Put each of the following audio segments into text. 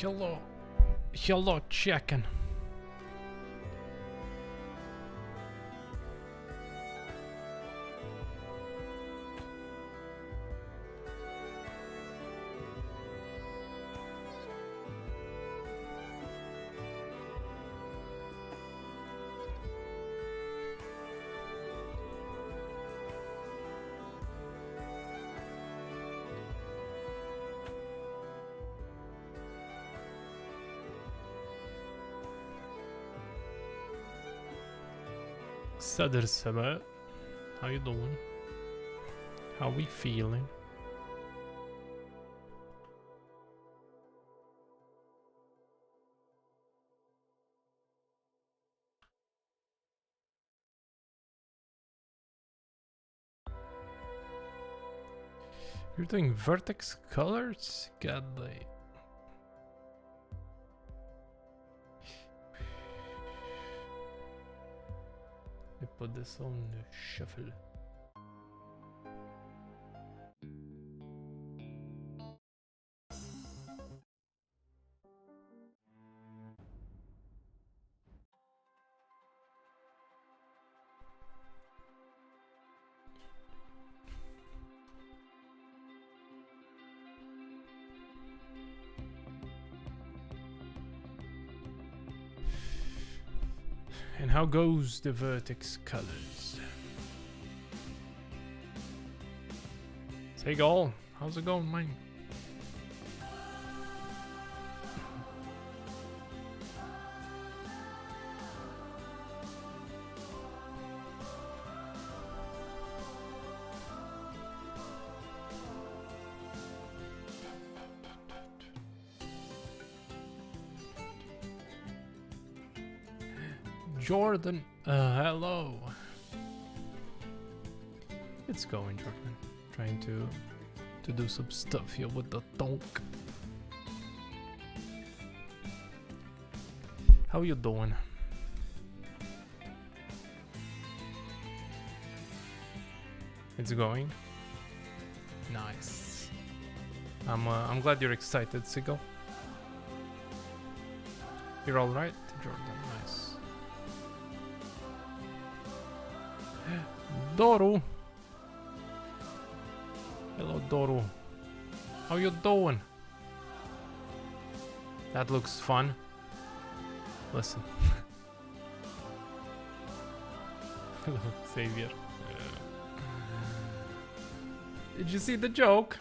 Hello. Hello, chicken. Sadr Sabah. How you doing? How we feeling? You're doing vertex colors? Godly. I put this on the shuffle. And how goes the vertex colors? Seagull, how's it going, man? Jordan, hello. It's going, Jordan. Trying to do some stuff here with the donk. How you doing? It's going. Nice. I'm glad you're excited, Sigil. You're all right, Jordan. Nice. Doru. Hello, Doru. How you doing? That looks fun. Listen. Hello, Savior. Did you see the joke?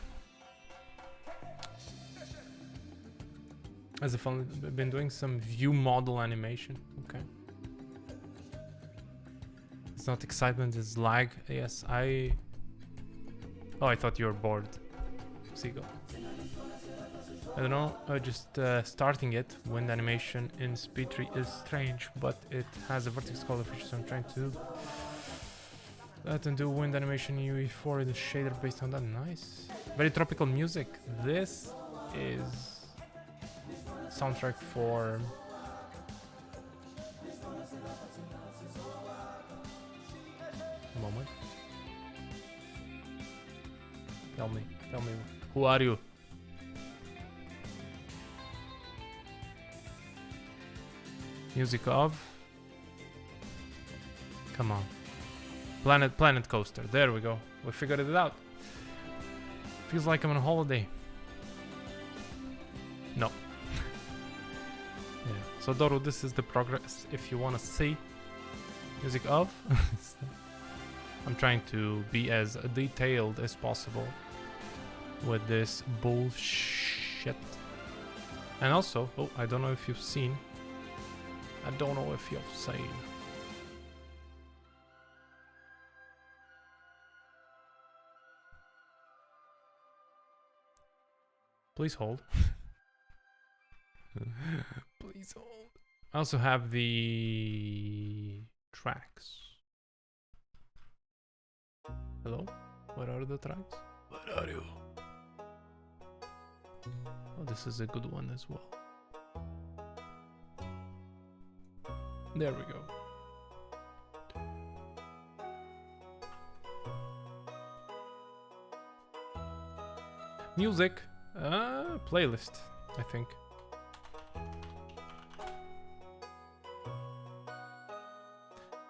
As if I've been doing some view model animation. Okay. It's not excitement, it's lag. Yes, Oh, I thought you were bored. Seagull. I don't know, just starting it. Wind animation in Speed 3 is strange, but it has a vertex color feature, so I'm trying to do that and do wind animation in UE4 in the shader based on that. Nice. Very tropical music. This is soundtrack for a moment. Tell me, who are you? Music of? Come on. Planet Coaster. There we go. We figured it out. Feels like I'm on a holiday. No. Yeah. So Doru, this is the progress if you want to see. Music of? I'm trying to be as detailed as possible with this bullshit. And also, oh, I don't know if you've seen. Please hold. Please hold. I also have the tracks. Hello? Where are the tracks? Where are you? Oh, this is a good one as well. There we go. Music. Playlist, I think.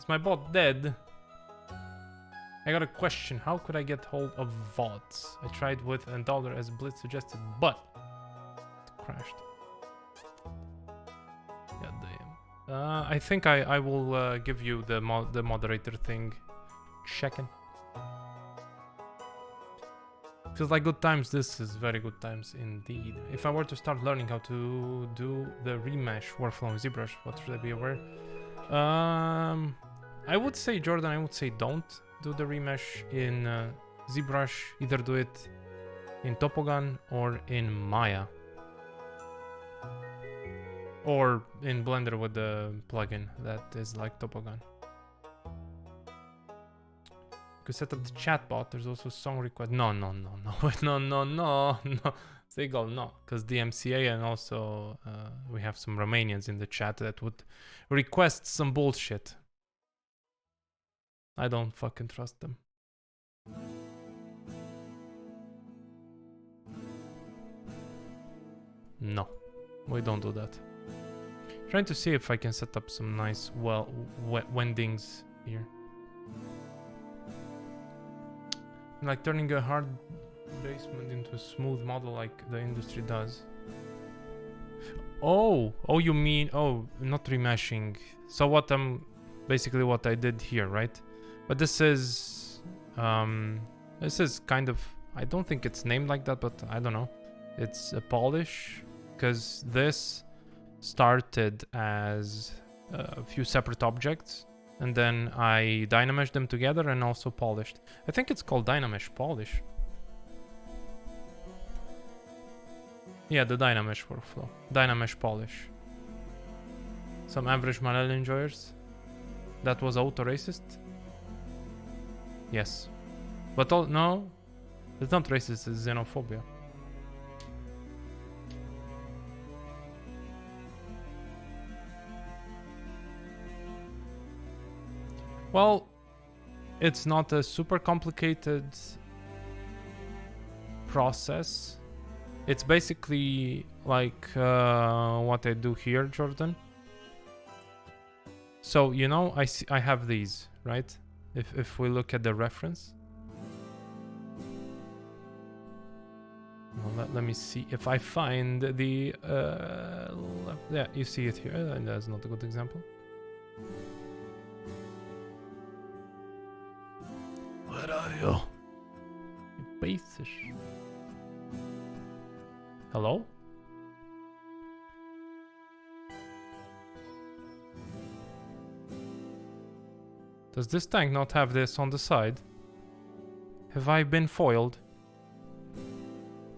Is my bot dead? I got a question. How could I get hold of VODs? I tried with $1 as Blitz suggested, but it crashed. God damn. I think I will give you the moderator thing. Checking. Feels like good times. This is very good times indeed. If I were to start learning how to do the remesh workflow in Zbrush, what should I be aware? I would say, Jordan, I would say don't do the remesh in Zbrush. Either do it in Topogun or in Maya. Or in Blender with the plugin that is like Topogun. You could set up the chatbot. There's also song request. No. Seagull, no. Because the M3-A and also we have some Romanians in the chat that would request some bullshit. I don't fucking trust them. No, we don't do that. Trying to see if I can set up some nice, wendings here. Like turning a hard basement into a smooth model like the industry does. Oh, you mean, not remeshing. So basically what I did here, right? But this is kind of, I don't think it's named like that, but I don't know. It's a polish, because this started as a few separate objects, and then I dynameshed them together and also polished. I think it's called dynamesh polish. Yeah, the dynamesh workflow. Dynamesh polish. Some average Malel enjoyers. That was auto-racist? Yes. But no, it's not racist, it's xenophobia. Well, it's not a super complicated process. It's basically like what I do here, Jordan. So, you know, I have these, right? If we look at the reference. Well, let me see if I find the... yeah, you see it here. And that's not a good example. Where are you? You pieces. Hello? Does this tank not have this on the side? Have I been foiled?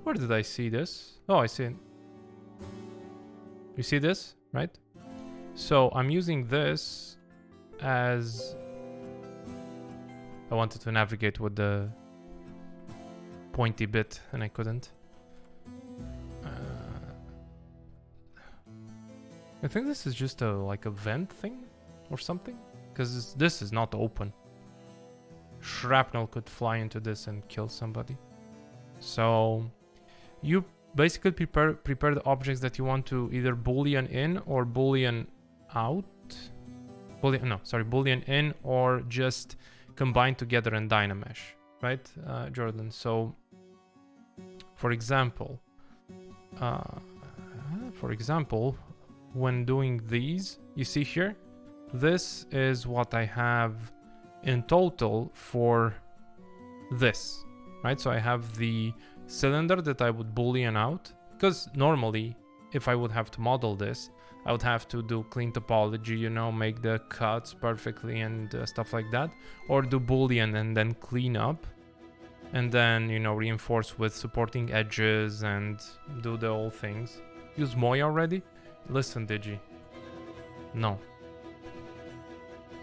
Where did I see this? Oh, I see it. You see this, right? So I'm using this as... I wanted to navigate with the pointy bit and I couldn't. I think this is just like a vent thing or something, because this is not open. Shrapnel could fly into this and kill somebody. So you basically prepare the objects that you want to either boolean in or boolean out. Boolean in or just combine together in Dynamesh, right, Jordan? So for example, when doing these, you see here, this is what I have in total for this, right? So I have the cylinder that I would boolean out, because normally if I would have to model this, I would have to do clean topology, you know, make the cuts perfectly and stuff like that, or do boolean and then clean up, and then, you know, reinforce with supporting edges and do the whole things. Use Moya already? Listen, Digi. No.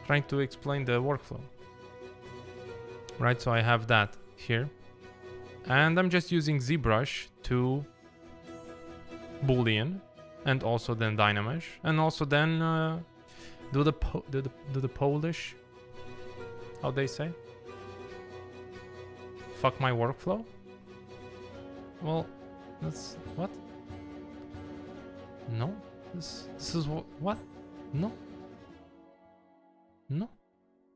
Trying to explain the workflow. Right, so I have that here. And I'm just using Zbrush to boolean and also then Dynamesh and also then do the Polish, how they say? Fuck my workflow? Well, that's what? No, this is what? No.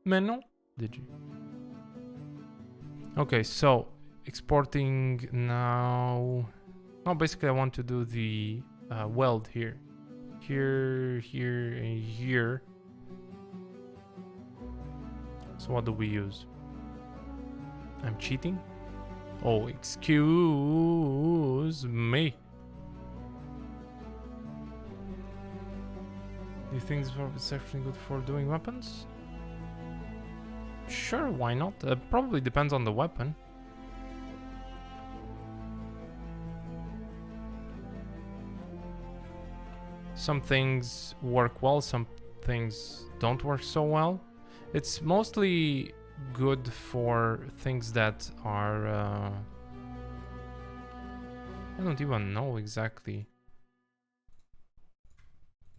Menu? Did you? Okay, so exporting now. No, basically I want to do the weld here. Here, and here. So what do we use? I'm cheating? Oh, excuse me. Do you think this is actually good for doing weapons? Sure, why not? Probably depends on the weapon. Some things work well, some things don't work so well. It's mostly good for things that are... I don't even know exactly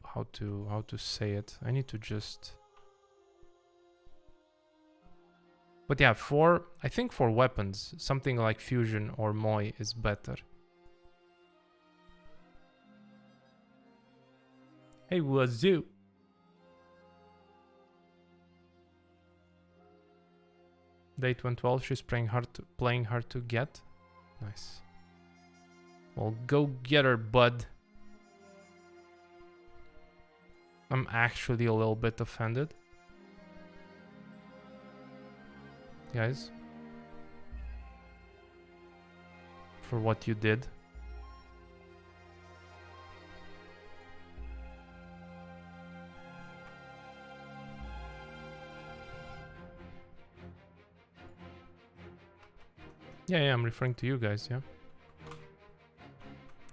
how to say it. I need to just... But yeah, I think for weapons, something like Fusion or Moi is better. Hey, wazoo! Date went well. She's playing hard to get. Nice. Well, go get her, bud. I'm actually a little bit offended. Guys. For what you did. Yeah, I'm referring to you guys, yeah.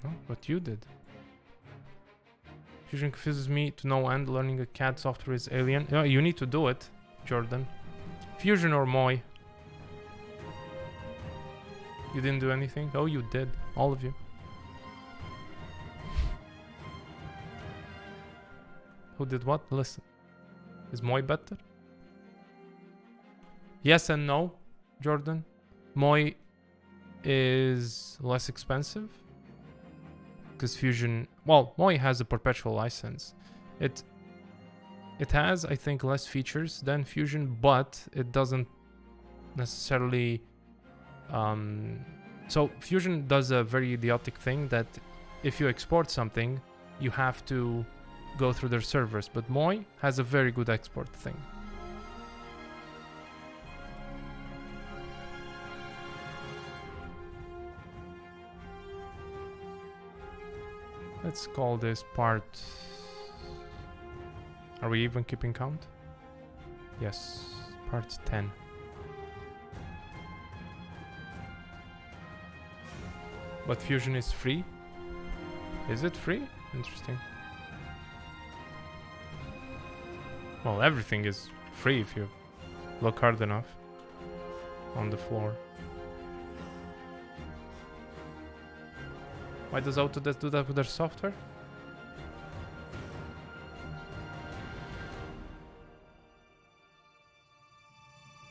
Oh, what you did. Fusion confuses me to no end. Learning a CAD software is alien. Yeah, you need to do it, Jordan. Fusion or Moi? You didn't do anything? Oh, you did. All of you. Who did what? Listen. Is Moi better? Yes and no, Jordan. Moi is less expensive. Because Fusion... Well, Moi has a perpetual license. It has, I think, less features than Fusion, but it doesn't necessarily... So Fusion does a very idiotic thing that if you export something, you have to go through their servers. But Moi has a very good export thing. Let's call this part... Are we even keeping count? Yes, part 10. But Fusion is free? Is it free? Interesting. Well, everything is free if you look hard enough on the floor. Why does Autodesk do that with their software?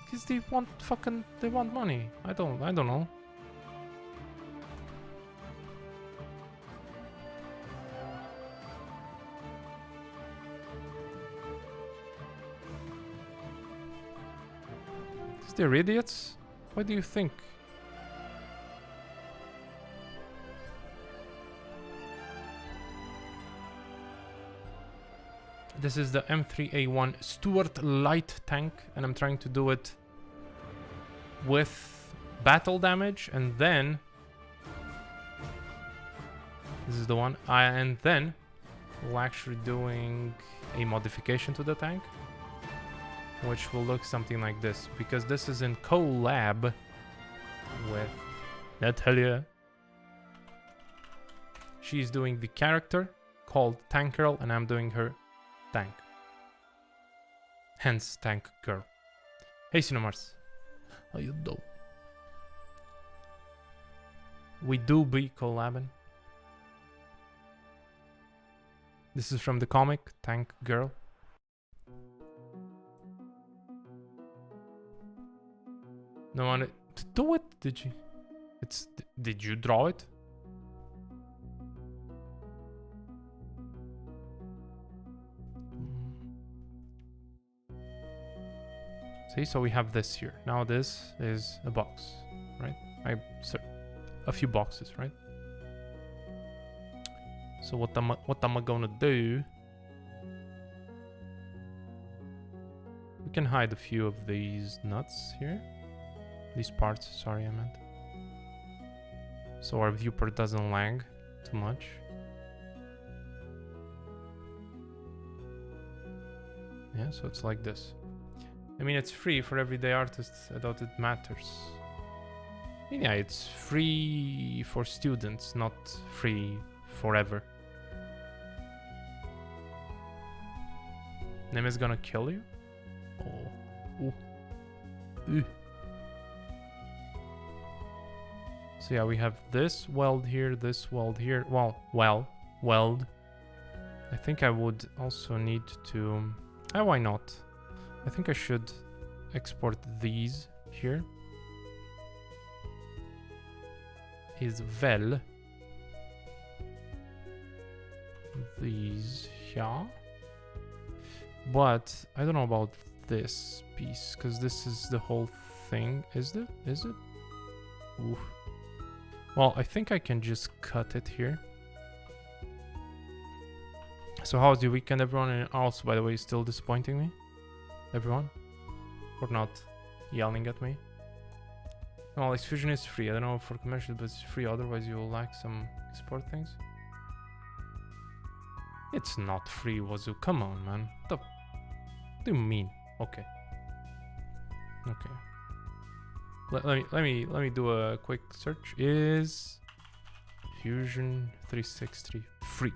Because they want money. I don't know. Because they're idiots? What do you think? This is the M3-A1 Stuart Light Tank, and I'm trying to do it with battle damage, and then this is the one, and then we're actually doing a modification to the tank, which will look something like this, because this is in collab with Natalia. She's doing the character called Tank Girl, and I'm doing her tank. Hence Tank Girl. Hey Cinemars. How you do? We do be collabing. This is from the comic Tank Girl. No one to do it, did you? Did you draw it? See, so we have this here. Now this is a box, right? A few boxes, right? So what am I gonna do? We can hide a few of these nuts here. These parts, sorry, I meant. So our viewport doesn't lag too much. Yeah, so it's like this. I mean, it's free for everyday artists. I doubt it matters. I mean, yeah, it's free for students, not free forever. Name is gonna kill you? Oh. Ooh. Ooh. So yeah, we have this weld here, this weld here. Weld. I think I would also need to... why not? I think I should export these here. Is well. These here. But I don't know about this piece, because this is the whole thing. Is it? Is it? Ooh. Well, I think I can just cut it here. So how's your weekend, everyone? And also, by the way, still disappointing me? Everyone? Or not yelling at me? Well, Fusion is free. I don't know for commercial, but it's free. Otherwise, you will lack some export things. It's not free, Wazoo. Come on, man. What do you mean? Okay. Okay. Let me do a quick search. Is Fusion 363 free?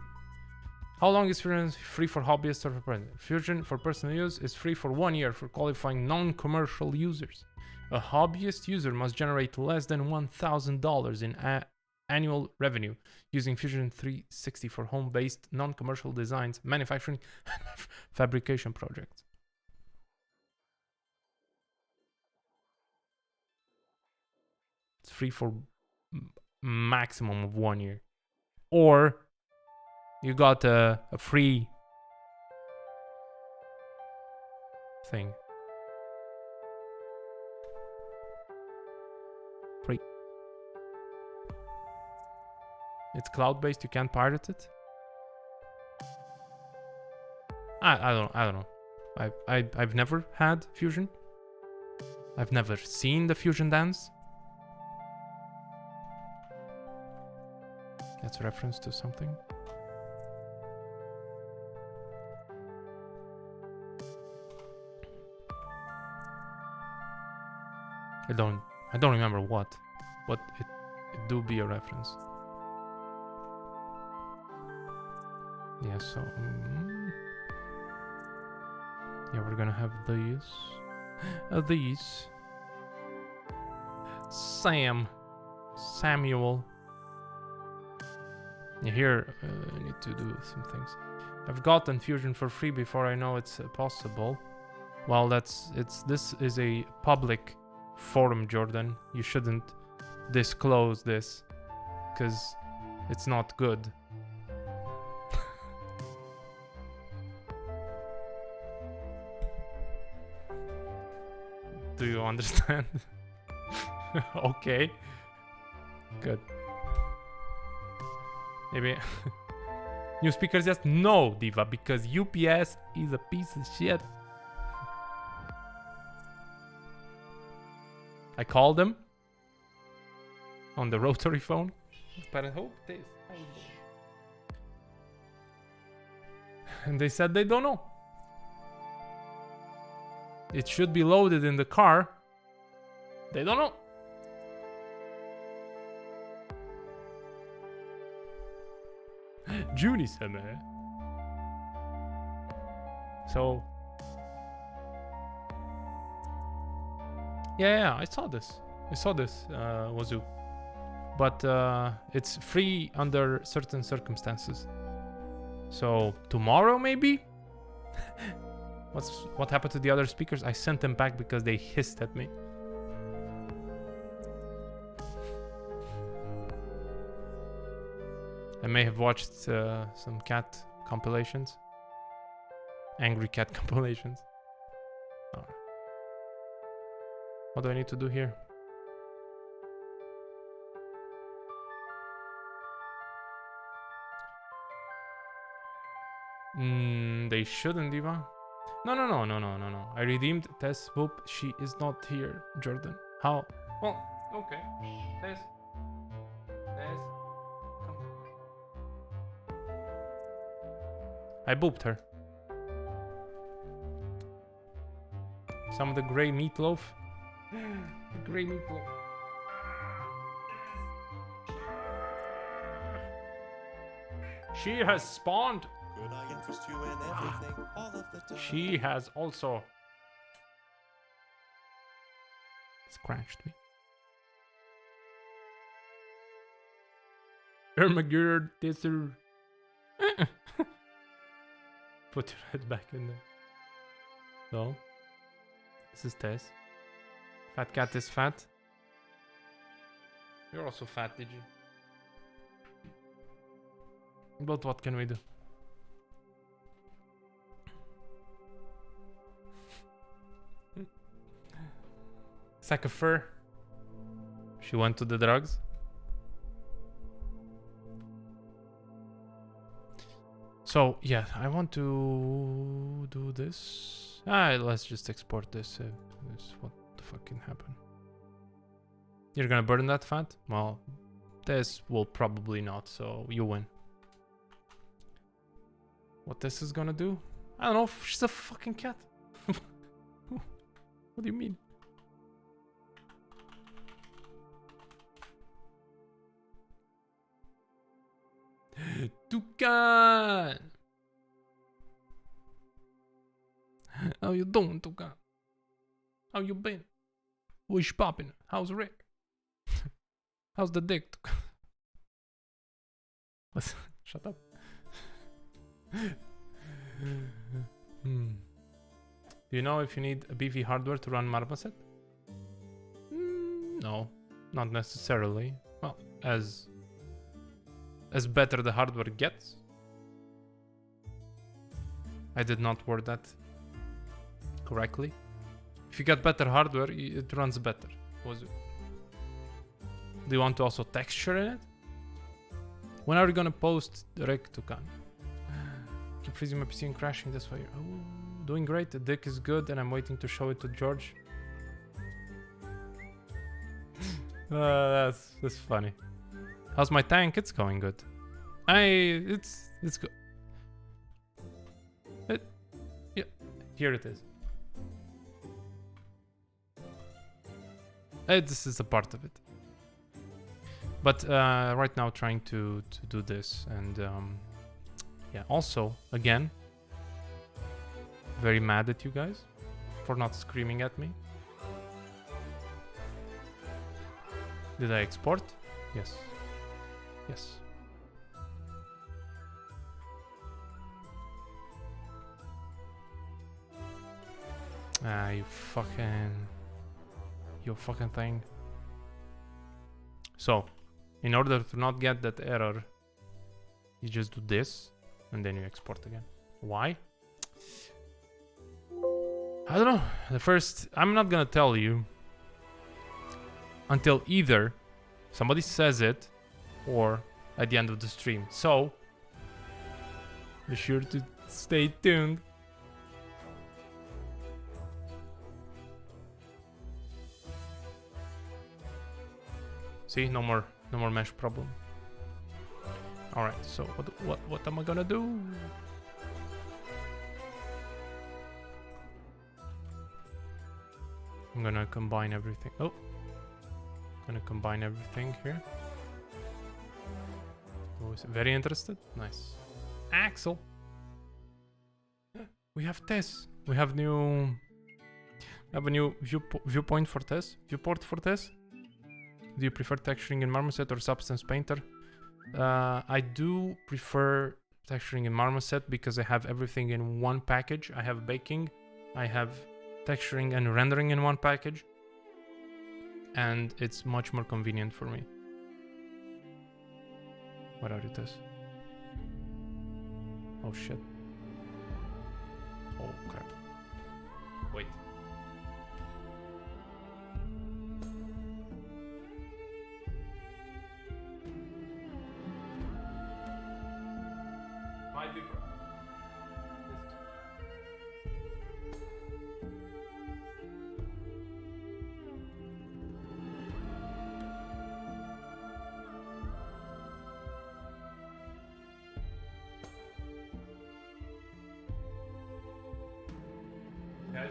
How long is Fusion free for hobbyists or for personal? Fusion for personal use is free for 1 year for qualifying non-commercial users. A hobbyist user must generate less than $1,000 in annual revenue using Fusion 360 for home-based non-commercial designs, manufacturing, and fabrication projects. It's free for maximum of 1 year. Or you got a free thing. Free. It's cloud-based, you can't pirate it? I don't know. I've never had Fusion. I've never seen the Fusion dance. That's a reference to something. I don't remember what, but it do be a reference. Yeah, so yeah, we're gonna have these. Samuel. Yeah, here I need to do some things. I've gotten Fusion for free before I know it's possible. Well, this is a public forum, Jordan. You shouldn't disclose this because it's not good. Do you understand? Okay. Good. Maybe new speakers just no, Diva, because UPS is a piece of shit. I called them on the rotary phone, but I hope this. And they said they don't know. It should be loaded in the car. They don't know. Junie said that. So yeah, I saw this. Wazoo. But it's free under certain circumstances. So tomorrow maybe? What happened to the other speakers? I sent them back because they hissed at me. I may have watched some cat compilations. Angry cat compilations. Oh. What do I need to do here? They shouldn't, Diva. No. I redeemed Tess. Whoop, she is not here, Jordan. How? Well, okay. Tess. Come. I booped her. Some of the grey meatloaf. The grey meatloaf. She has spawned. Could I interest you in everything all of the time? She has also scratched me. Ermagerd Tisser. Put your head back in there. So, this is Tess. Fat cat is fat. You're also fat, did you? But what can we do? Sack of fur. She went to the drugs. So yeah, I want to do this. Let's just export this. This what the fuck can happen? You're gonna burn that fat? Well, this will probably not. So you win. What this is gonna do? I don't know. She's a fucking cat. What do you mean? Tukan! How you doing, Tukan? How you been? What's poppin'? How's Rick? How's the dick, Tukan? What? Shut up. Do you know if you need a beefy hardware to run Marmoset? No, not necessarily. Well, as better the hardware gets. I did not word that correctly. If you get better hardware, it runs better. Was it? Do you want to also texture in it? When are we gonna post Rick Tukan? Keep freezing my PC and crashing this way. Oh, doing great. The dick is good, and I'm waiting to show it to George. That's funny. How's my tank? It's going good. It's good. Yeah, here it is. This is a part of it. But right now trying to do this, and yeah, also again very mad at you guys for not screaming at me. Did I export? Yes. Yes. You fucking thing. So, in order to not get that error, you just do this, and then you export again. Why? I don't know. I'm not gonna tell you until either somebody says it or at the end of the stream. So, be sure to stay tuned. See, no more mesh problem. All right, so what am I gonna do? I'm gonna combine everything. Oh, gonna combine everything here. Oh, is it very interested? Nice. Axel. We have Tess. We have a new viewpoint for Tess. Viewport for Tess. Do you prefer texturing in Marmoset or Substance Painter? I do prefer texturing in Marmoset because I have everything in one package. I have baking, I have texturing and rendering in one package, and it's much more convenient for me. What are you, Tess? Oh shit. Oh crap. Wait.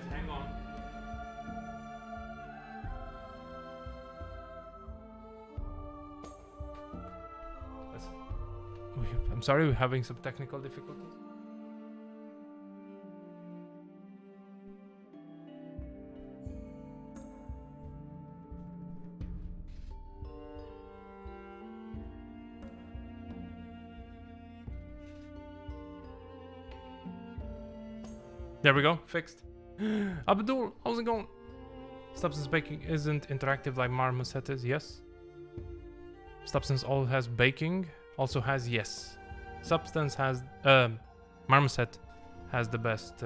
guys, hang on. I'm sorry, we're having some technical difficulties. There we go, fixed. Abdul, how's it going? Substance baking isn't interactive like Marmoset is, yes. Substance all has baking, also has yes. Substance has, Marmoset has the best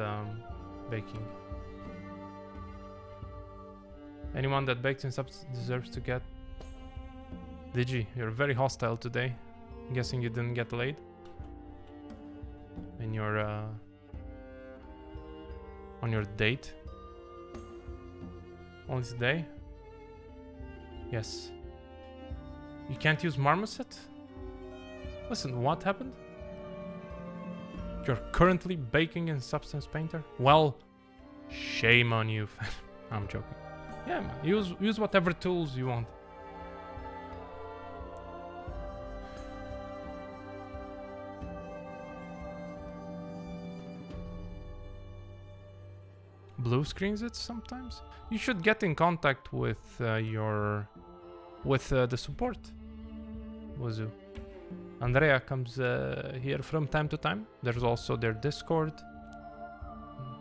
baking. Anyone that bakes in Substance deserves to get... Digi, you're very hostile today. I'm guessing you didn't get laid? In your, on your date? Only today? Yes. You can't use Marmoset? Listen, what happened? You're currently baking in Substance Painter? Well, shame on you. I'm joking. Yeah, man. Use whatever tools you want. Blue screens it sometimes. You should get in contact with the support. Wazoo. Andrea comes here from time to time. There's also their Discord.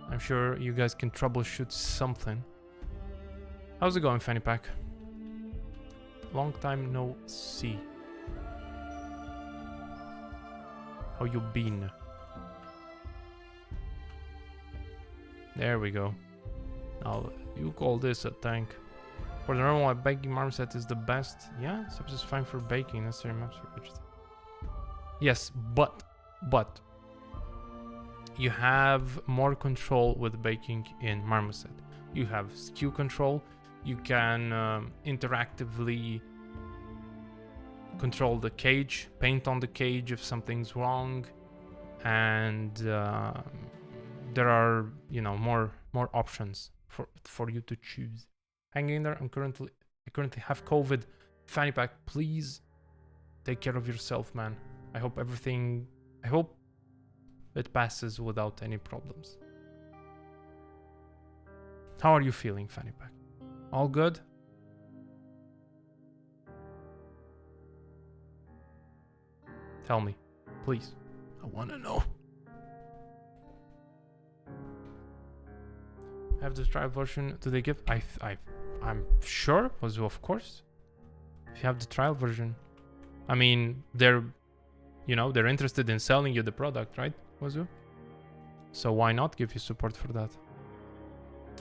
I'm sure you guys can troubleshoot something. How's it going, Fanny Pack? Long time no see. How you been? There we go. Now, you call this a tank. For the normal, a baking marmoset is the best. Yeah, Substance is fine for baking. Necessary maps for each. Yes, but you have more control with baking in Marmoset. You have SKU control. You can interactively control the cage, paint on the cage if something's wrong, and there are, you know, more options for you to choose. Hang in there. I currently have COVID. Fanny Pack, please take care of yourself, man. I hope it passes without any problems. How are you feeling, Fanny Pack? All good? Tell me, please. I want to know. Have the trial version? Do they give? I'm sure, of course. If you have the trial version, I mean, they're interested in selling you the product, right, Wazoo? So why not give you support for that?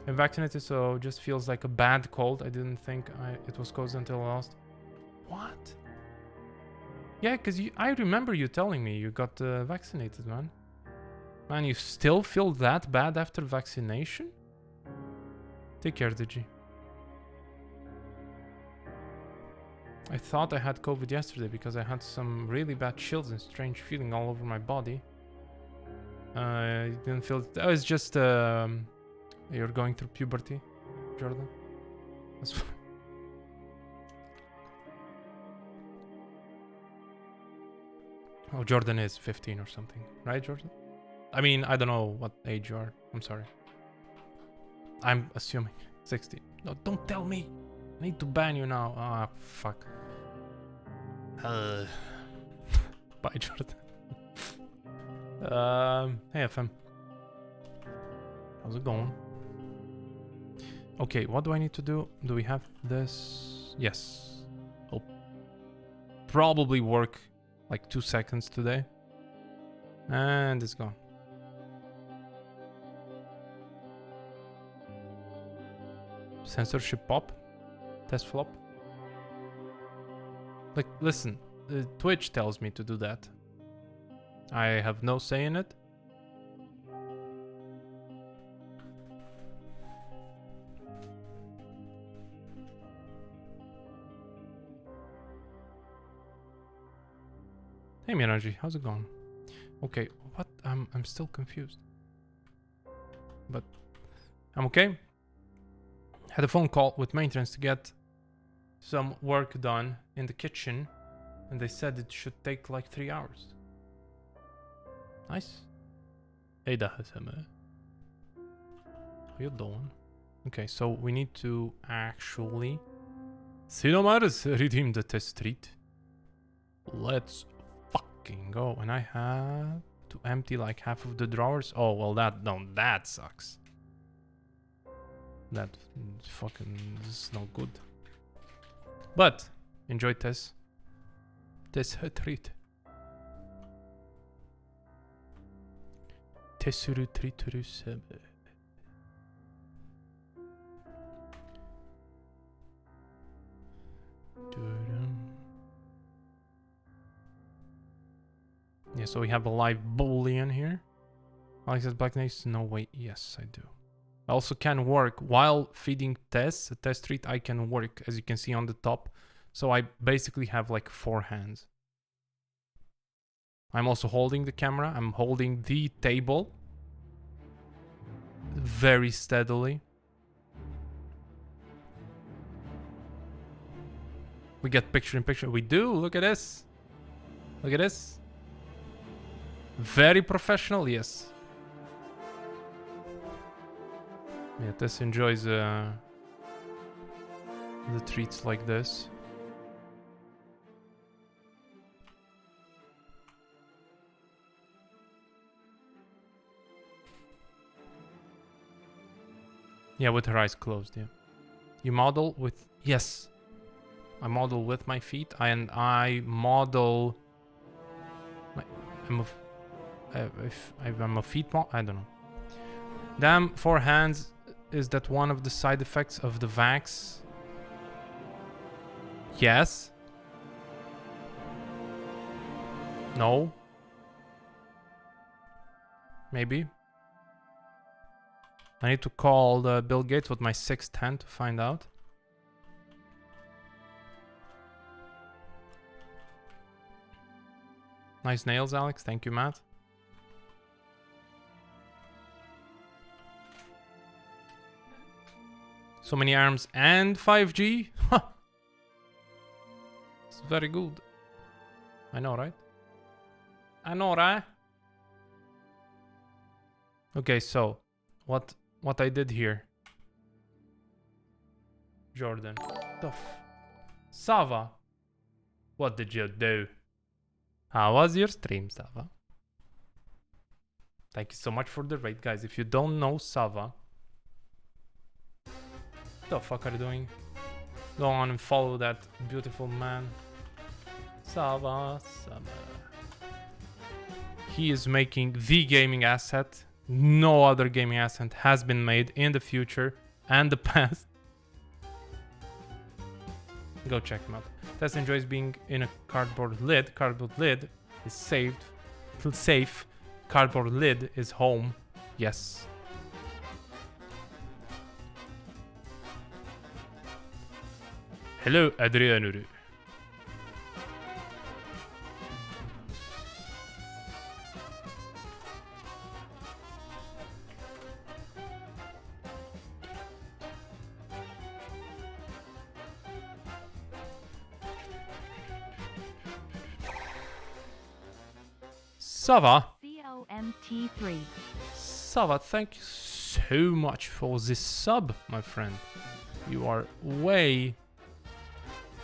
I'm vaccinated, so just feels like a bad cold. I didn't think it was caused until I lost. What? Yeah, because I remember you telling me you got vaccinated, man. Man, you still feel that bad after vaccination? Take care, Digi. I thought I had COVID yesterday because I had some really bad chills and strange feeling all over my body. I didn't feel... Oh, it's just... you're going through puberty, Jordan. That's Oh, Jordan is 15 or something. Right, Jordan? I mean, I don't know what age you are. I'm sorry. I'm assuming 16. No, don't tell me. I need to ban you now. Ah, fuck. Bye, Jordan. Hey, FM. How's it going? Okay, what do I need to do? Do we have this? Yes. I'll probably work like 2 seconds today. And it's gone. Censorship pop? Test flop? Like, listen, Twitch tells me to do that. I have no say in it. Hey, Miraji, how's it going? Okay, what? I'm still confused. But I'm okay. Had a phone call with maintenance to get some work done in the kitchen, and they said it should take like 3 hours. Nice. Hey, how you doing? Okay, so we need to actually redeem the test street. Let's fucking go. And I have to empty like half of the drawers. Oh well, that sucks. That fucking is not good. But enjoy this treat. Tesuru trituru sebe. Yeah, so we have a live boolean here. Alex says black names. No, wait. Yes, I do. I also can work while feeding Tess. A test treat, I can work, as you can see on the top. So I basically have like 4 hands. I'm also holding the camera. I'm holding the table very steadily. We get picture in picture. We do. Look at this. Look at this. Very professional, yes. Yeah, Tess enjoys the treats like this. Yeah, with her eyes closed, yeah. You model with... Yes. I model with my feet, and I model... I'm a feet model? I don't know. Damn, 4 hands. Is that one of the side effects of the vax? Yes. No. Maybe. I need to call Bill Gates with my 6th hand to find out. Nice nails, Alex. Thank you, Matt. So many arms and 5G? It's very good. I know, right? I know, right? Okay, so what I did here. Jordan. Sava. What did you do? How was your stream, Sava? Thank you so much for the raid, guys. If you don't know Sava, what the fuck are you doing? Go on and follow that beautiful man. Sava. He is making the gaming asset. No other gaming asset has been made in the future and the past. Go check him out. Tess enjoys being in a cardboard lid. Cardboard lid is safe. Cardboard lid is home. Yes. Hello, Adriano. Sava. COMT3. Sava, thank you so much for this sub, my friend. You are way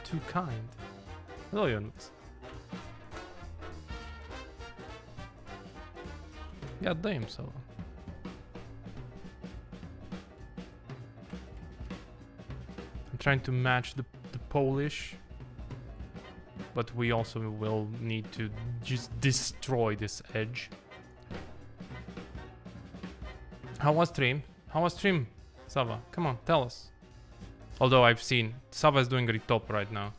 too kind. Hello, Jonas. God damn, Sava. I'm trying to match the Polish. But we also will need to just destroy this edge. How was stream? How was stream, Sava? Come on, tell us. Although I've seen Sava is doing retop right now.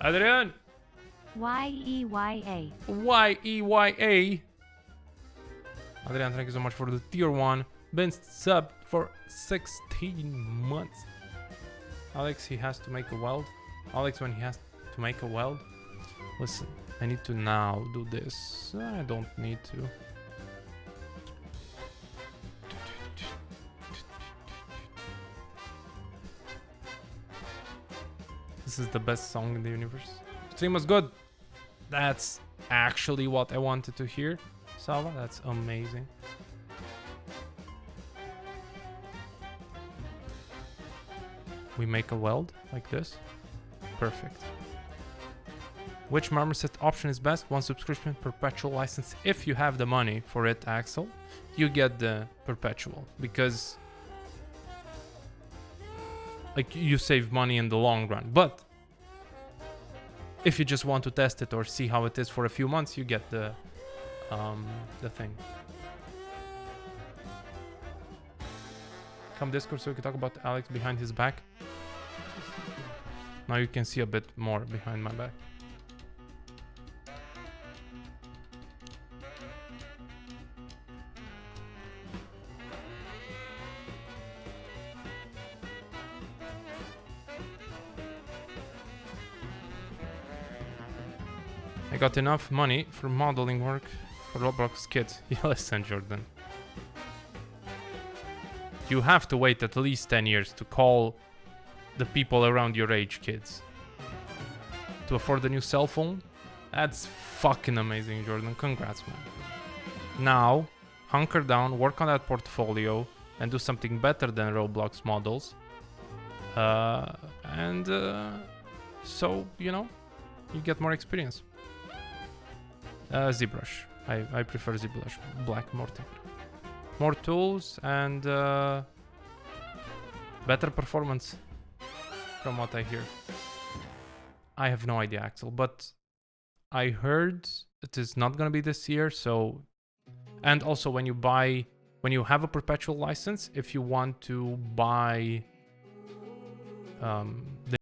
Adrian! YEYA. YEYA. Adrian, thank you so much for the tier 1. Been subbed for 16 months. Alex, he has to make a weld. Alex, when he has to make a weld. Listen, I need to now do this. I don't need to. This is the best song in the universe. Stream was good. That's actually what I wanted to hear. Salva, that's amazing. We make a weld like this. Perfect. Which marmoset option is best? One subscription, perpetual license. If you have the money for it, Axel, you get the perpetual because like you save money in the long run. But if you just want to test it or see how it is for a few months, you get the thing. Come Discord so we can talk about Alex behind his back. Now you can see a bit more behind my back. I got enough money for modeling work for Roblox kids. Yeah, listen, Jordan. You have to wait at least 10 years to call the people around your age kids. To afford a new cell phone? That's fucking amazing, Jordan. Congrats, man. Now, hunker down, work on that portfolio, and do something better than Roblox models. So, you know, you get more experience. Zbrush. I prefer Zbrush. Black Mortar. More tools and better performance from what I hear. I have no idea, Axel, but I heard it is not gonna be this year, so... And also when you have a perpetual license, if you want to buy the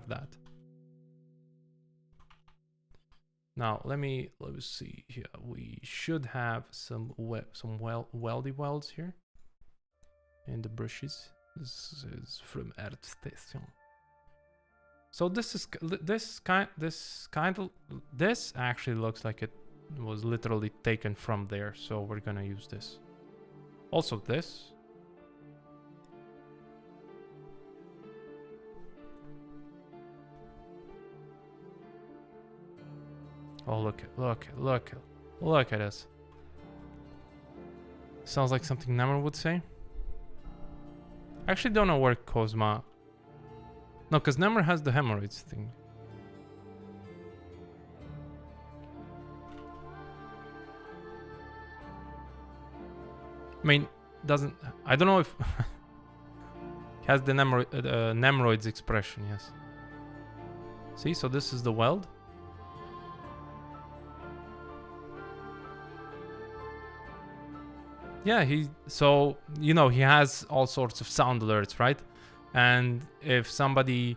that. Now let me see here. We should have some weldy welds here in the brushes. This is from Art Station. So this actually looks like it was literally taken from there. So we're gonna use this. Also this. Oh, look at this. Sounds like something Namor would say. I actually don't know where Cosma... No, because Namor has the hemorrhoids thing. I mean, doesn't... I don't know if... He has the Nemroids expression, yes. See, so this is the weld. Yeah, so you know, he has all sorts of sound alerts, right? And if somebody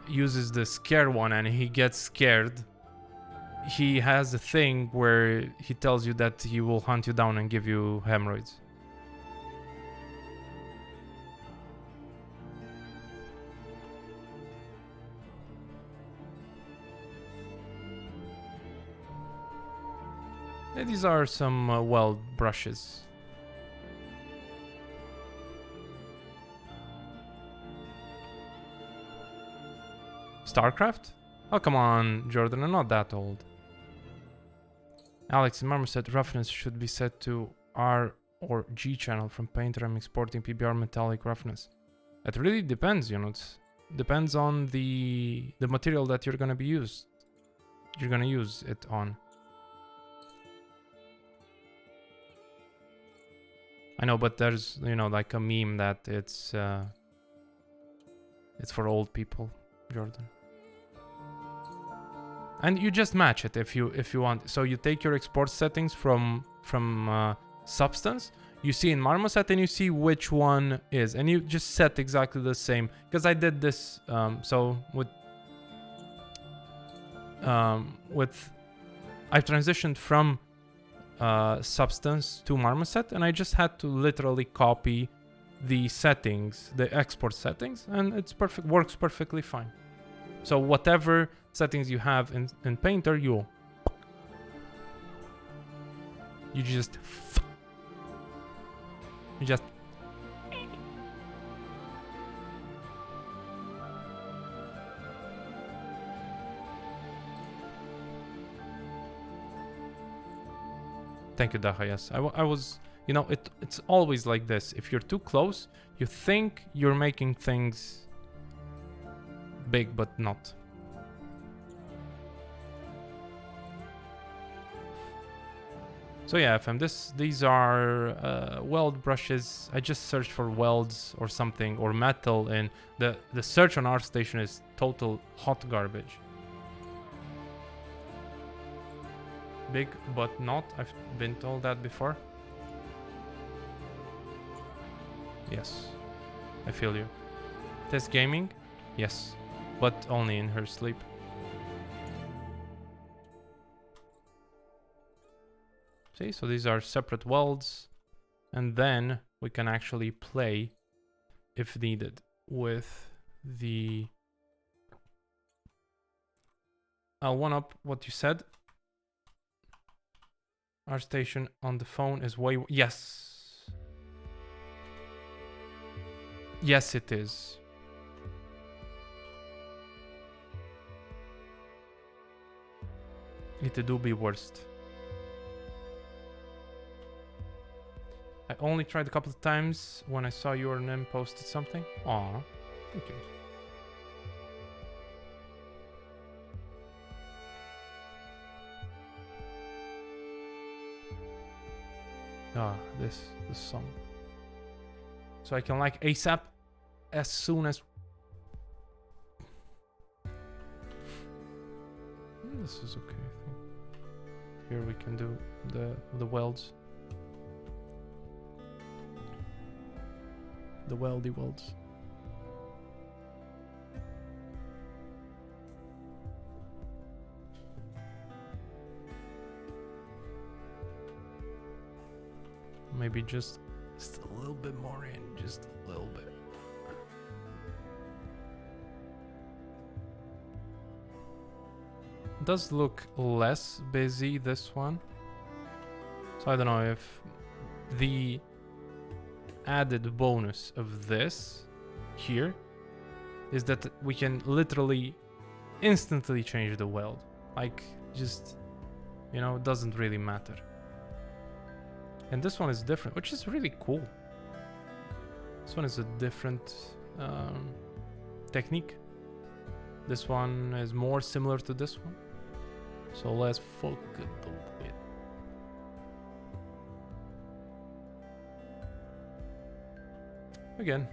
uses the scare one and he gets scared, he has a thing where he tells you that he will hunt you down and give you hemorrhoids. Yeah, these are some weld brushes. StarCraft? Oh, come on, Jordan, I'm not that old. Alex, Marmoset roughness should be set to R or G channel from Painter. I'm exporting PBR metallic roughness. It really depends, you know. It depends on the material that you're gonna use it on. I know, but there's, you know, like a meme that it's for old people, Jordan. And you just match it if you want. So you take your export settings from Substance, you see in Marmoset, and you see which one is, and you just set exactly the same. Because I did this, so with I transitioned from Substance to Marmoset, and I just had to literally copy the settings, the export settings, and it's perfect, works perfectly fine. So whatever settings you have in Painter, you just Thank you, Daha. Yes, I was, you know, it's always like this. If you're too close, you think you're making things big, but not. So yeah, FM, these are weld brushes. I just searched for welds or something, or metal, and the search on ArtStation is total hot garbage. Big, but not. I've been told that before. Yes, I feel you. Test gaming? Yes, but only in her sleep. See, so these are separate welds, and then we can actually play, if needed, with the... I'll one-up what you said. ArtStation on the phone is way... Yes! Yes, it is. It do be worst. I only tried a couple of times when I saw your name posted something. Aw, thank you. Ah, this song. So I can like ASAP as soon as... This is okay, I think. Here we can do the welds. The weldy welds. Maybe just a little bit more in, just a little bit. Does look less busy, this one. So I don't know if the added bonus of this here is that we can literally instantly change the weld. Like, just, you know, it doesn't really matter. And this one is different, which is really cool. This one is a different technique. This one is more similar to this one. So let's fuck it a little bit. Again,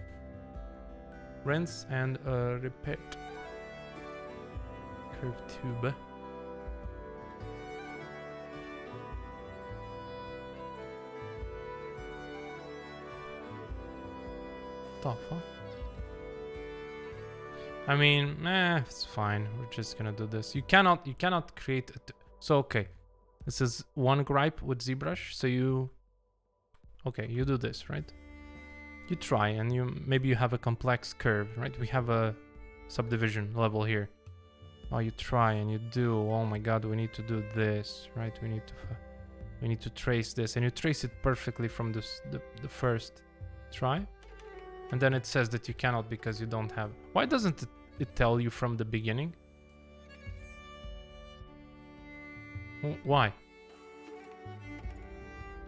rinse and repeat. Curve tube. the fuck? I mean, it's fine. We're just gonna do this. You cannot create a so okay. This is one gripe with ZBrush. So you do this, right? You try and maybe you have a complex curve, right? We have a subdivision level here. Oh, you try and you do. Oh my god, we need to do this, right? We need to trace this, and you trace it perfectly from the first try. And then it says that you cannot because you don't have... Why doesn't it tell you from the beginning? Why?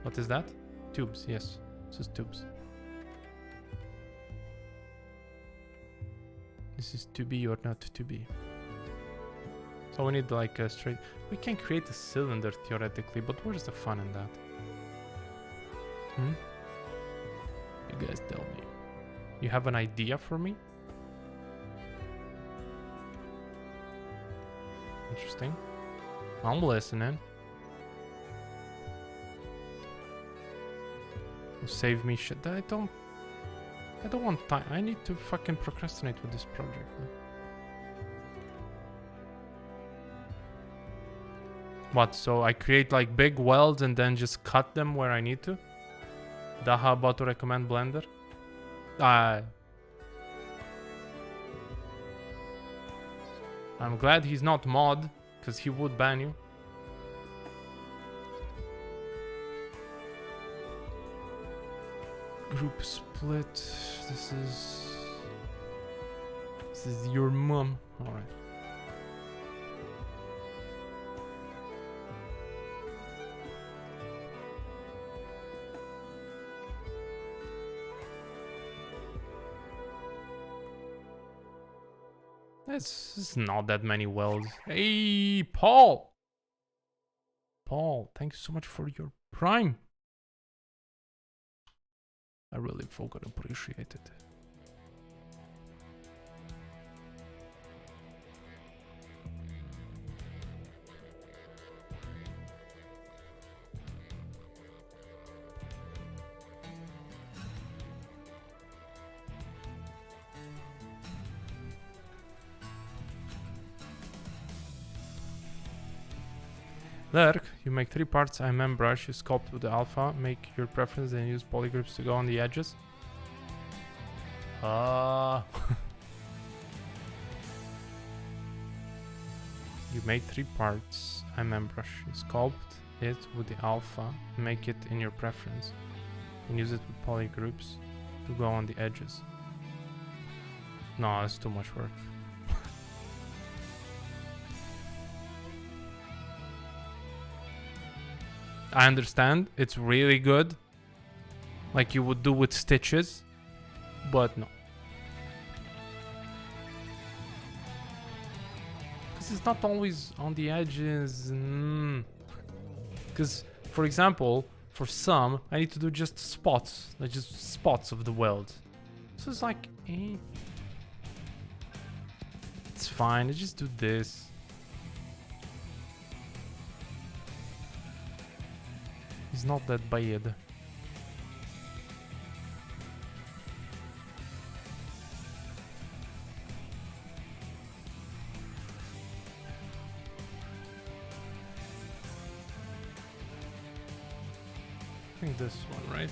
What is that? Tubes, yes. This is tubes. This is to be or not to be. So we need like a straight... We can create a cylinder theoretically, but where's the fun in that? You guys tell me. You have an idea for me? Interesting. I'm listening. Save me shit. I don't want time. I need to fucking procrastinate with this project. What? So I create like big welds and then just cut them where I need to? Daha about to recommend Blender? I'm glad he's not mod, because he would ban you. Group split. This is your mom. All right. It's not that many wells. Hey, Paul! Paul, thank you so much for your Prime. I really fucking appreciate it. Lurk, you make 3 parts M3-A1, you sculpt with the alpha, make your preference and use polygroups to go on the edges. You make 3 parts M3-A1, you sculpt it with the alpha, make it in your preference, and use it with polygroups to go on the edges. No, that's too much work. I understand, it's really good, like you would do with stitches, but no. Because it's not always on the edges. Because, for example, for some, I need to do just spots, like just spots of the weld. So it's like, it's fine, I just do this. It's not that bad. I think this one, right?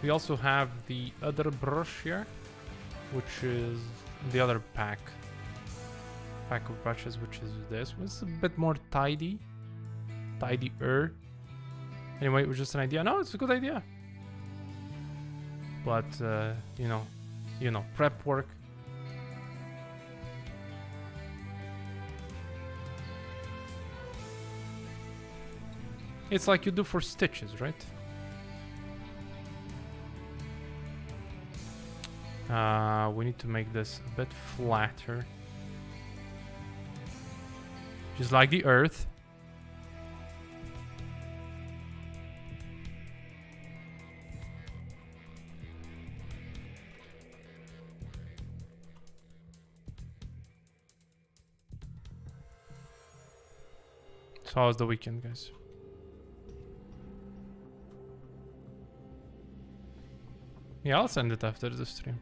We also have the other brush here, which is the other pack of brushes, which is this. It's a bit more tidier. Anyway, it was just an idea. No, it's a good idea. But, you know, prep work. It's like you do for stitches, right? We need to make this a bit flatter. Just like the earth. So how was the weekend, guys? Yeah, I'll send it after the stream.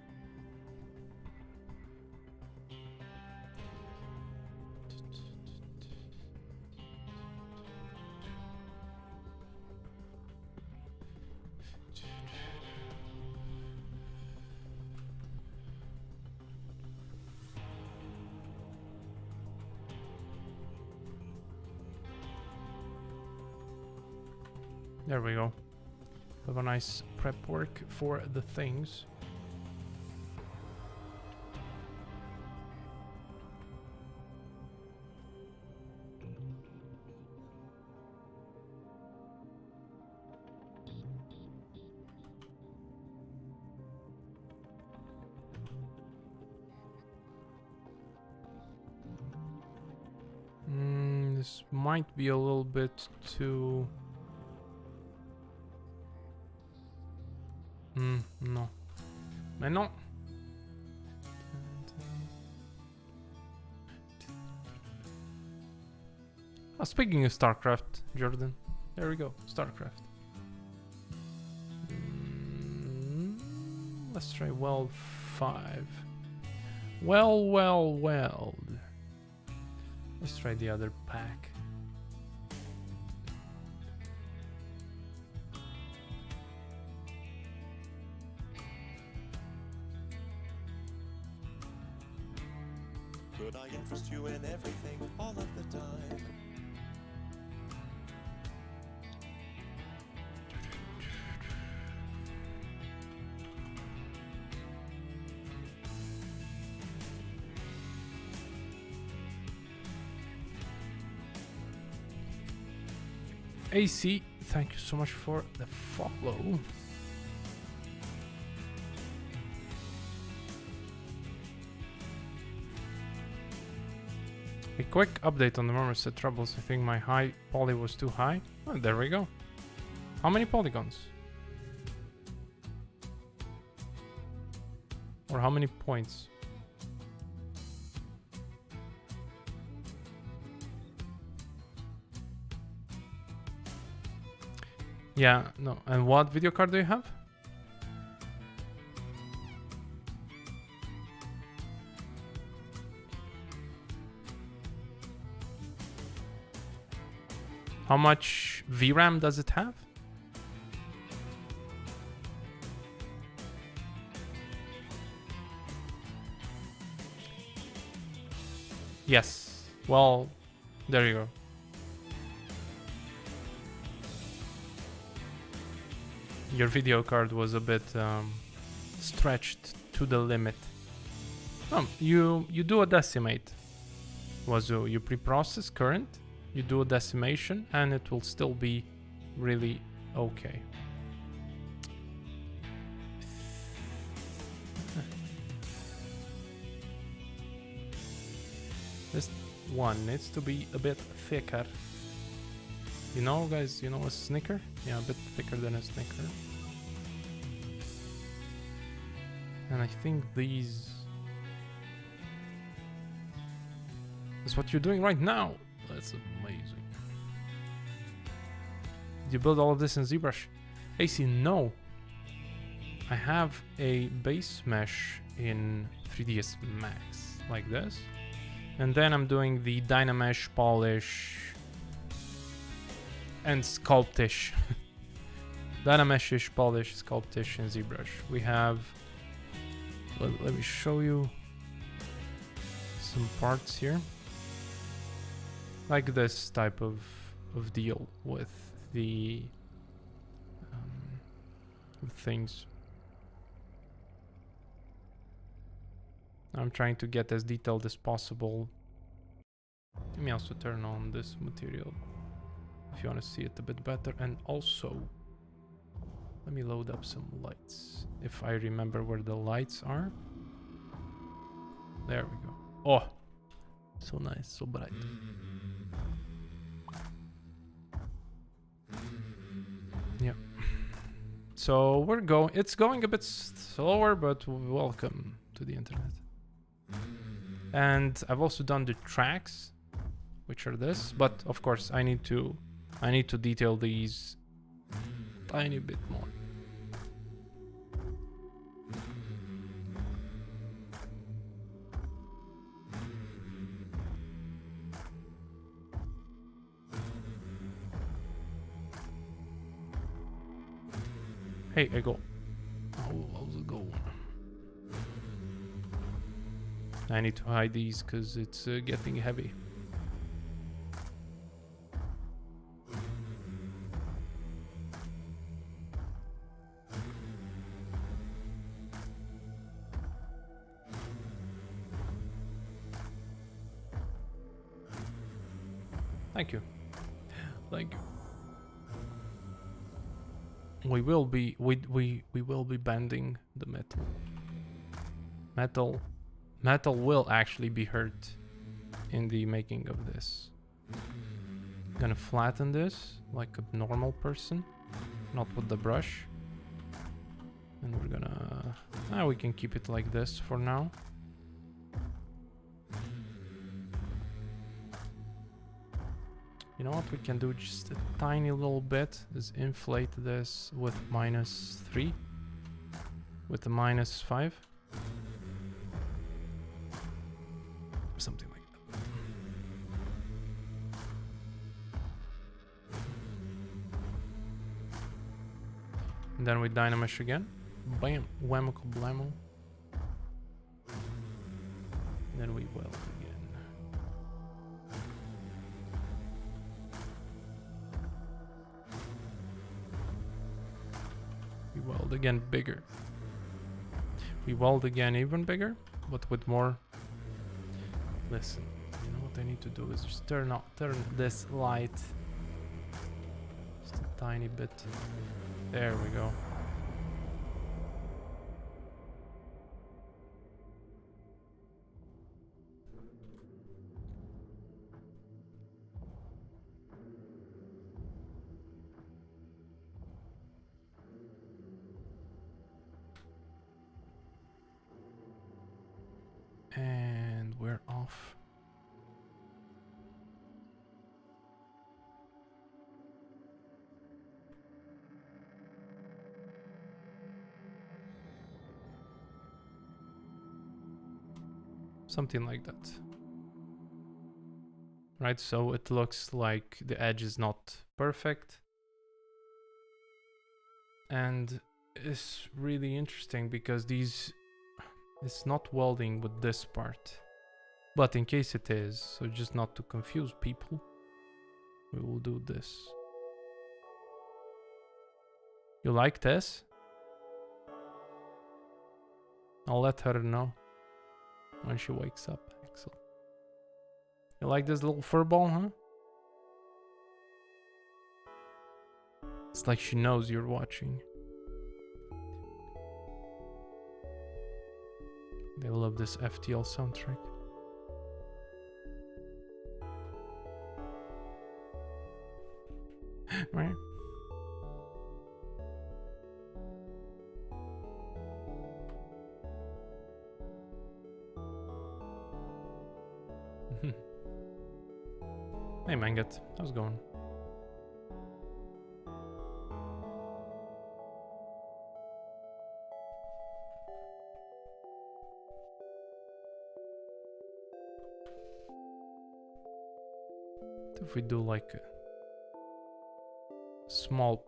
There we go. Have a nice prep work for the things. This might be a little bit too... no. Mais non. Oh, speaking of StarCraft, Jordan. There we go, StarCraft. Let's try Weld 5. Well. Let's try the other pack. Could I interest you in everything all of the time? AC, thank you so much for the follow. A quick update on the Marmoset troubles. I think my high poly was too high. Oh, there we go. How many polygons? Or how many points? Yeah, no. And what video card do you have? How much VRAM does it have? Yes. Well, there you go. Your video card was a bit stretched to the limit. You do a decimate. Wazoo, you pre-process current, you do a decimation, and it will still be really okay. This one needs to be a bit thicker. You know, guys, you know a Snicker? Yeah, a bit thicker than a Snicker. And I think these... is what you're doing right now. That's amazing. Did you build all of this in Zbrush? AC, no. I have a base mesh in 3ds Max, like this. And then I'm doing the Dynamesh, Polish, and Sculptish. Dynameshish, Polish, Sculptish, and Zbrush. We have... let me show you some parts here. Like this type of deal with the things. I'm trying to get as detailed as possible. Let me also turn on this material if you want to see it a bit better. And also, let me load up some lights, if I remember where the lights are. There we go. Oh, so nice, so bright. Yeah. So we're going, it's going a bit slower, but welcome to the internet. And I've also done the tracks, which are this, but of course I need to detail these tiny bit more. Hey, I go. How's it going? I need to hide these because it's getting heavy. Thank you. Thank you. We will be bending the metal. Metal will actually be hurt in the making of this. Gonna flatten this like a normal person, not with the brush. And we're gonna we can keep it like this for now. You know what we can do just a tiny little bit is inflate this with -3 with the -5. Something like that. And then we dynamesh again. Bam, whammical blammo. Then we weld again. We weld again bigger. We weld again even bigger, but with more. Listen, you know what I need to do is just turn this light just a tiny bit. There we go. And we're off. Something like that. Right, so it looks like the edge is not perfect. And it's really interesting because it's not welding with this part. But in case it is, so just not to confuse people, we will do this. You like this? I'll let her know when she wakes up. Excellent. You like this little fur ball, huh? It's like she knows you're watching. They love this FTL soundtrack. Right? Hey Mangat, how's it going? If we do like a small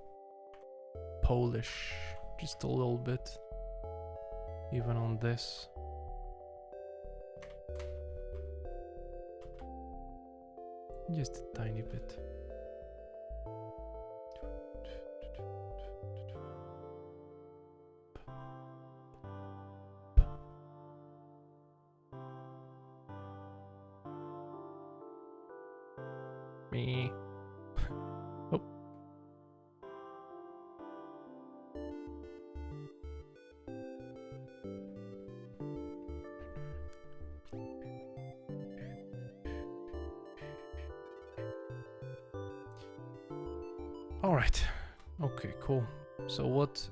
polish, just a little bit, even on this. Just a tiny bit. Me. Oh. All right. Okay, cool. So what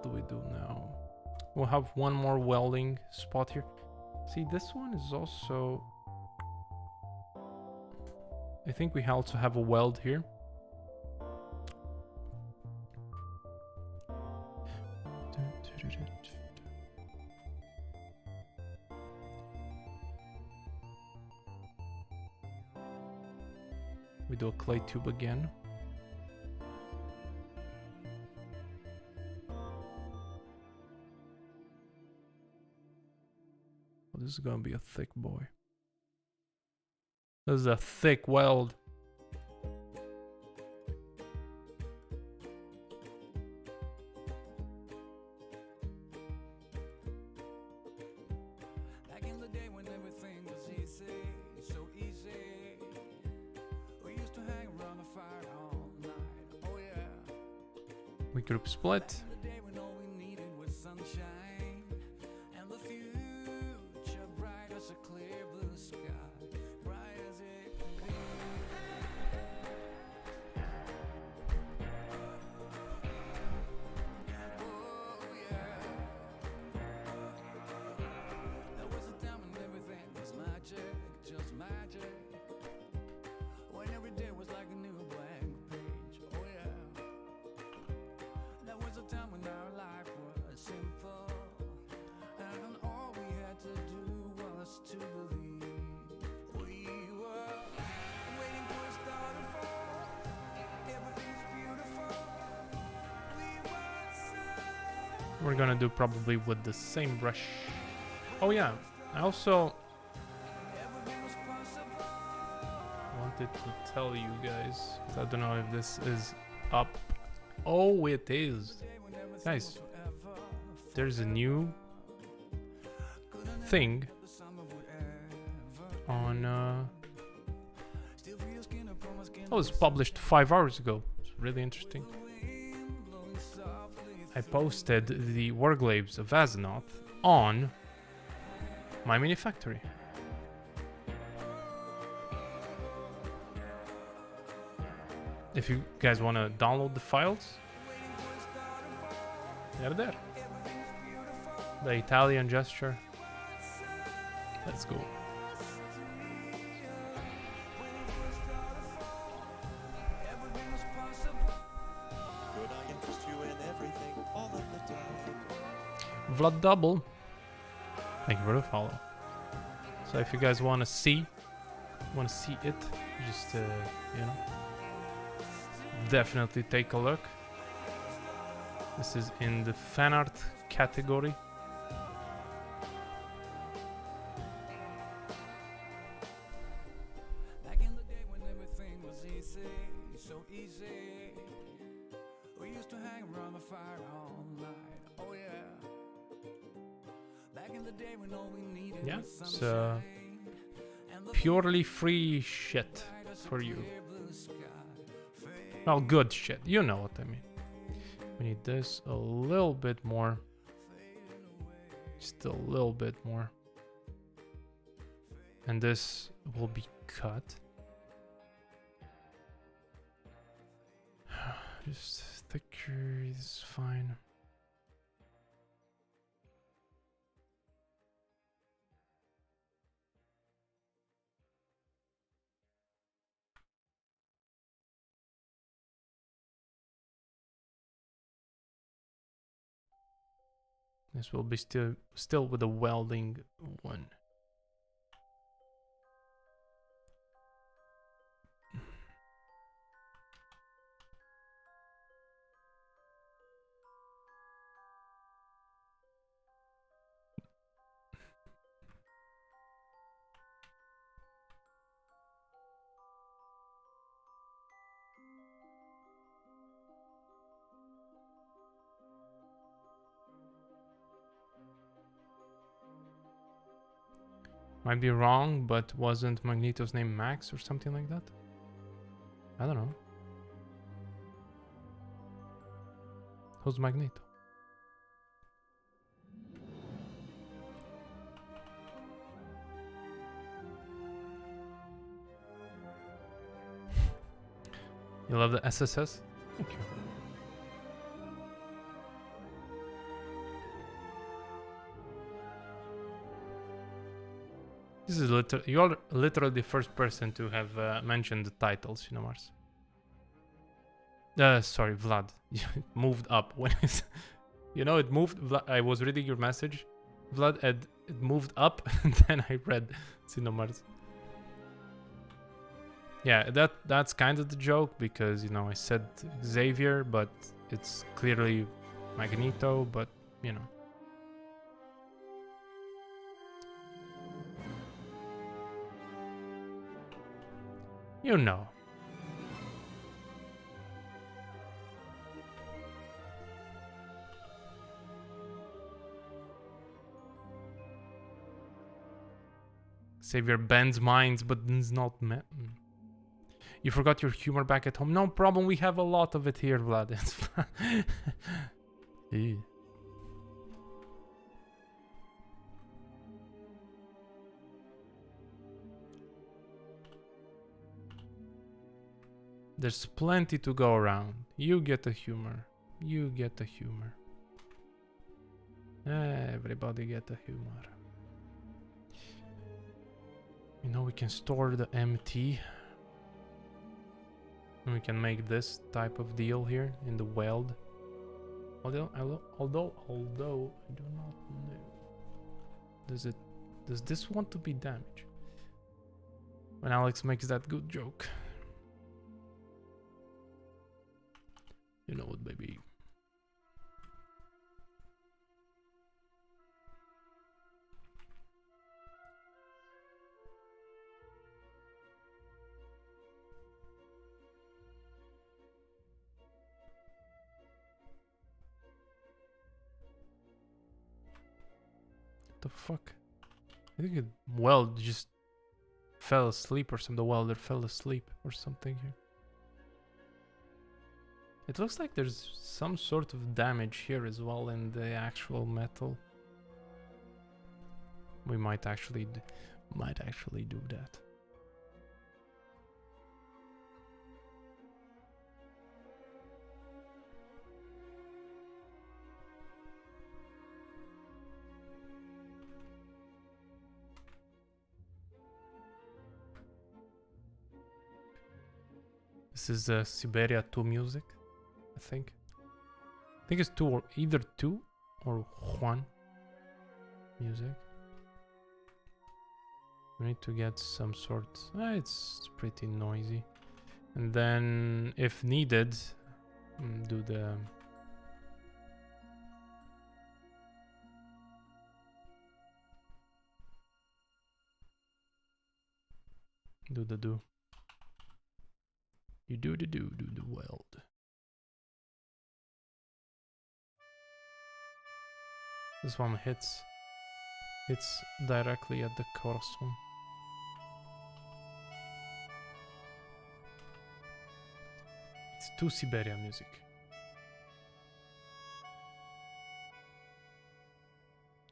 do we do now? We'll have one more welding spot here. See, this one is also, I think we also have a weld here. We do a clay tube again. This is gonna be a thick boy. This is a thick weld. Back in the day when everything was easy, so easy. We used to hang around the fire all night. Oh yeah. We group split. The day when all we needed was sunshine and the future bright as a clear blue sky, bright as it could be. Oh yeah. There was a time when everything was magic, just magic. When every day was like a new blank page. Oh yeah. There was a time when our life was simple, and all we had to do was to believe. We were waiting for a star to fall. Everything's beautiful. We were sad. We're gonna do probably with the same brush. Oh yeah, I also Everything was possible. wanted to tell you guys. I don't know if this is up. Oh, it is. Guys, there's a new thing on that was published 5 hours ago. It's really interesting. I posted the Warglaives of Azeroth on my mini factory. If you guys want to download the files, they're there. The Italian gesture. Let's go. Could I interest you in everything all of the time? Vlad Double. Thank you for the follow. So if you guys want to see it, just you know, definitely take a look. This is in the fan art category. Back in the day when everything was easy, so easy. We used to hang around the fire all night. Oh yeah. Back in the day when all we needed Yeah, was it's sunshine and the purely free shit for you. clear blue sky. Well, good shit. You know what I mean. We need this a little bit more. Just a little bit more. And this will be cut. Just thicker is fine. This will be still with the welding one. Might be wrong, but wasn't Magneto's name Max or something like that? I don't know. Who's Magneto? You love the SSS? Thank you. This is you're literally the first person to have mentioned the titles, you know, Mars. Sorry, Vlad. It moved up when it, you know, it moved. I was reading your message, Vlad, and it moved up, and then I read Cinemars. Yeah, that's kind of the joke because, you know, I said Xavier, but it's clearly Magneto, but you know. You know. Savior bends minds, but is not met. You forgot your humor back at home. No problem, we have a lot of it here, Vlad. It's fine. Yeah. There's plenty to go around. You get the humor. You get the humor. Everybody get the humor. You know, we can store the MT. And we can make this type of deal here in the weld. Although I do not know. Does this want to be damaged? When Alex makes that good joke. You know what, baby. What the fuck? I think it weld just fell asleep or something. The welder fell asleep or something here. It looks like there's some sort of damage here as well in the actual metal. We might actually do that. This is Siberia 2 music, I think. I think it's 2 or either 2 or 1 music. We need to get some sort. It's pretty noisy. And then, if needed, do the do. You do the weld. This one hits directly at the chorus one. It's 2 Siberia music.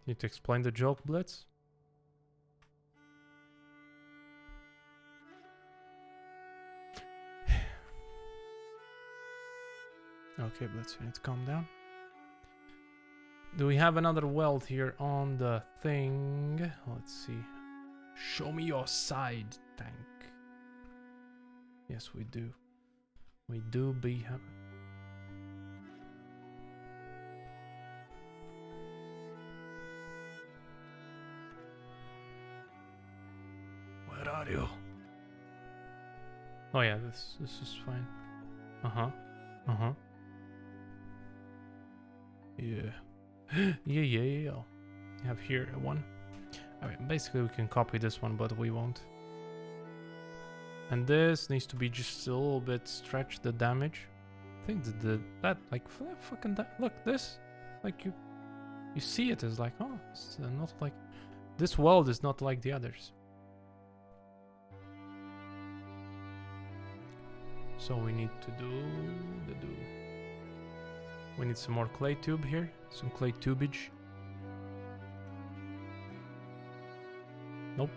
Need to explain the joke, Blitz? Okay, Blitz, you need to calm down. Do we have another weld here on the thing? Let's see. Show me your side, tank. Yes, we do. We do be happy. Where are you? Oh yeah, this is fine. Yeah. Yeah. I have here one. I mean, basically we can copy this one, but we won't. And this needs to be just a little bit stretched, the damage. I think that like fucking that. Look, this, like you see it as like, oh, it's not like this weld is not like the others. So we need to do the do. We need some more clay tube here, some clay tubage. Nope.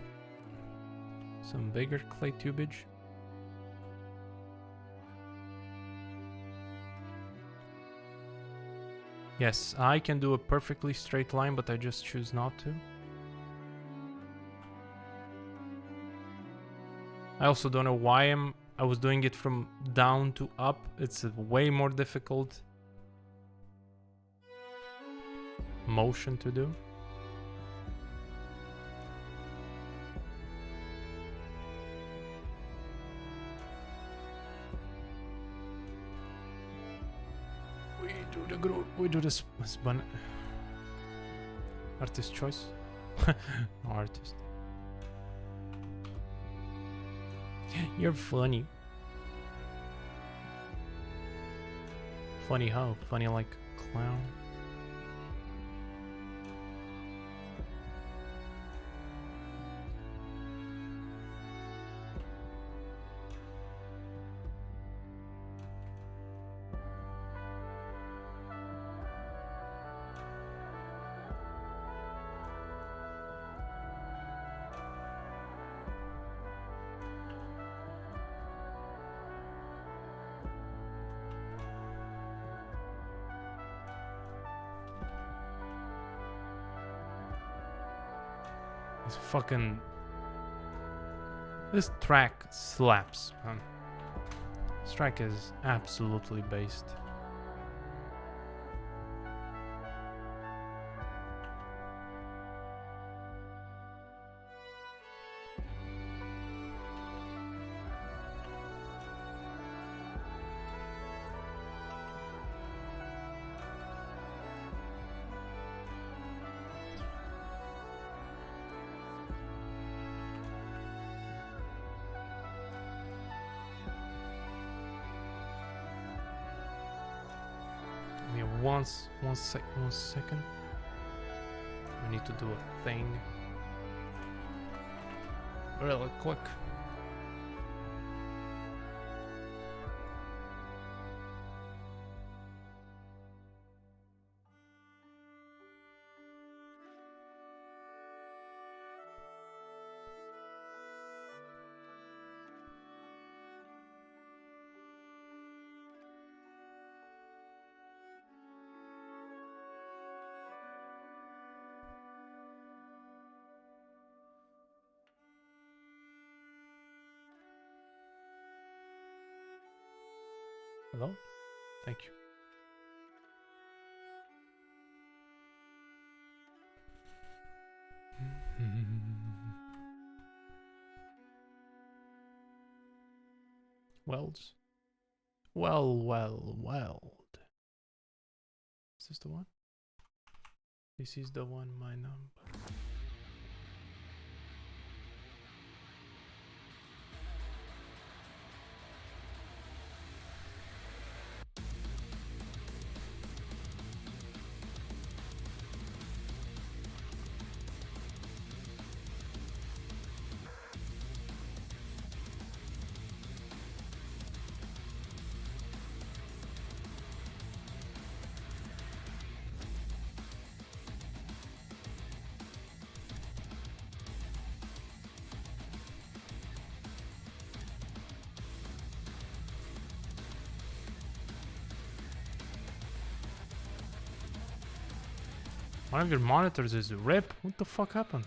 Some bigger clay tubage. Yes, I can do a perfectly straight line, but I just choose not to. I also don't know why I was doing it from down to up. It's a way more difficult motion to do. We do this artist choice. No artist. You're funny. Funny how? Funny like clown? This fucking... This track slaps, man. This track is absolutely based. One second. I need to do a thing really quick. Hello? Thank you. Welds. Weld. Is this the one? This is the one, my number. One of your monitors is RIP. What the fuck happened?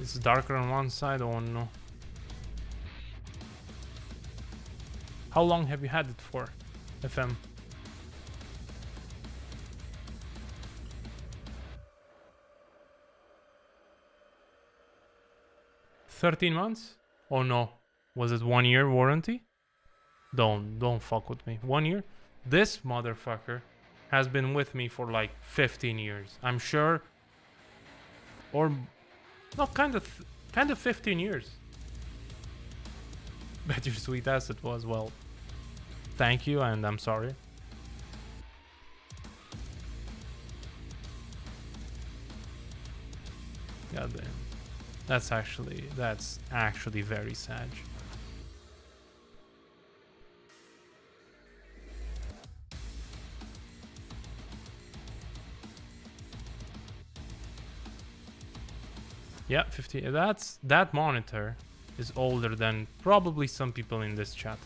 It's darker on one side. Oh no. How long have you had it for, FM? $13 months? Oh no. Was it 1 year warranty? Don't fuck with me. 1 year? This motherfucker has been with me for like 15 years. I'm sure. Or no, kind of 15 years. Bet your sweet ass it was. Well, thank you and I'm sorry. God damn. That's actually very sad. Yeah, 50. That monitor is older than probably some people in this chat.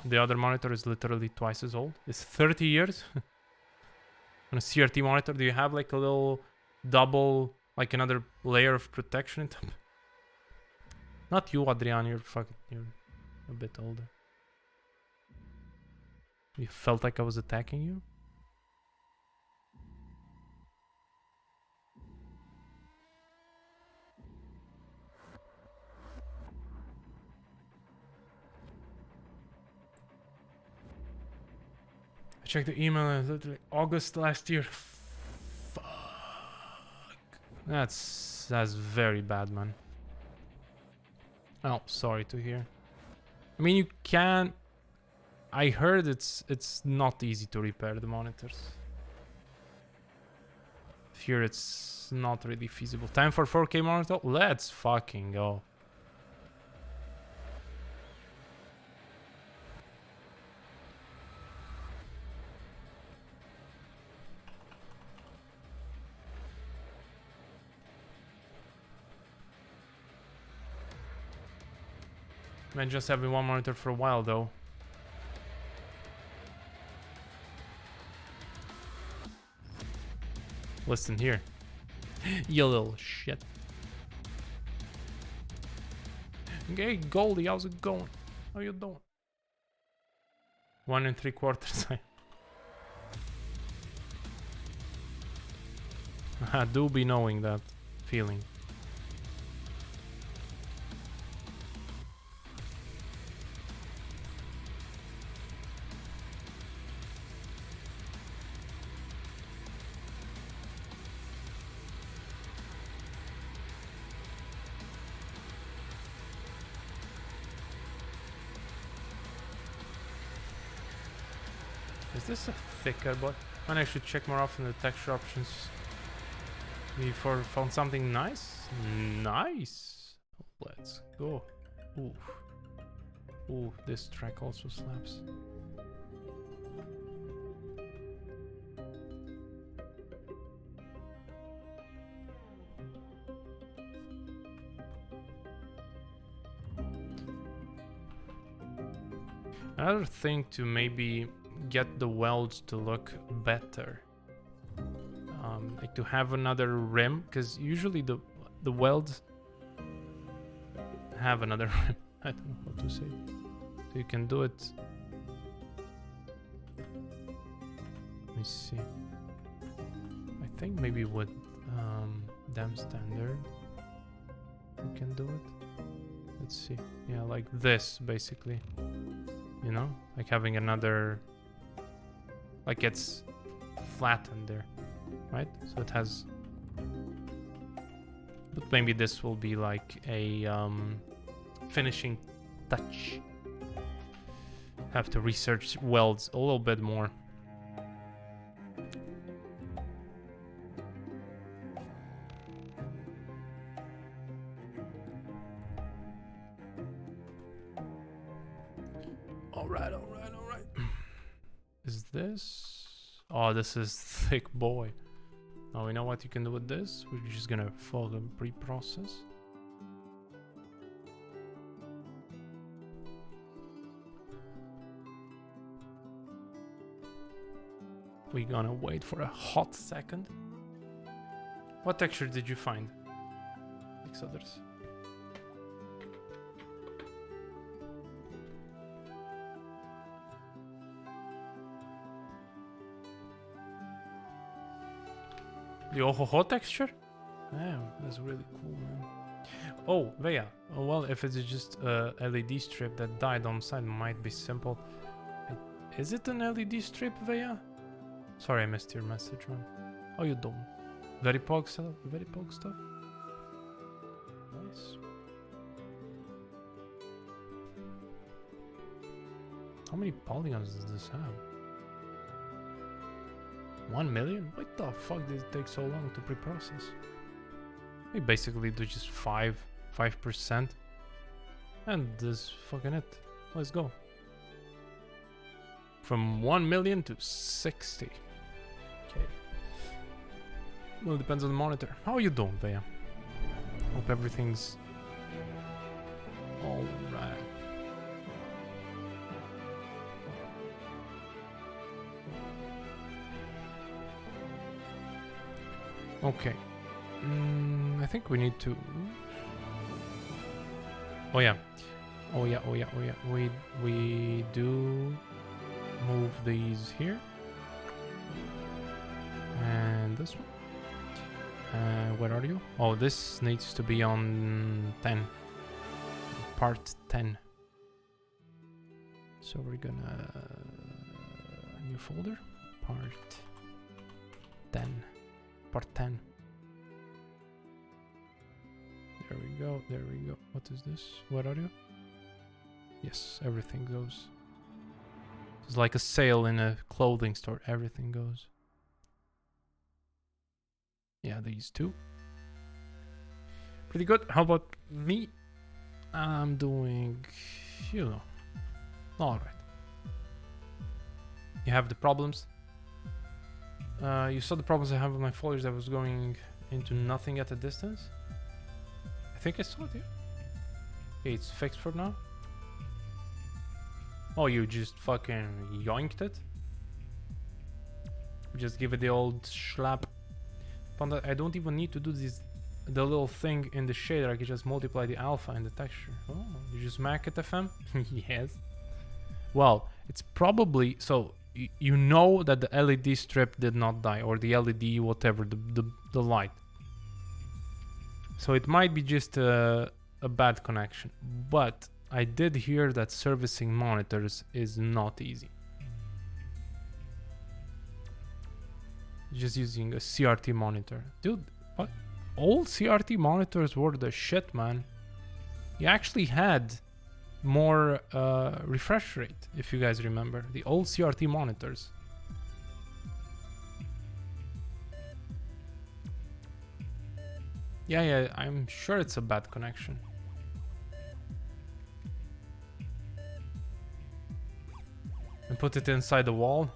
The other monitor is literally twice as old. It's 30 years. On a CRT monitor, do you have like a little double, like another layer of protection in top? Not you, Adrian. You're a bit older. You felt like I was attacking you? Check the email, literally August last year. Fuck. That's very bad, man. Oh, sorry to hear. I mean, you can. I heard it's not easy to repair the monitors. Here it's not really feasible. Time for 4K monitor? Let's fucking go. Man, just having one monitor for a while though. Listen here. You little shit. Okay, Goldie, how's it going? How you doing? 1 3/4. I do be knowing that feeling. Is this a thicker boy? And I should check more often the texture options before found something nice. Nice. Let's go. Ooh. Ooh, this track also slaps. Another thing to maybe get the welds to look better, like to have another rim, because usually the welds have another rim. I don't know what to say. So you can do it. Let me see. I think maybe with dam standard you can do it. Let's see. Yeah, like this basically. You know, like having another. Like it's flattened there, right? So it has, but maybe this will be like a finishing touch. Have to research welds a little bit more. All right. Is this? Oh, this is thick boy. Now we know what you can do with this. We're just gonna follow pre-process. We're gonna wait for a hot second. What texture did you find? Like others. The Ohoho texture? Damn, that's really cool, man. Oh, Veya. Oh, well, if it's just a LED strip that died on side, might be simple. Is it an LED strip, Veya? Sorry, I missed your message, man. How you doing? Very pog stuff? Very pog stuff? Nice. How many polygons does this have? 1 million? What the fuck did it take so long to pre-process? We basically do just 5%. And this fucking it. Let's go. From 1 million to 60. Okay. Well, it depends on the monitor. How are you doing, Veya? Hope everything's alright. Okay. I think we need to. Oh yeah. We do move these here. And this one. Where are you? Oh, this needs to be on 10. Part 10. So we're gonna New folder. Part 10. Part 10. There we go. There we go. What is this? What audio? Yes, everything goes. It's like a sale in a clothing store. Everything goes. Yeah, these two. Pretty good. How about me? I'm doing, you know, all right. You have the problems. You saw the problems I have with my folders that was going into nothing at a distance. I think I saw it here. Okay, it's fixed for now. Oh, you just fucking yoinked it? Just give it the old slap. Panda, I don't even need to do this, the little thing in the shader. I can just multiply the alpha and the texture. Oh, you just Mac it, FM? Yes. Well, it's probably, so you know that the LED strip did not die, or the LED whatever, the light. So it might be just a bad connection, but I did hear that servicing monitors is not easy. Just using a CRT monitor. Dude, what? Old CRT monitors were the shit, man. You actually had more refresh rate, if you guys remember. The old CRT monitors. Yeah, I'm sure it's a bad connection. And put it inside the wall.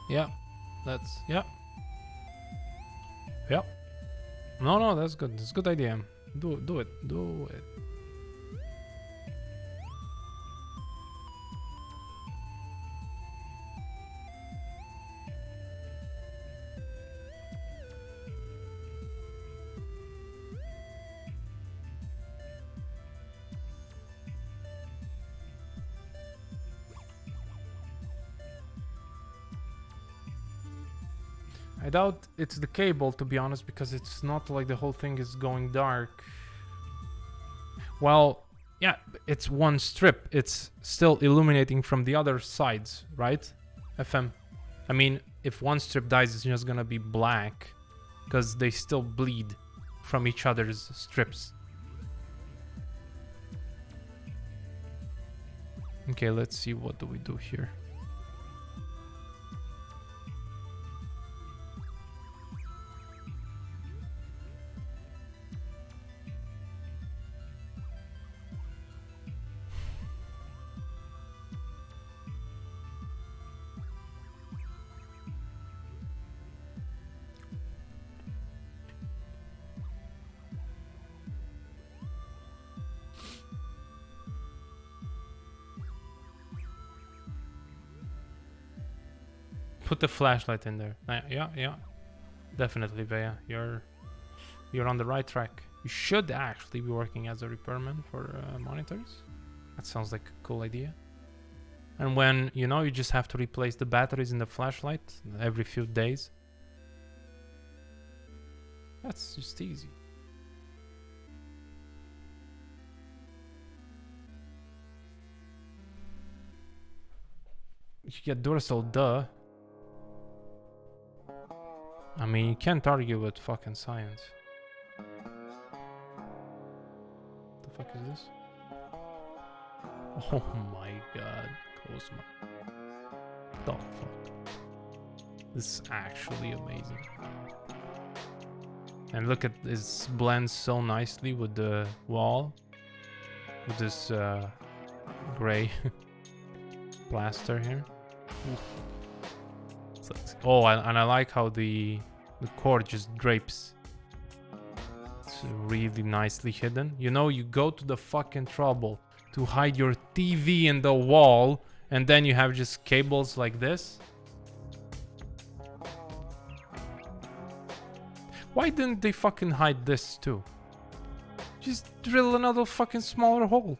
Yeah, that's, yeah. Yeah. No, that's good. That's a good idea. Do it. I doubt it's the cable, to be honest, because it's not like the whole thing is going dark. Well, yeah, it's one strip. It's still illuminating from the other sides, right? FM. I mean, if one strip dies, it's just gonna be black because they still bleed from each other's strips. Okay, let's see, what do we do here? Put the flashlight in there. Yeah. Definitely, Bea. You're on the right track. You should actually be working as a repairman for monitors. That sounds like a cool idea. And when, you know, you just have to replace the batteries in the flashlight every few days. That's just easy. You get Duracell, duh. I mean, you can't argue with fucking science. The fuck is this? Oh my god, Cosmo. The fuck? This is actually amazing. And look at this, blends so nicely with the wall. With this gray plaster here. Oof. Oh, and I like how the cord just drapes. It's really nicely hidden. You know, you go to the fucking trouble to hide your TV in the wall, and then you have just cables like this. Why didn't they fucking hide this too? Just drill another fucking smaller hole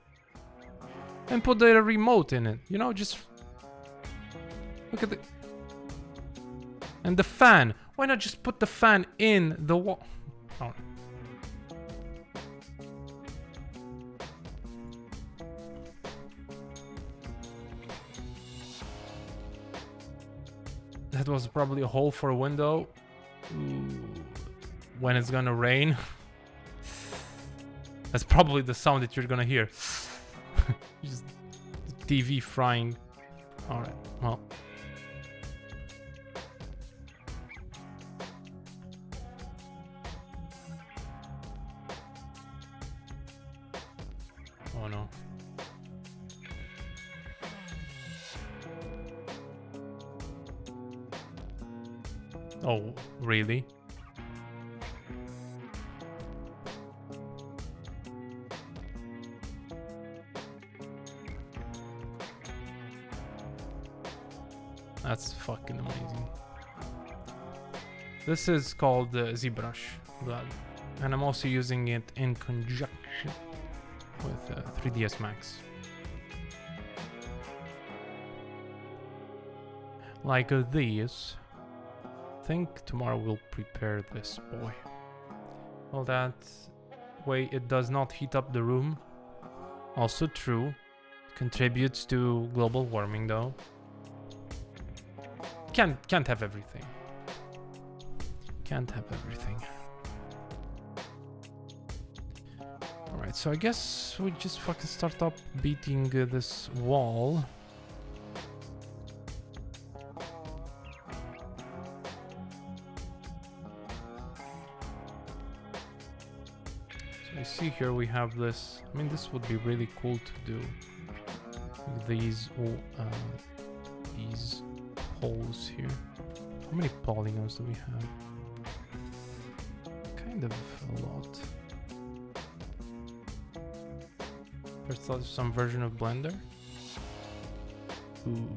and put the remote in it. You know, just look at the... And the fan. Why not just put the fan in the wall? Oh. That was probably a hole for a window. Ooh. When it's gonna rain. That's probably the sound that you're gonna hear. Just TV frying. Alright, well. Oh no. Oh, really? That's fucking amazing. This is called Zbrush blood, and I'm also using it in conjunction with 3ds Max. Like this. I think tomorrow we'll prepare this boy. Well, that way it does not heat up the room. Also true. Contributes to global warming though. Can't have everything. Can't have everything. Alright, so I guess we just fucking start up beating this wall. So you see here we have this. I mean, this would be really cool to do. These holes here. How many polygons do we have? Kind of a lot. There's some version of Blender. Ooh.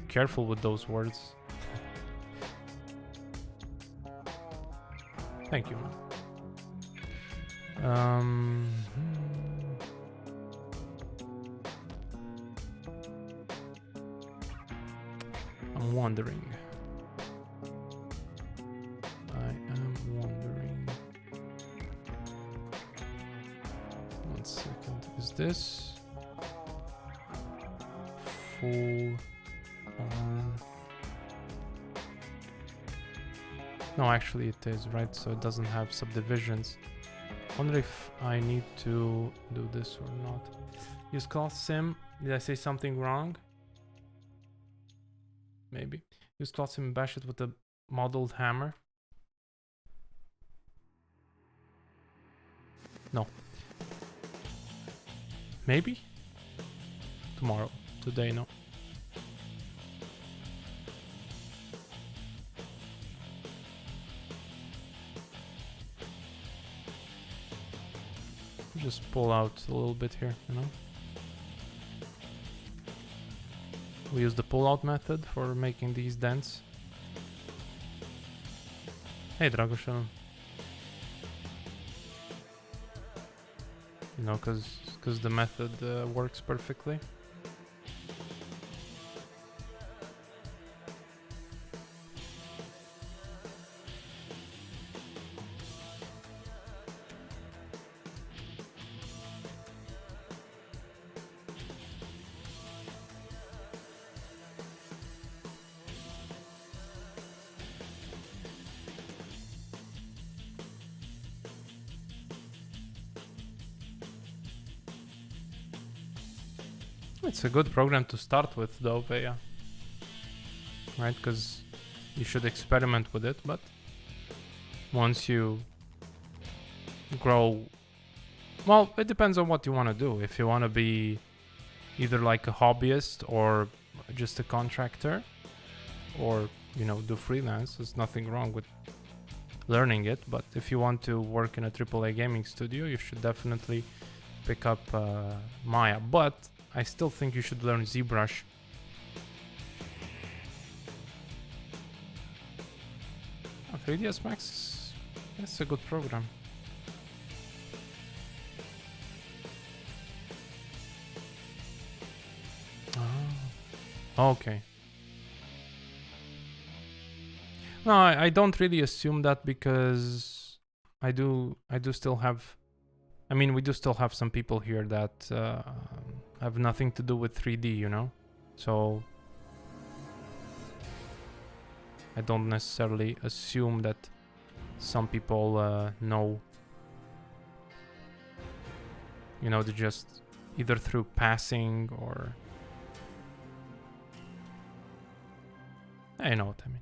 Careful with those words. Thank you, man. I'm wondering. I am wondering. One second. Is this full on? No, actually it is, right? So it doesn't have subdivisions. Wonder if I need to do this or not. Use cloth sim. Did I say something wrong? Maybe. Use cloth sim and bash it with a modeled hammer. No. Maybe? Tomorrow. Today, no. Just pull out a little bit here, you know? We use the pull-out method for making these dents. Hey, Dragoshan. You know, because the method works perfectly. It's a good program to start with though, Veya. Right, because you should experiment with it, but once you grow, well, it depends on what you want to do. If you want to be either like a hobbyist or just a contractor, or, you know, do freelance, there's nothing wrong with learning it. But if you want to work in a AAA gaming studio, you should definitely pick up Maya. But I still think you should learn Zbrush. Oh, 3ds Max, that's a good program. Oh, okay. No, I don't really assume that, because I do still have, I mean, we do still have some people here that have nothing to do with 3D, you know? So I don't necessarily assume that some people know, you know, they just either through passing or... I know what I mean.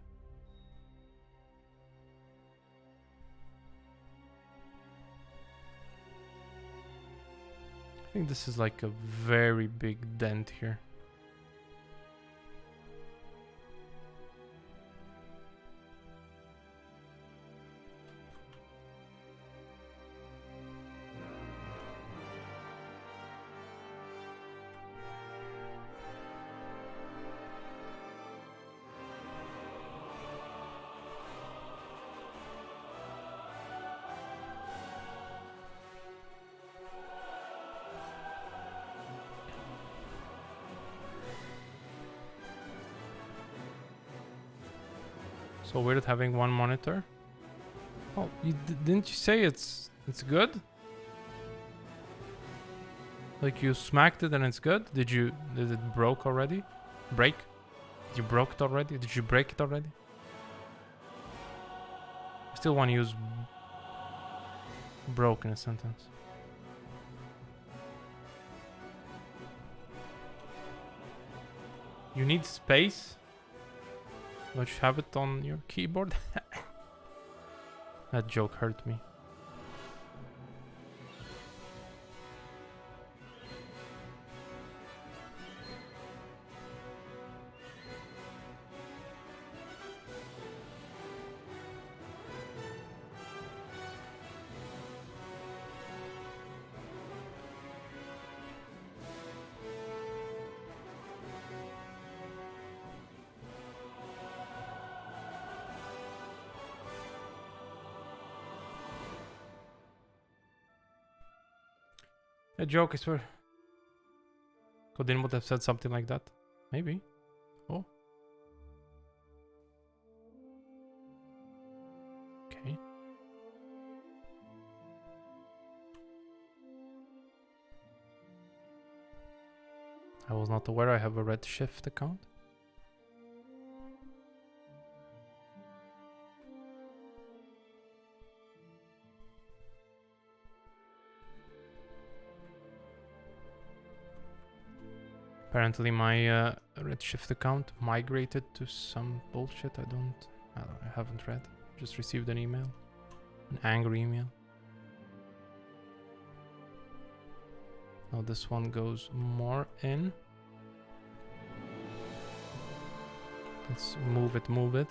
I think this is like a very big dent here. So weird having one monitor. Oh, didn't you say it's good? Like you smacked it and it's good? Did it broke already? Break? You broke it already? Did you break it already? I still want to use broke in a sentence. You need space? Don't you have it on your keyboard? That joke hurt me. A joke, I swear. Godin would have said something like that. Maybe. Oh. Okay. I was not aware I have a Redshift account. Apparently my Redshift account migrated to some bullshit I haven't read. Just received an email. An angry email. Now this one goes more in. Let's move it.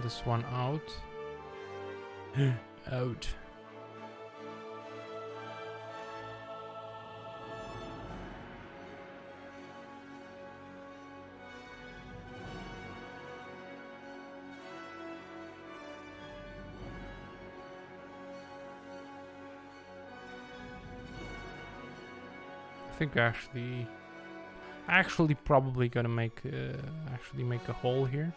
This one out. Out. I think actually probably gonna make a hole here.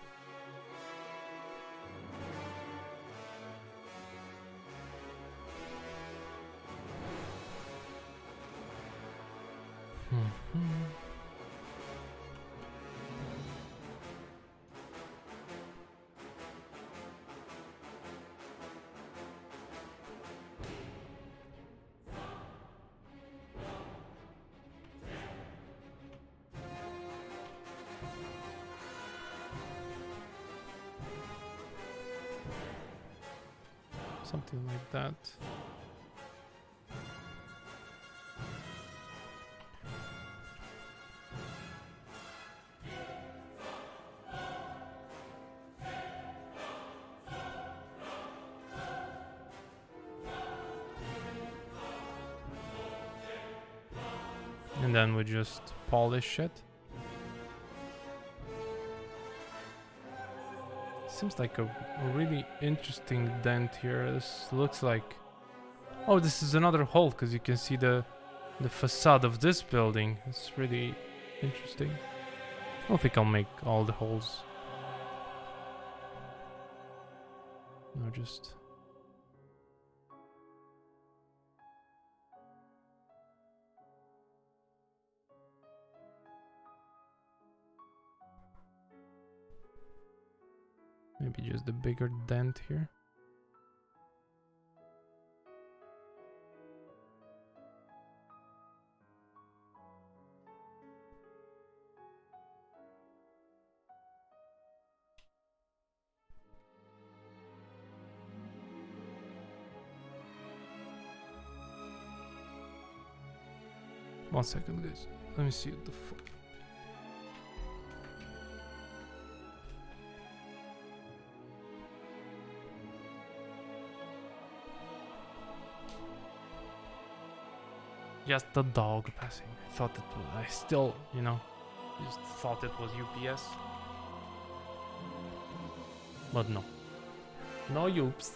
Something like that. And then we just polish it. Seems like a really interesting dent here. This looks like... Oh, this is another hole, because you can see the facade of this building. It's really interesting. I don't think I'll make all the holes. No, just... maybe just a bigger dent here. One second, guys. Let me see what the fuck. Just the dog passing. I thought it was. I still, you know, just thought it was UPS. But no. No UPS.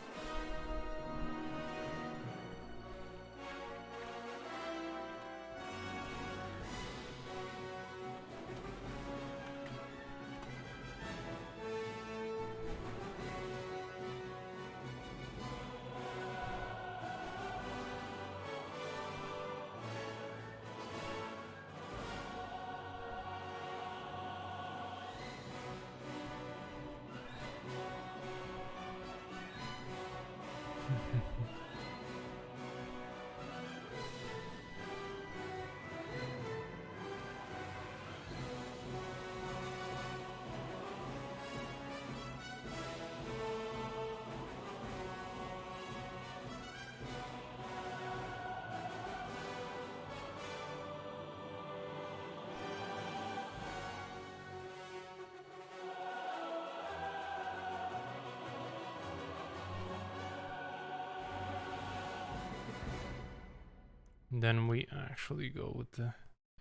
Then we actually go with the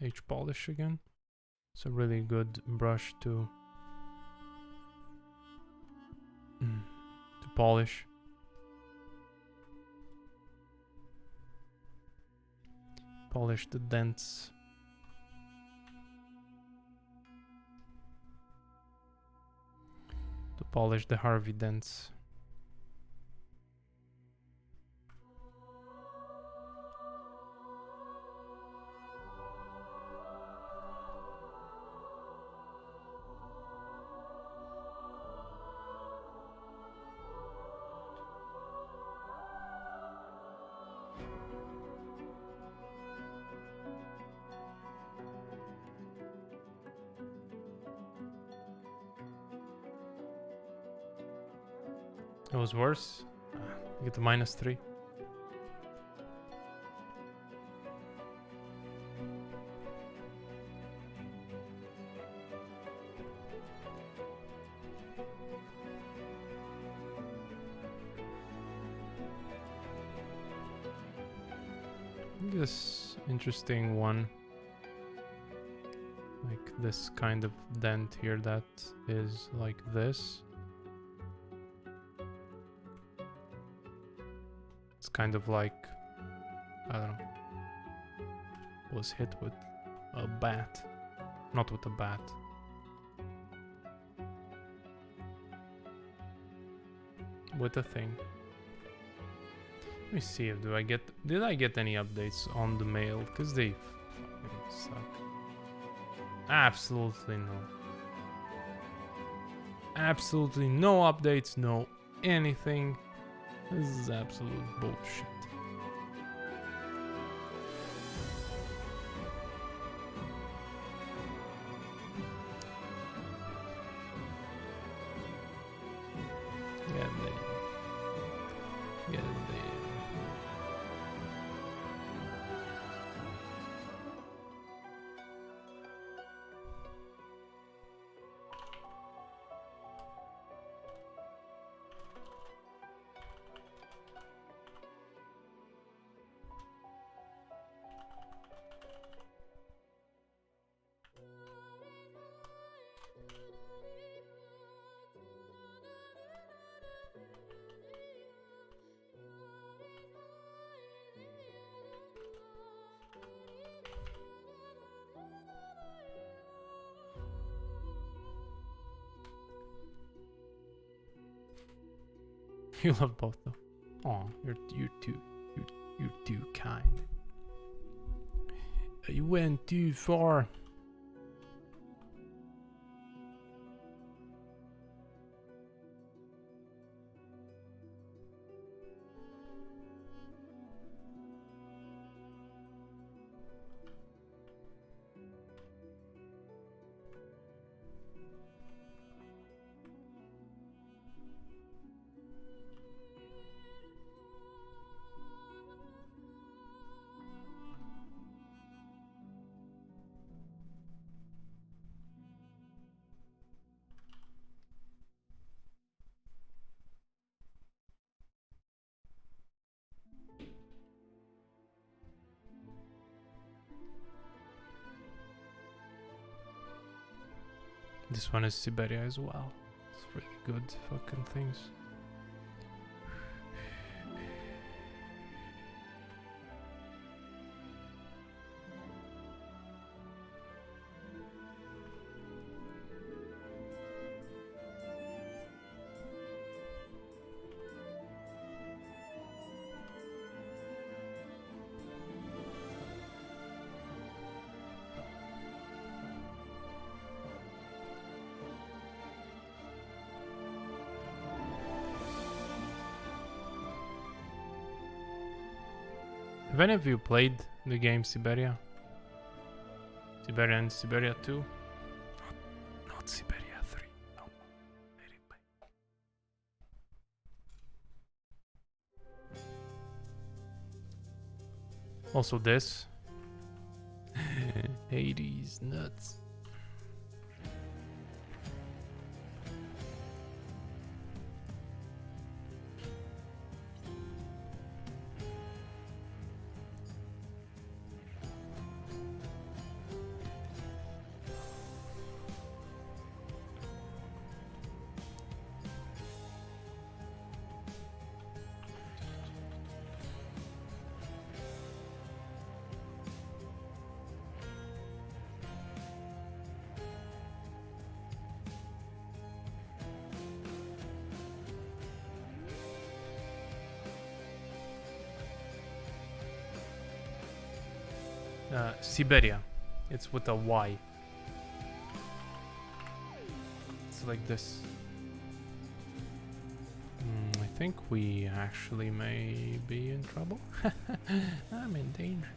H polish again. It's a really good brush to polish. Polish the dents. To polish the Harvey dents. It was worse. I get the -3. This interesting one. Like this kind of dent here that is like this. It's kind of like, I don't know, was hit with a bat. Not with a bat. With a thing. Let me see if did I get any updates on the mail? Because they fucking suck. Absolutely no. Absolutely no updates, no anything. This is absolute bullshit. Get there. Get there. You love both though. Oh, you're too kind. You went too far. This one is Siberia as well. It's really good fucking things. Have any of you played the game Siberia? Siberia and Siberia 2? Not Siberia 3. No. Very bad. Also this. Hades nuts. Siberia. It's with a Y. It's like this. I think we actually may be in trouble. I'm in danger.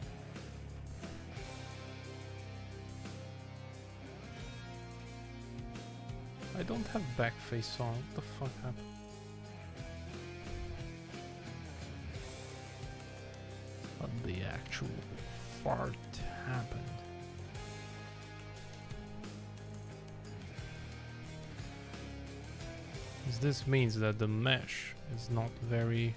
I don't have back face on. What the fuck happened? What the actual fart happened? This means that the mesh is not very...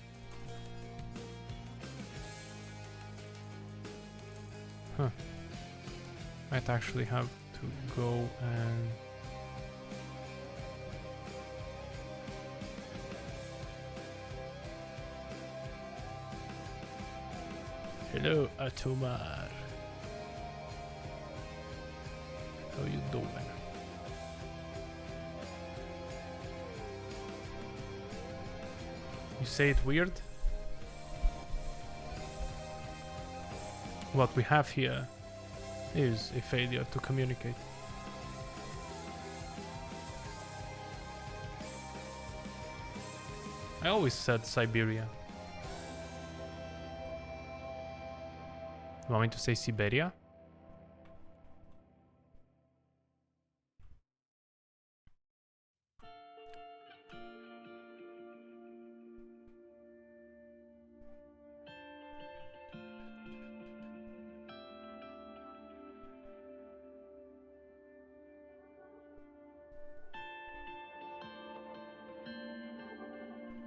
Huh. Might actually have to go and... Hello, Atomar. How you doing? You say it weird? What we have here is a failure to communicate. I always said Siberia. You want me to say Siberia?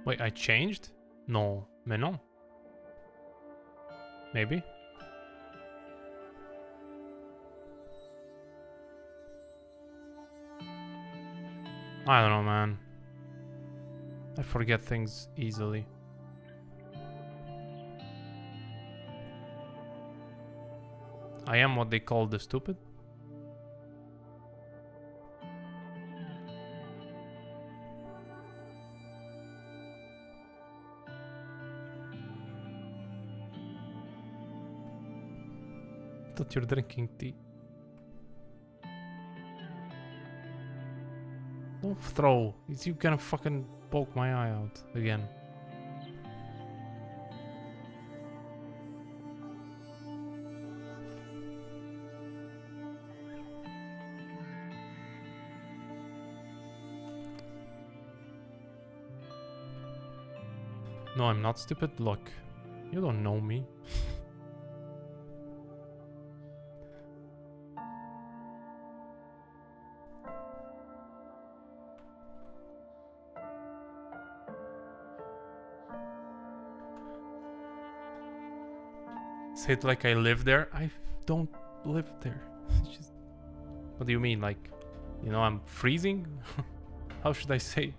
Wait, I changed? No, mais non. Maybe. I don't know, man. I forget things easily. I am what they call the stupid. thought you're drinking tea. Don't throw. You gonna fucking poke my eye out again. No, I'm not stupid. Look, you don't know me. Say it like I live there. I don't live there. Just, what do you mean? Like, you know, I'm freezing? How should I say?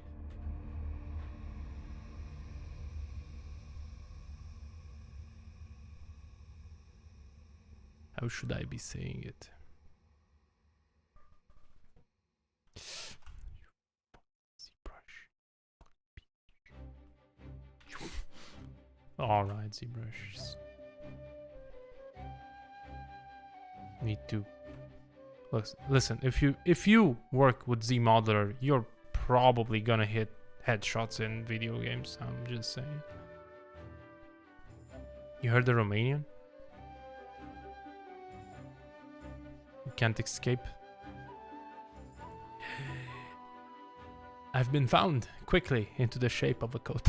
How should I be saying it? ZBrush. Alright, Zbrush. Need to listen. If you work with Z Modeler, you're probably gonna hit headshots in video games. I'm just saying. You heard the Romanian? You can't escape. I've been found quickly into the shape of a coat.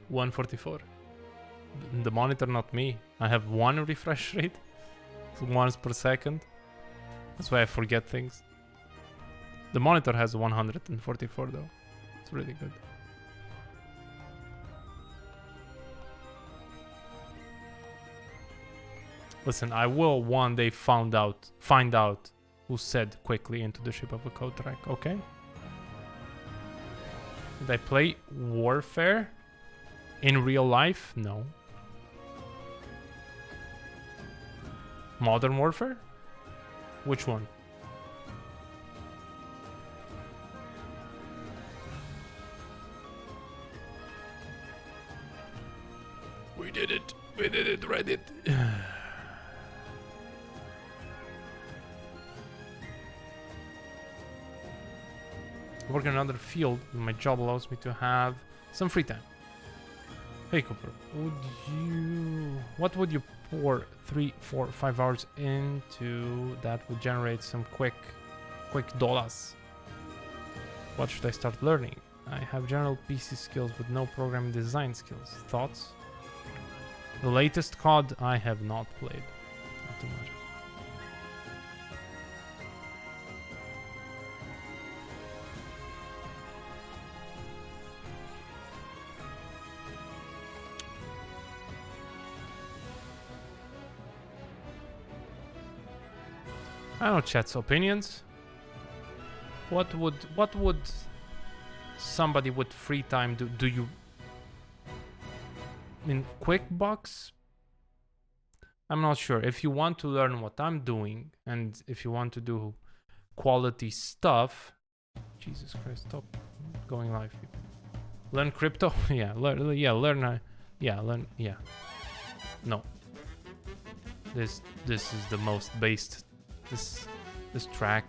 144. The monitor, not me. I have 1 refresh rate. So once per second. That's why I forget things. The monitor has 144 though. It's really good. Listen, I will one day find out who said quickly into the shape of a coat rack, okay? Did I play Warfare? In real life? No. Modern Warfare? Which one? We did it, Reddit. I work in another field, and my job allows me to have some free time. Hey Cooper, what would you pour 3, 4, 5 hours into that would generate some quick dollars? What should I start learning? I have general PC skills with no programming design skills. Thoughts? The latest COD I have not played. Not too much. I don't know chat's opinions. What would somebody with free time do? Do you in QuickBooks? I'm not sure. If you want to learn what I'm doing and if you want to do quality stuff, Jesus Christ, stop going live. Learn crypto? Yeah, learn. No. This is the most based. This track,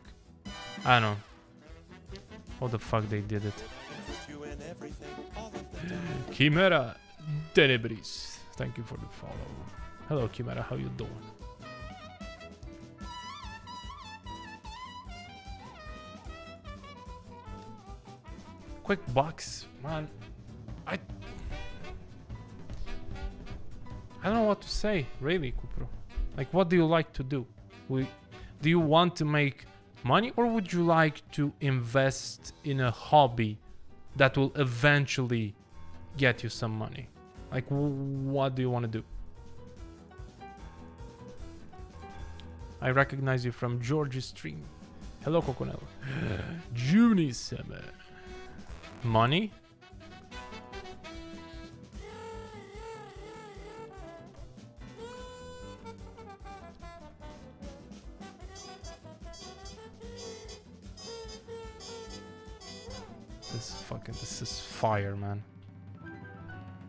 I don't know how the fuck they did it. Chimera Tenebris, thank you for the follow. Hello Chimera, how you doing? Quick box, man. I don't know what to say, really, Cupro. Like, what do you like to do? Do you want to make money, or would you like to invest in a hobby that will eventually get you some money? Like, what do you want to do? I recognize you from George's stream. Hello, Coconel. Juni Summer. Money? this is fire, man.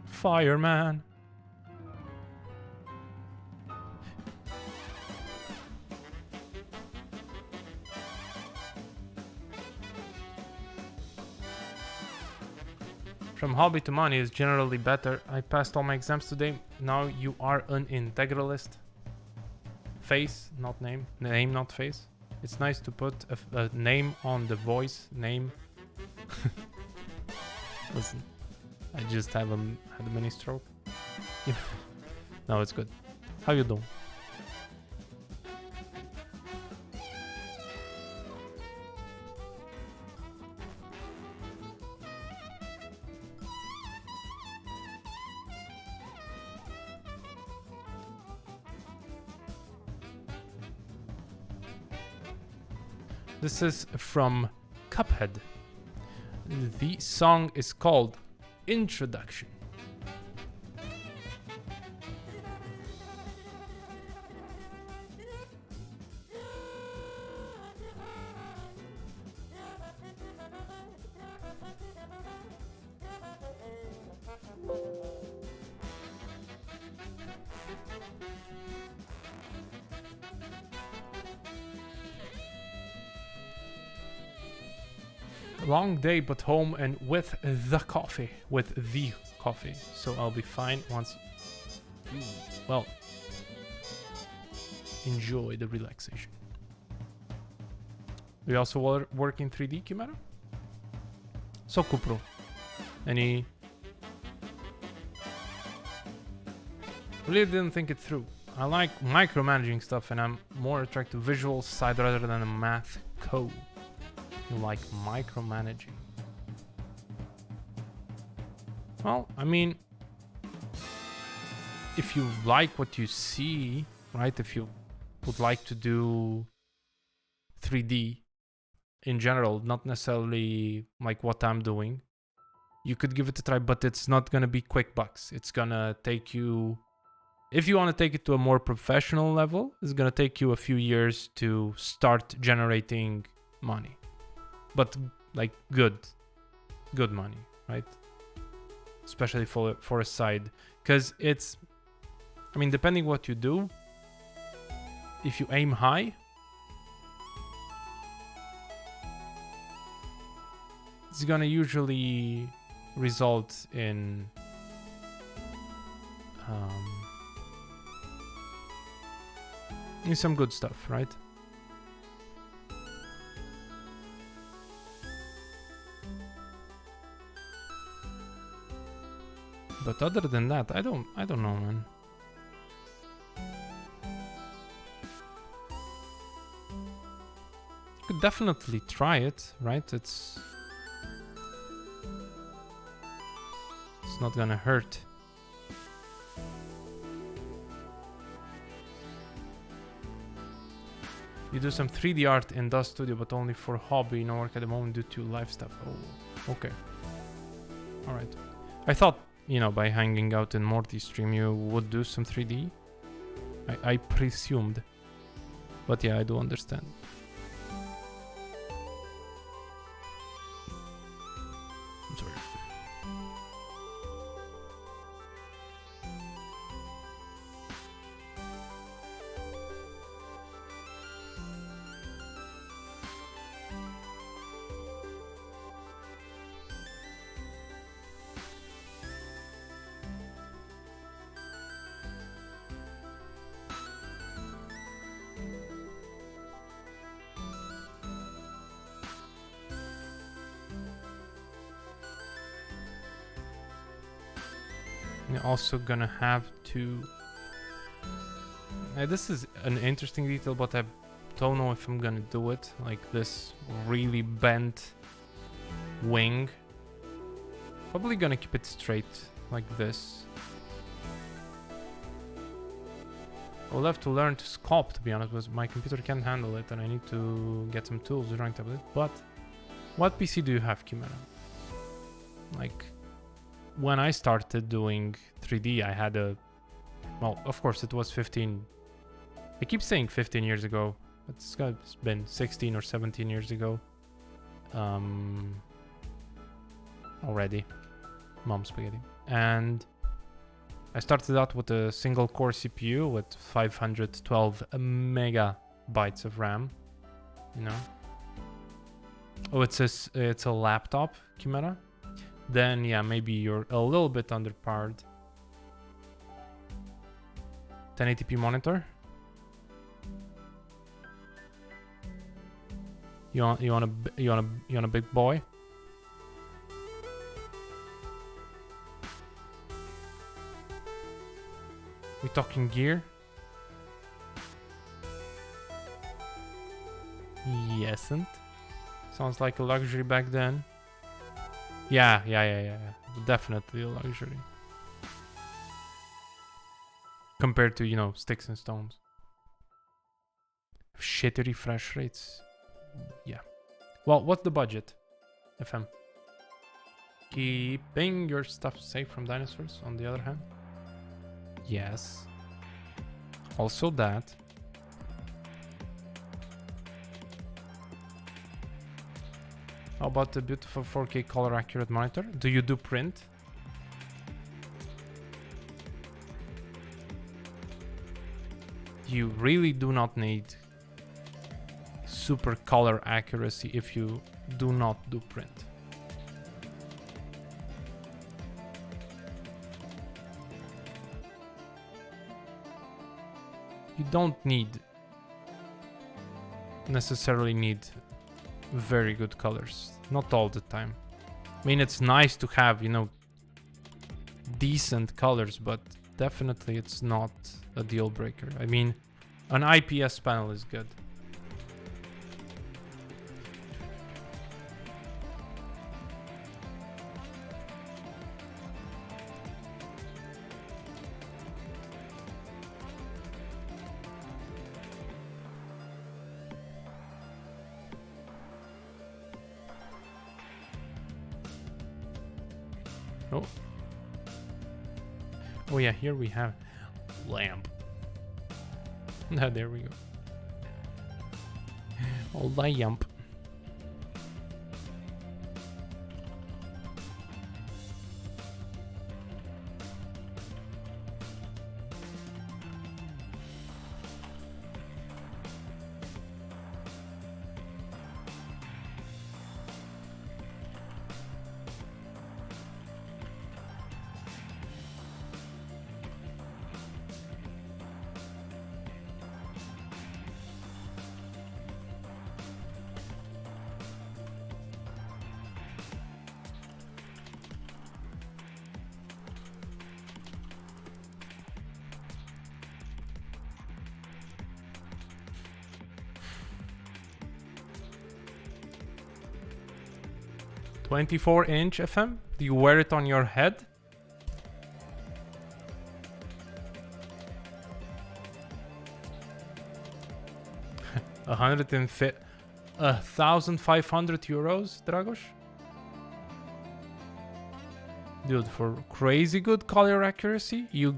Fire, man. From hobby to money is generally better. I passed all my exams today. Now you are an integralist. Face, not name. Name, not face. It's nice to put a name on the voice. Name. Listen, I just had a mini stroke. No, it's good. How you doing? This is from Cuphead. The song is called Introduction. Long day but home and with the coffee. So I'll be fine once you, well, enjoy the relaxation. We also work in 3D, Kimera? So Kupro. Any... Really didn't think it through. I like micromanaging stuff and I'm more attracted to visual side rather than a math code. You like micromanaging? Well, I mean, if you like what you see, right? If you would like to do 3D in general, not necessarily like what I'm doing, you could give it a try, but it's not gonna be quick bucks. It's gonna take you, if you want to take it to a more professional level, it's gonna take you a few years to start generating money. But like good money, right? Especially for a side, because it's, I mean, depending what you do, if you aim high, it's gonna usually result in some good stuff, right? But other than that, I don't know, man. You could definitely try it, right? It's not gonna hurt. You do some 3D art in Dust Studio, but only for hobby, no work at the moment due to life stuff. Oh, okay. All right. I thought, you know, by hanging out in Morty's stream, you would do some 3D. I presumed. But yeah, I do understand. I'm sorry. You're also gonna have to... this is an interesting detail, but I don't know if I'm gonna do it. Like this really bent wing. Probably gonna keep it straight like this. I'll have to learn to sculpt, to be honest, because my computer can't handle it and I need to get some tools running tablet. But what PC do you have, Chimera? Like, when I started doing 3D, I had a... Well, of course, it was 15... I keep saying 15 years ago. It's been 16 or 17 years ago. already. Mom spaghetti. And I started out with a single core CPU with 512 megabytes of RAM. You know. Oh, it's a laptop, Chimera. Then yeah, maybe you're a little bit underpowered. 1080p monitor. You want a big boy? We talking gear? Yesn't. Sounds like a luxury back then. Yeah. Definitely a luxury. Compared to, you know, sticks and stones. Shitty refresh rates. Yeah. Well, what's the budget, FM? Keeping your stuff safe from dinosaurs, on the other hand. Yes. Also that. How about the beautiful 4K color accurate monitor? Do you do print? You really do not need super color accuracy if you do not do print. You don't necessarily need very good colors. Not all the time. I mean, it's nice to have, you know, decent colors, but definitely it's not a deal breaker. I mean, an IPS panel is good. Oh. Oh yeah, here we have lamp. Now there we go. Oh, lamp. .24-inch FM? Do you wear it on your head? €1,500, Dragos? Dude, for crazy good color accuracy, you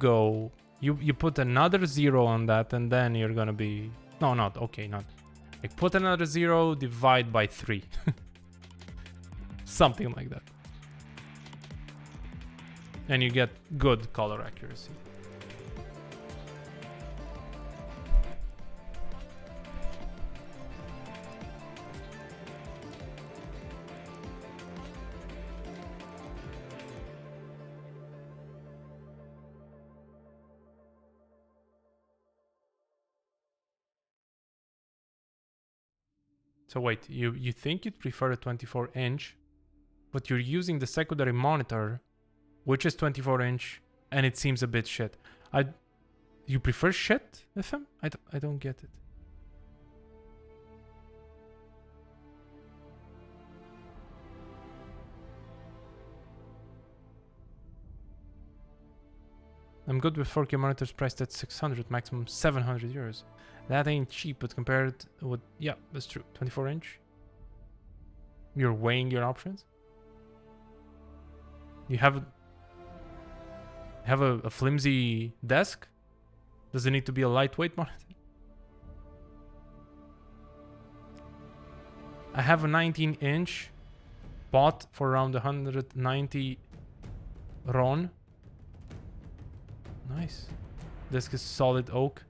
put another 0 on that, and then you're gonna be... No, not, okay, not. Like, put another 0, divide by 3. Something like that. And you get good color accuracy. So wait, you think you'd prefer a 24-inch, but you're using the secondary monitor, which is 24-inch, and it seems a bit shit. You prefer shit, FM? I don't get it. I'm good with 4K monitors priced at 600, maximum €700. That ain't cheap, but compared with... Yeah, that's true. 24-inch. You're weighing your options. You have a flimsy desk? Does it need to be a lightweight monitor? I have a 19-inch bought for around 190 RON. Nice. This is solid oak.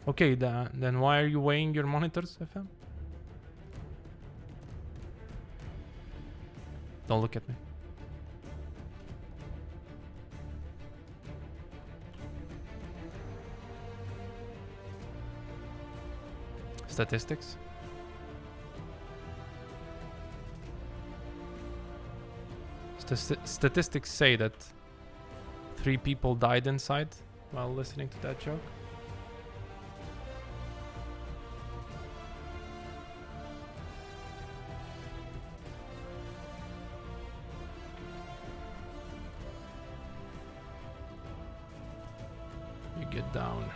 Okay, then why are you weighing your monitors, FM? Don't look at me. Statistics. Statistics say that 3 people died inside while listening to that joke. You get down.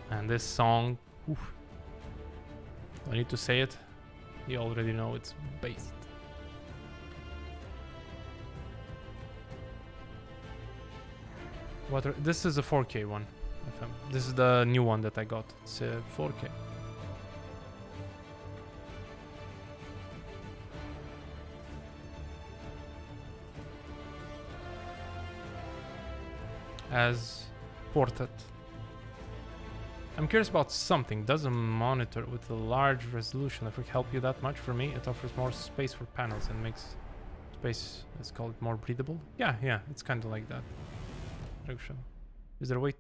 And this song, oof, do I need to say it? You already know it's based. This is a 4K one. This is the new one that I got. It's 4K. As ported. I'm curious about something. Does a monitor with a large resolution ever help you that much? For me, it offers more space for panels and makes space, let's call it, more breathable. Yeah, it's kind of like that. Is there a way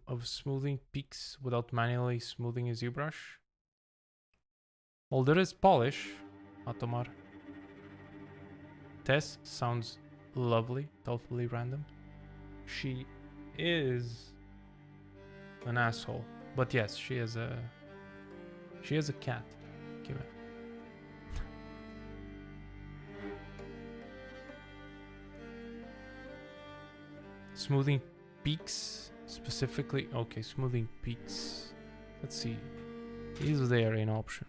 of smoothing peaks without manually smoothing a Zbrush? Well, there is polish, Atomar. Tess sounds lovely, totally random. She is an asshole. But yes, she is a cat. Give it. Smoothing peaks specifically. Okay, smoothing peaks. Let's see. Is there an option?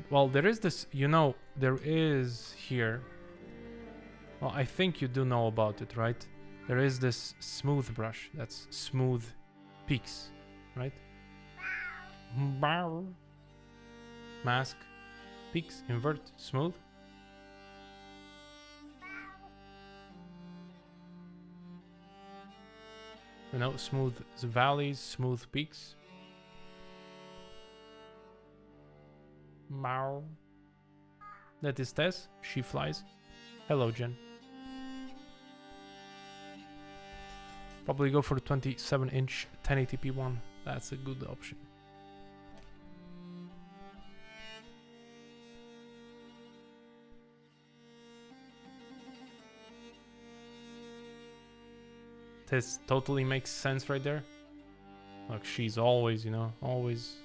Well, there is this, there is here. Well, I think you do know about it, right? There is this smooth brush that's smooth peaks, right? Mask, peaks, invert, smooth. Smooth valleys, smooth peaks. Meow. That is Tess. She flies. Hello, Jen. Probably go for the 27-inch 1080p one. That's a good option. This totally makes sense right there. Look, she's always, always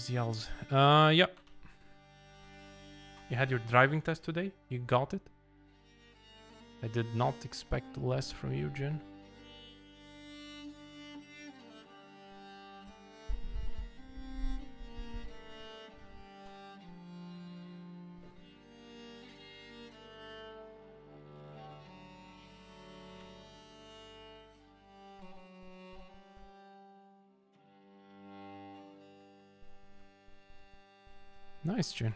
yells. Yep. You had your driving test today? You got it? I did not expect less from you, Jen. Nice, Jen.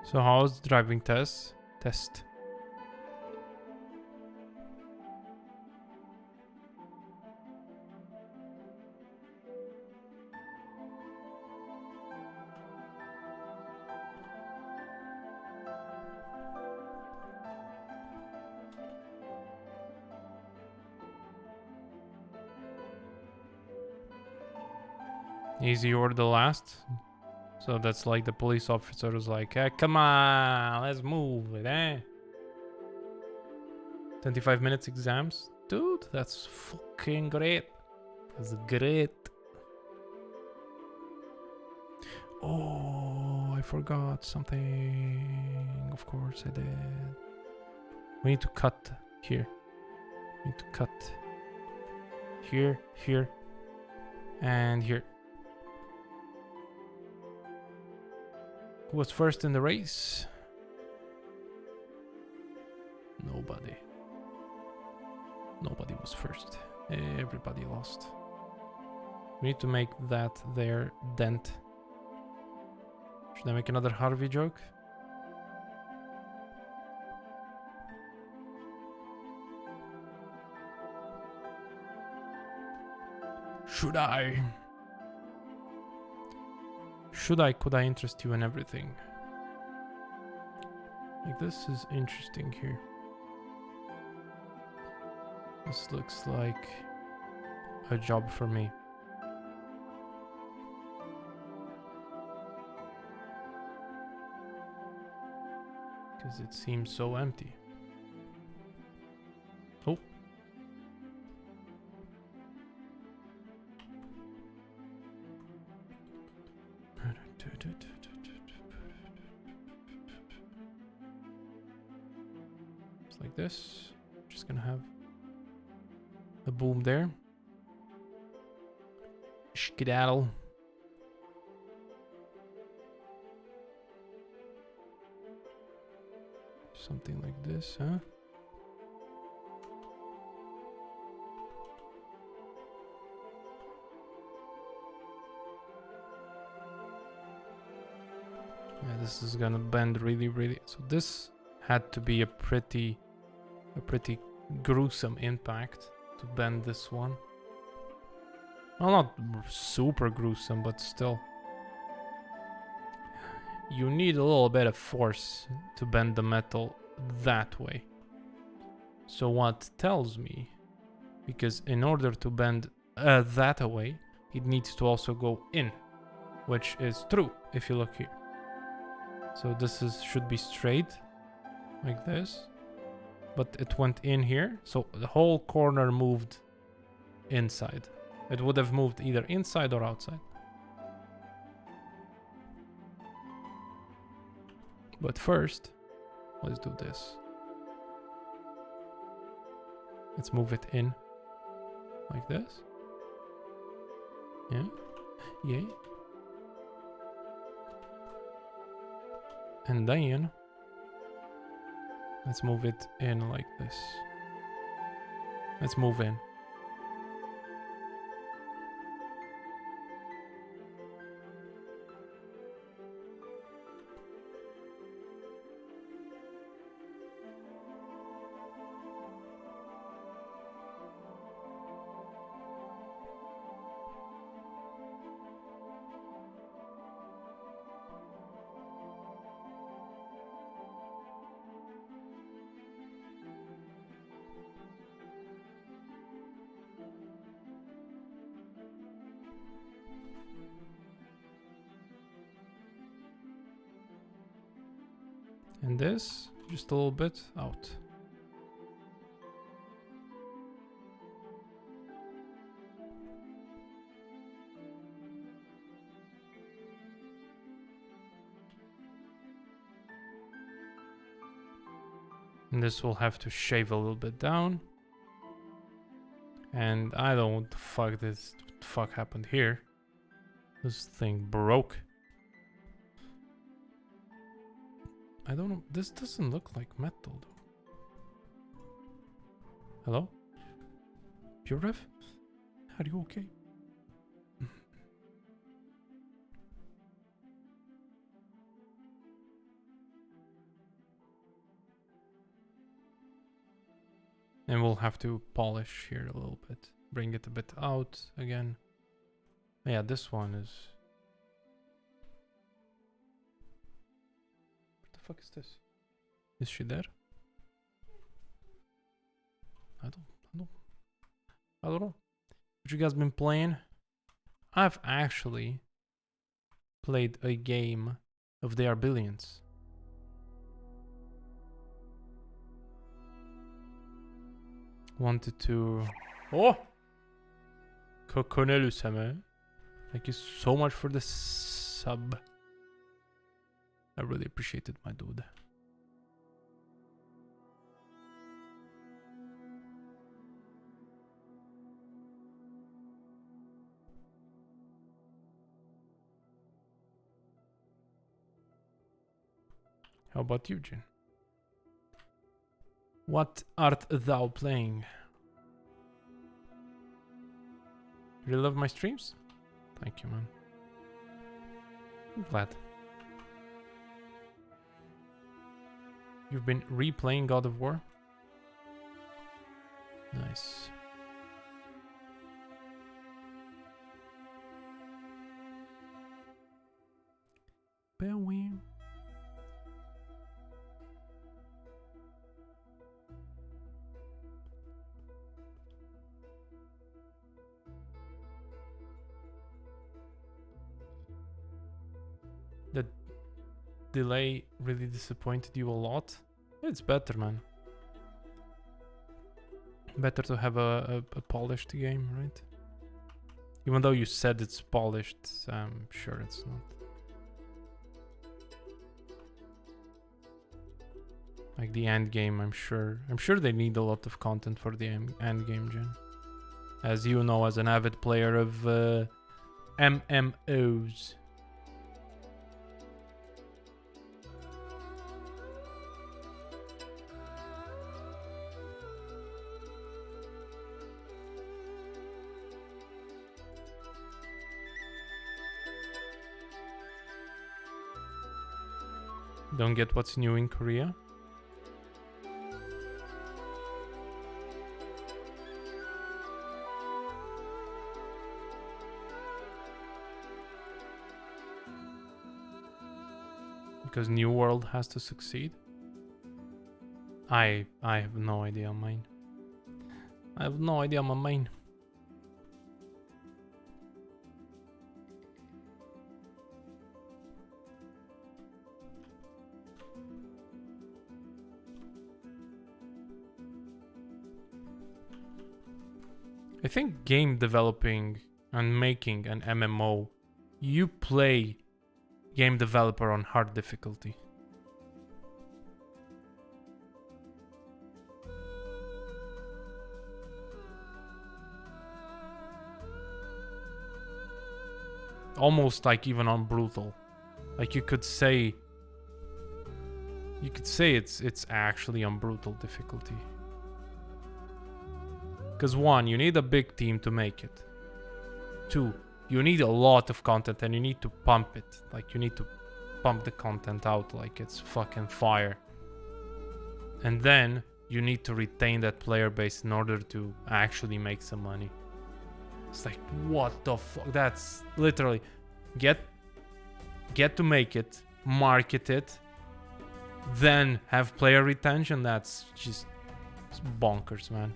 So how's the driving test? Easy or the last. So that's like the police officer was like, come on, let's move it, eh? 25 minutes exams? Dude, that's fucking great. That's great. Oh, I forgot something. Of course I did. We need to cut here. We need to cut here, here, and here. Who was first in the race? Nobody. Nobody was first. Everybody lost. We need to make that their dent. Should I make another Harvey joke? Should I? Should I? Could I interest you in everything? Like, this is interesting here. This looks like a job for me. Because it seems so empty. Oh. It's like this. Just gonna have a boom there. Skedaddle. Something like this, huh? Yeah, this is gonna bend really. So this had to be a pretty gruesome impact to bend this one. Well, not super gruesome, but still. You need a little bit of force to bend the metal that way. So what tells me, because in order to bend that away, it needs to also go in, which is true if you look here. So this should be straight, like this, but it went in here, so the whole corner moved inside. It would have moved either inside or outside. But first, let's do this. Let's move it in like this. Yeah. Yeah. And then let's move it in like this. Let's move in. And this, just a little bit out. And this will have to shave a little bit down. And I don't know what the fuck happened here. This thing broke. I don't know. This doesn't look like metal though. Hello? Pure Rev? Are you okay? And we'll have to polish here a little bit. Bring it a bit out again. Yeah, this one is... What the fuck is this? Is she there? I don't know. What you guys been playing? I've actually played a game of They Are Billions. Wanted to... Oh! Kokonelu-sama. Thank you so much for the sub. I really appreciate it, my dude. How about you, Jin? What art thou playing? Really love my streams? Thank you, man. I'm glad. You've been replaying God of War? Nice. Bellwin. The delay really disappointed you a lot? It's better, man. Better to have a polished game, right? Even though you said it's polished, I'm sure it's not. Like the end game, I'm sure they need a lot of content for the end game, Jen. As you know, as an avid player of MMOs. Don't get what's new in Korea? Because New World has to succeed? I have no idea on mine. I have no idea on mine. I think game developing and making an MMO, you play game developer on hard difficulty. Almost like even on brutal. Like you could say it's actually on brutal difficulty. Because 1, you need a big team to make it. 2, you need a lot of content and you need to pump it. Like you need to pump the content out like it's fucking fire. And then you need to retain that player base in order to actually make some money. It's like, what the fuck? That's literally get to make it, market it, then have player retention. That's just bonkers, man.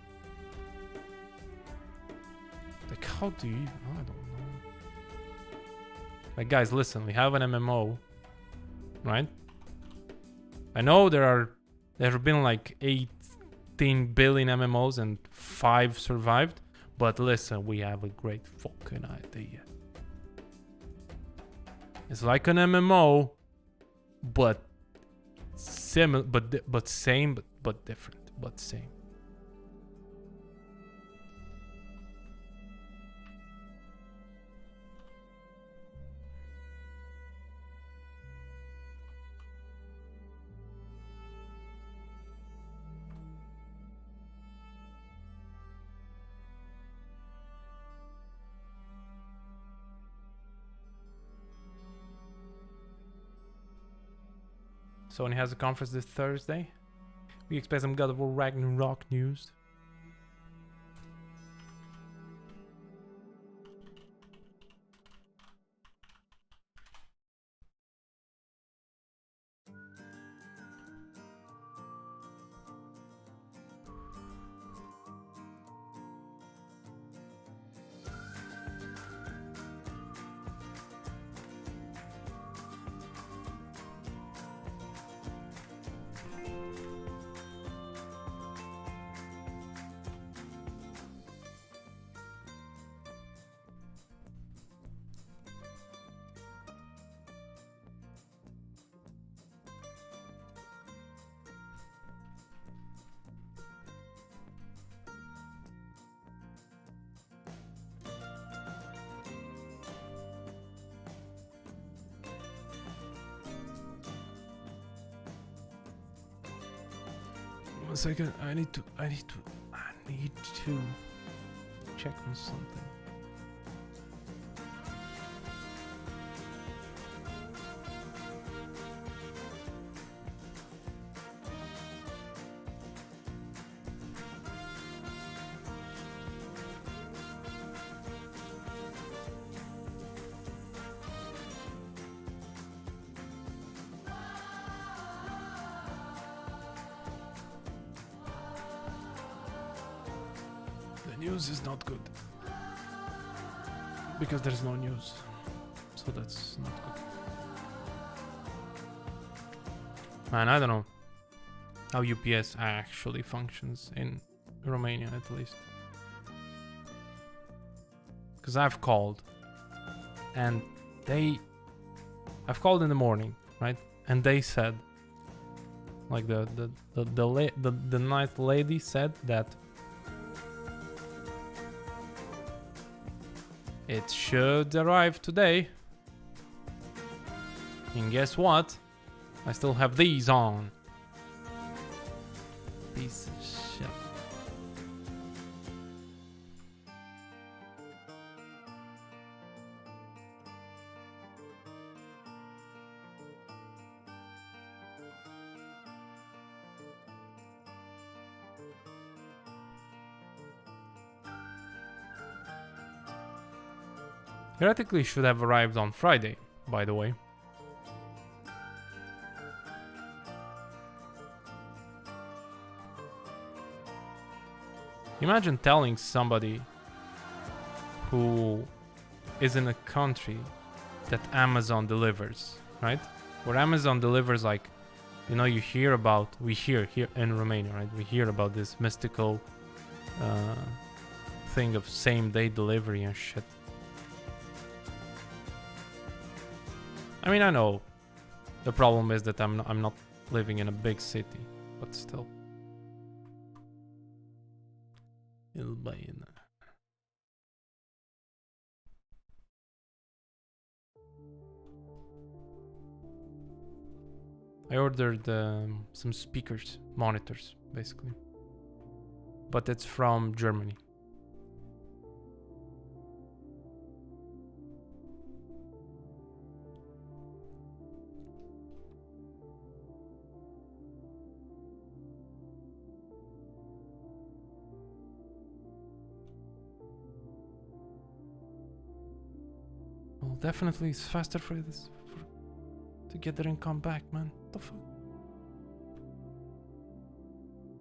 Like, how do you... I don't know. Like, guys, listen. We have an MMO, right? I know there have been like 18 billion MMOs and 5 survived. But listen, we have a great fucking idea. It's like an MMO, but similar, but same, but different, but same. Sony has a conference this Thursday. We expect some God of War Ragnarok news. 1 second. I need to check on something. The news is not good. Because there's no news. So that's not good. Man, I don't know how UPS actually functions in Romania, at least. Because I've called and I've called in the morning, right? And they said, like the night lady said that it should arrive today. And guess what? I still have these on. Piece of shit. Theoretically should have arrived on Friday, by the way. Imagine telling somebody who is in a country that Amazon delivers, right? Where Amazon delivers, like, you know, we hear here in Romania, right? We hear about this mystical thing of same-day delivery and shit. I mean, I know the problem is that I'm not living in a big city, but still. I ordered some speakers, monitors, basically. But it's from Germany. Well, definitely it's faster for this to get there and come back, man. What the fuck?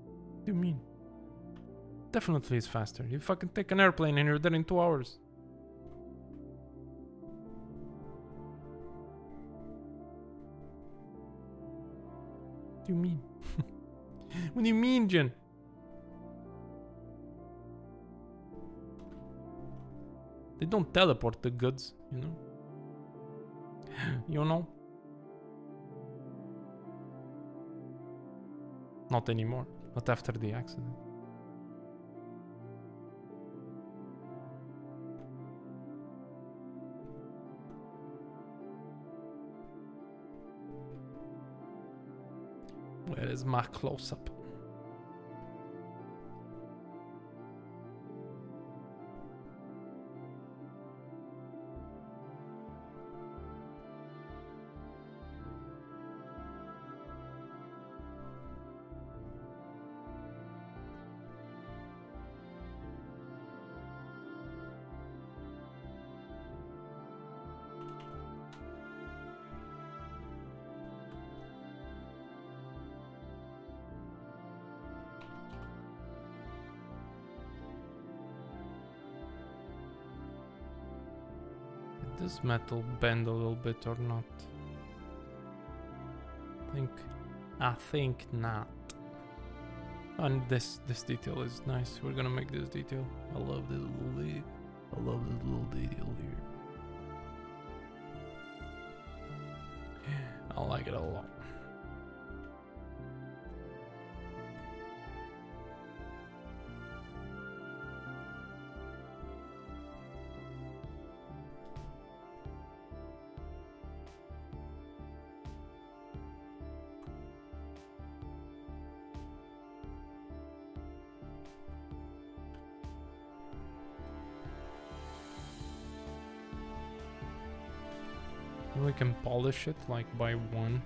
What do you mean? Definitely it's faster. You fucking take an airplane and you're there in 2 hours. What do you mean? What do you mean, Jen? They don't teleport the goods, you know? You know? Not anymore. Not after the accident. Where is my close-up? Does metal bend a little bit or not? I think not. And this detail is nice. We're gonna make this detail. I love this little detail. I love this little detail here. I like it a lot. We can polish it like by one.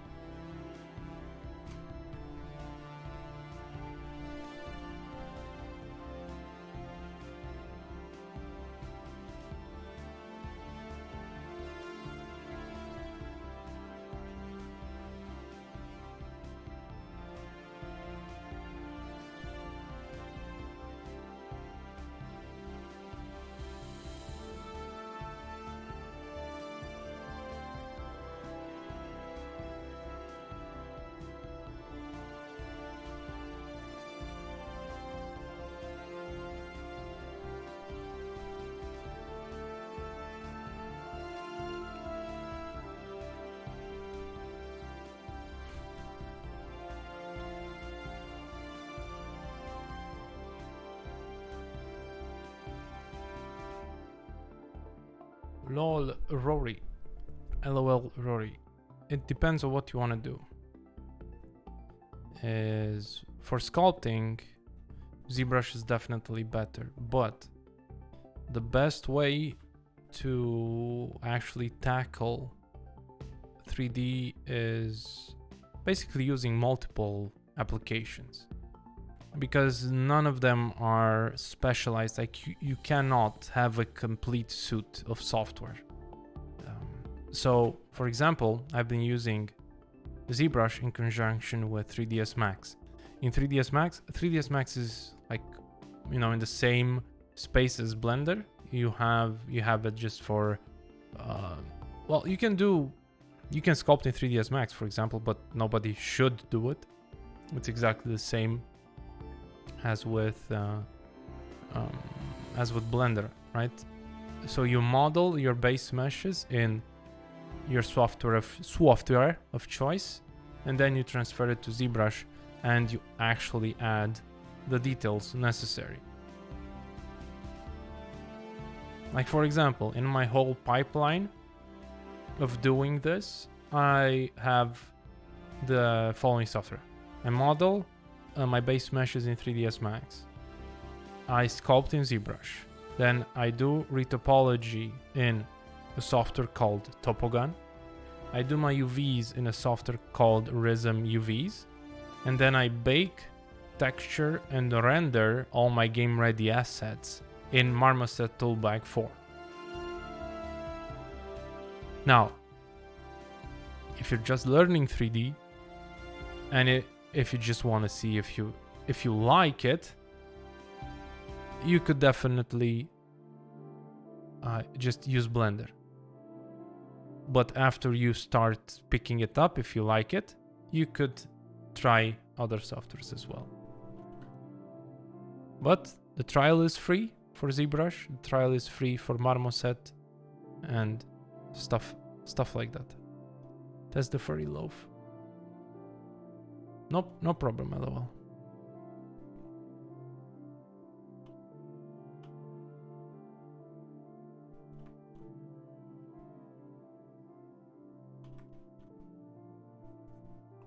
Lol, Rory. LOL, Rory. It depends on what you want to do. Is for sculpting, ZBrush is definitely better, but the best way to actually tackle 3D is basically using multiple applications, because none of them are specialized. Like you cannot have a complete suite of software. So for example, I've been using ZBrush in conjunction with 3ds Max. In 3ds Max is like, you know, in the same space as Blender. You have it just for well, you can sculpt in 3ds Max, for example, but nobody should do it. It's exactly the same as with Blender, right? So you model your base meshes in your software of choice, and then you transfer it to ZBrush, and you actually add the details necessary. Like for example, in my whole pipeline of doing this, I have the following software. I model my base meshes in 3ds Max. I sculpt in ZBrush. Then I do retopology in a software called Topogun. I do my UVs in a software called Rism UVs. And then I bake, texture, and render all my game-ready assets in Marmoset Toolbag 4. Now, if you're just learning 3D, and if you just want to see if you like it, you could definitely just use Blender. But after you start picking it up, if you like it, you could try other softwares as well. But the trial is free for ZBrush, the trial is free for Marmoset, and stuff like that. That's the furry loaf. Nope, no problem, LOL.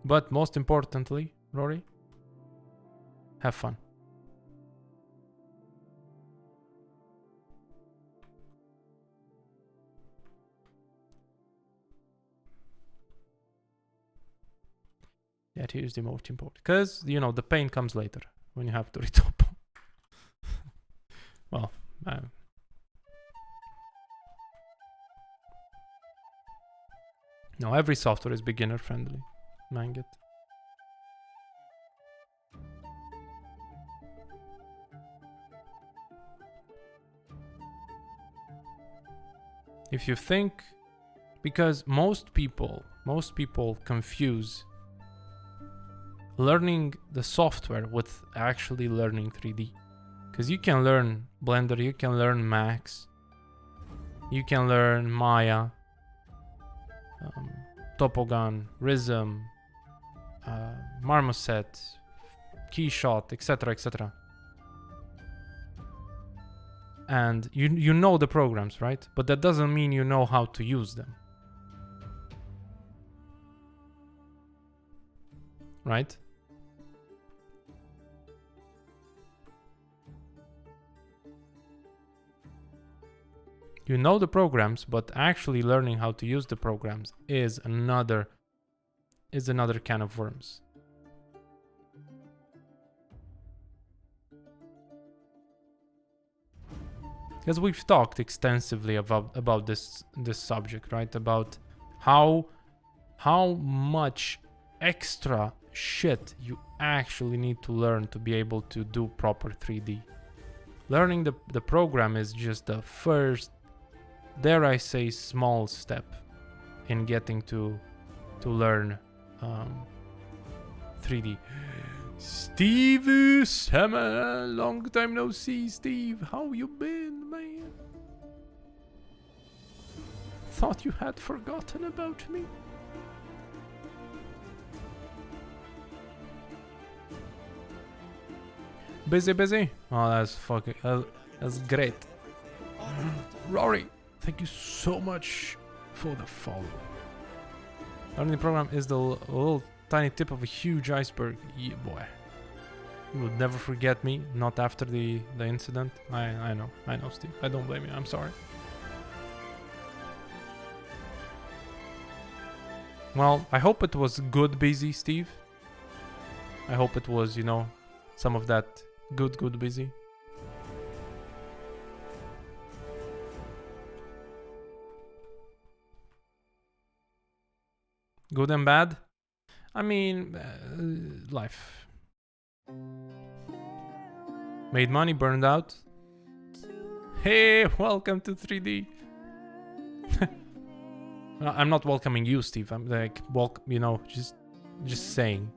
But most importantly, Rory, have fun. That is the most important, because you know the pain comes later when you have to retopo. Well, no, every software is beginner friendly. Mind it. If you think, because most people confuse learning the software with actually learning 3D. Because you can learn Blender, you can learn Max, you can learn Maya, Topogun, Rism, Marmoset, Keyshot, etc., etc. And you know the programs, right? But that doesn't mean you know how to use them. Right? You know the programs, but actually learning how to use the programs is another can of worms. Because we've talked extensively about this subject, right? About how much extra shit you actually need to learn to be able to do proper 3D. Learning the program is just the first, dare I say, small step in getting to learn 3D. Steve Summer, long time no see, Steve. How you been, man? Thought you had forgotten about me. Busy? Oh, that's fucking, that's great. Rory, thank you so much for the follow. Learning the program is the little tiny tip of a huge iceberg. Yeah, boy. You would never forget me, not after the incident. I know, Steve. I don't blame you. I'm sorry. Well, I hope it was good busy, Steve. I hope it was, you know, some of that good busy. Good and bad? I mean, life. Made money, burned out. Hey, welcome to 3D. I'm not welcoming you, Steve. I'm like, you know, just saying.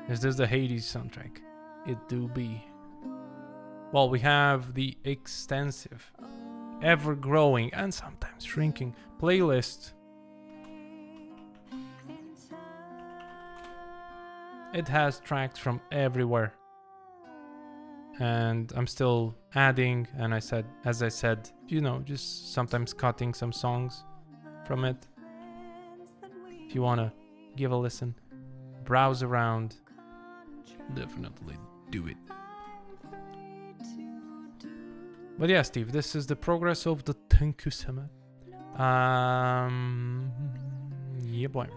Is this the Hades soundtrack? It do be. Well, we have the extensive, ever-growing, and sometimes shrinking playlist. It has tracks from everywhere. And I'm still adding, and as I said, you know, just sometimes cutting some songs from it. If you wanna give a listen, browse around, definitely do it. But yeah, Steve, this is the progress of the Tenkusama. Yeah, boy.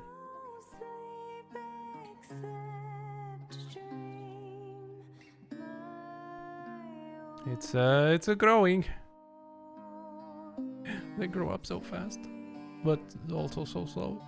It's a growing. They grow up so fast, but also so slow.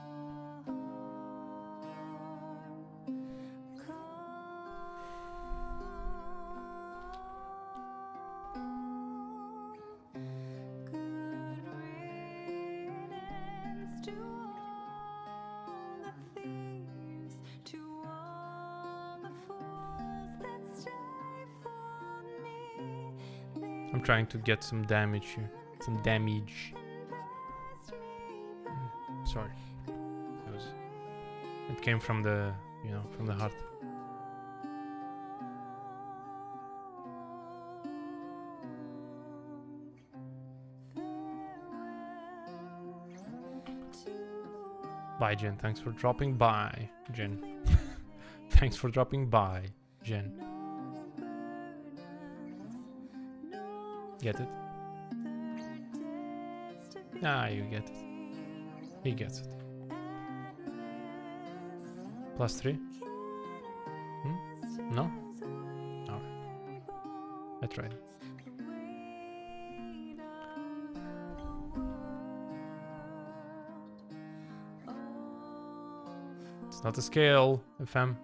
I'm trying to get some damage here. Some damage. Sorry. It came from the, you know, from the heart. Bye, Jen. Thanks for dropping by, Jen. Thanks for dropping by, Jen. Get it? Ah, you get it. He gets it. +3? No? Alright. I tried. It's not a scale, FM.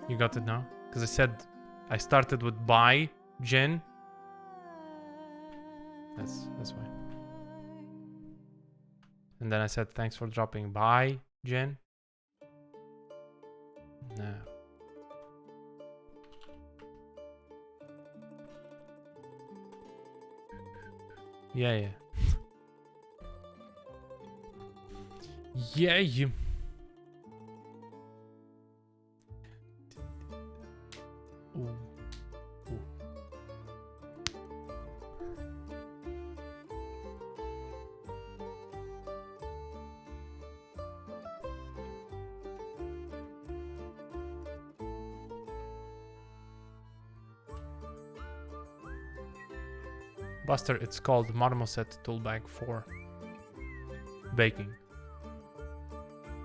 You got it now? Because I said I started with bye, Jen. That's why. And then I said thanks for dropping by, Jen. No. Yeah. Yeah. Ooh. Buster, it's called Marmoset Toolbag for baking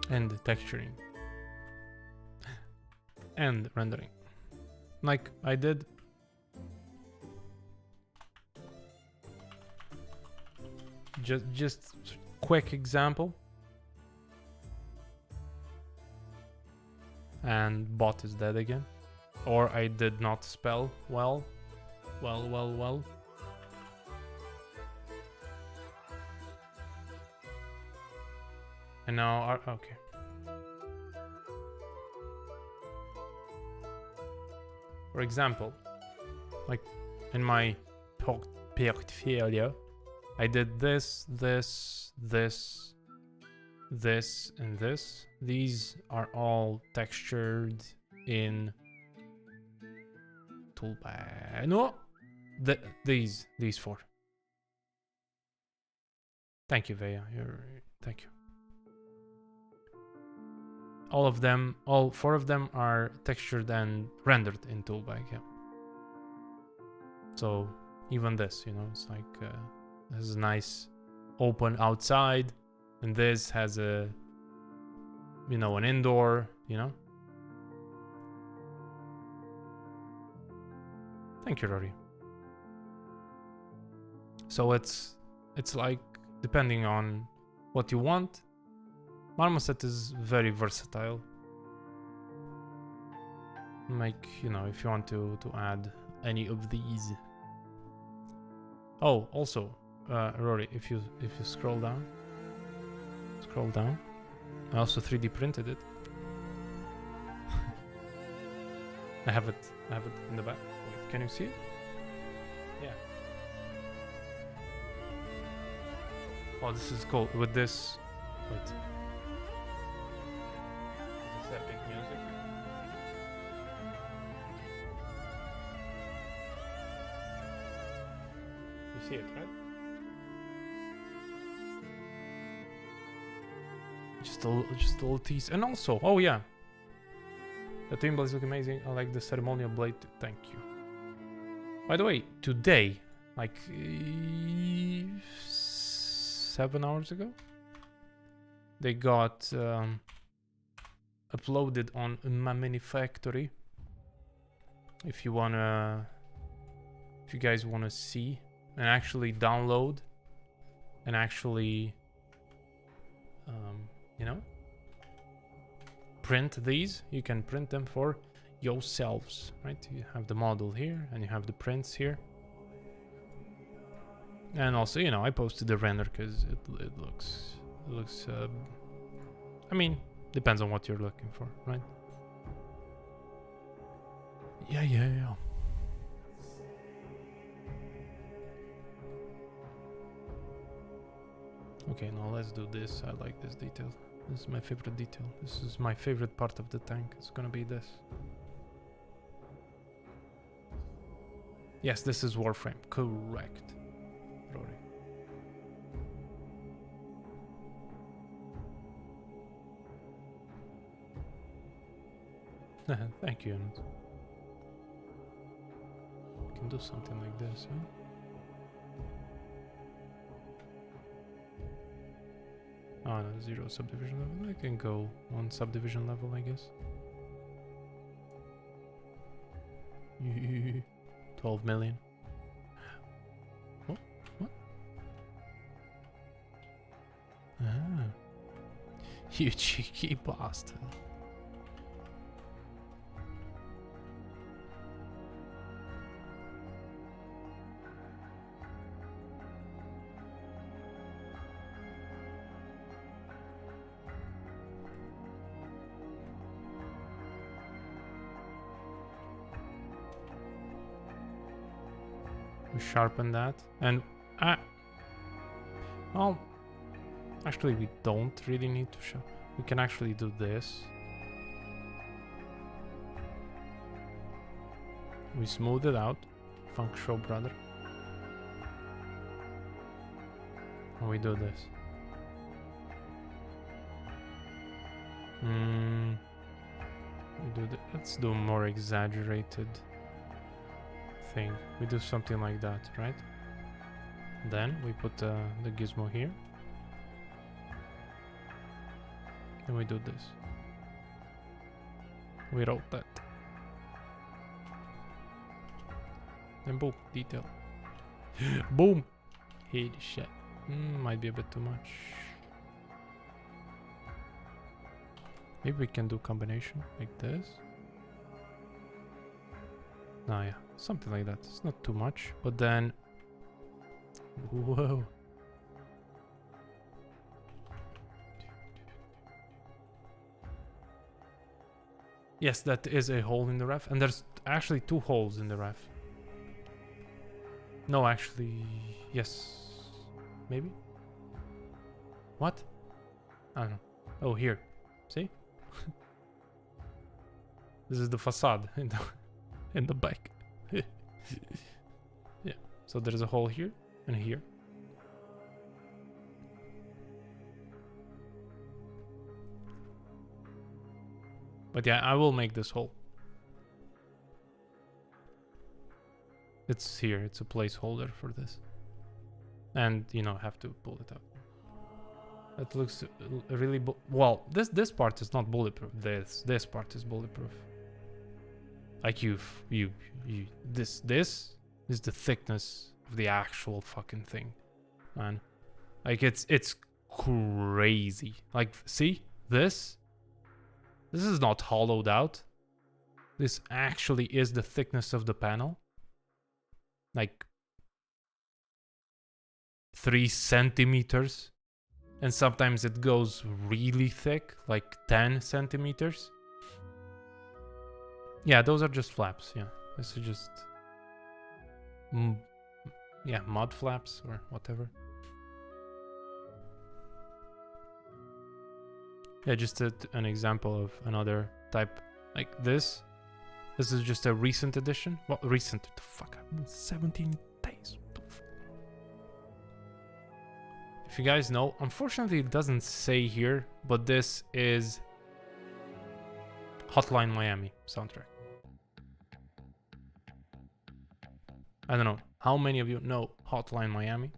and texturing and rendering. Like I did. Just quick example. And bot is dead again. Or I did not spell well. Well. And now, okay. For example, like in my portfolio, I did this, and this. These are all textured in Toolbag. No, these four. Thank you, Veya. Thank you. All four of them are textured and rendered in Toolbag. Yeah. So even this, you know, it's like this is nice, open outside, and this has a, you know, an indoor, you know. Thank you, Rory. So it's like depending on what you want. Marmoset is very versatile. Like, you know, if you want to add any of these. Oh, also, Rory, if you scroll down, I also 3D printed it. I have it in the back. Wait, can you see it? Yeah. Oh, this is cool. With this, wait. Is this epic music? You see it, right? Just a little tease. And also, oh yeah, the twin blades look amazing. I like the ceremonial blade too. Thank you. By the way, today, like 7 hours ago, they got uploaded on my mini factory. If you guys wanna see and actually download and actually you know, print these, you can print them for yourselves, right? You have the model here and you have the prints here. And also, you know, I posted the render because it looks I mean, depends on what you're looking for, right? Yeah. Okay, now let's do this. I like this detail. This is my favorite detail. This is my favorite part of the tank. It's gonna be this. Yes, this is Warframe. Correct, Rory. Thank you, Ernest. We can do something like this, huh? Oh no, 0 subdivision level. I can go 1 subdivision level, I guess. 12 million. Oh, what? Ah. You cheeky bastard. We sharpen that, and well, actually we don't really need to sharpen. We can actually do this. We smooth it out, funk show brother, and we do this. Let's do a more exaggerated thing. We do something like that, right? Then we put the gizmo here. Then we do this. We wrote that. Then boom, detail. Boom! Holy shit. Might be a bit too much. Maybe we can do combination like this. Oh yeah, something like that. It's not too much, but then... Whoa. Yes, that is a hole in the ref, and there's actually 2 holes in the ref. No, actually, yes. Maybe? What? I don't know. Oh, here. See? This is the facade in the back. Yeah. So there's a hole here and here. But yeah, I will make this hole. It's here. It's a placeholder for this. And, you know, have to pull it out. That looks really... well, this part is not bulletproof. This part is bulletproof. Like this is the thickness of the actual fucking thing, man. Like it's crazy. Like, see this is not hollowed out. This actually is the thickness of the panel. Like 3 centimeters. And sometimes it goes really thick, like 10 centimeters. Yeah, those are just flaps. Yeah, this is just yeah, mud flaps or whatever. Yeah, just an example of another type like this. This is just a recent edition. Well, recent, the fuck, 17 days. If you guys know, unfortunately it doesn't say here, but this is Hotline Miami soundtrack. I don't know, how many of you know Hotline Miami?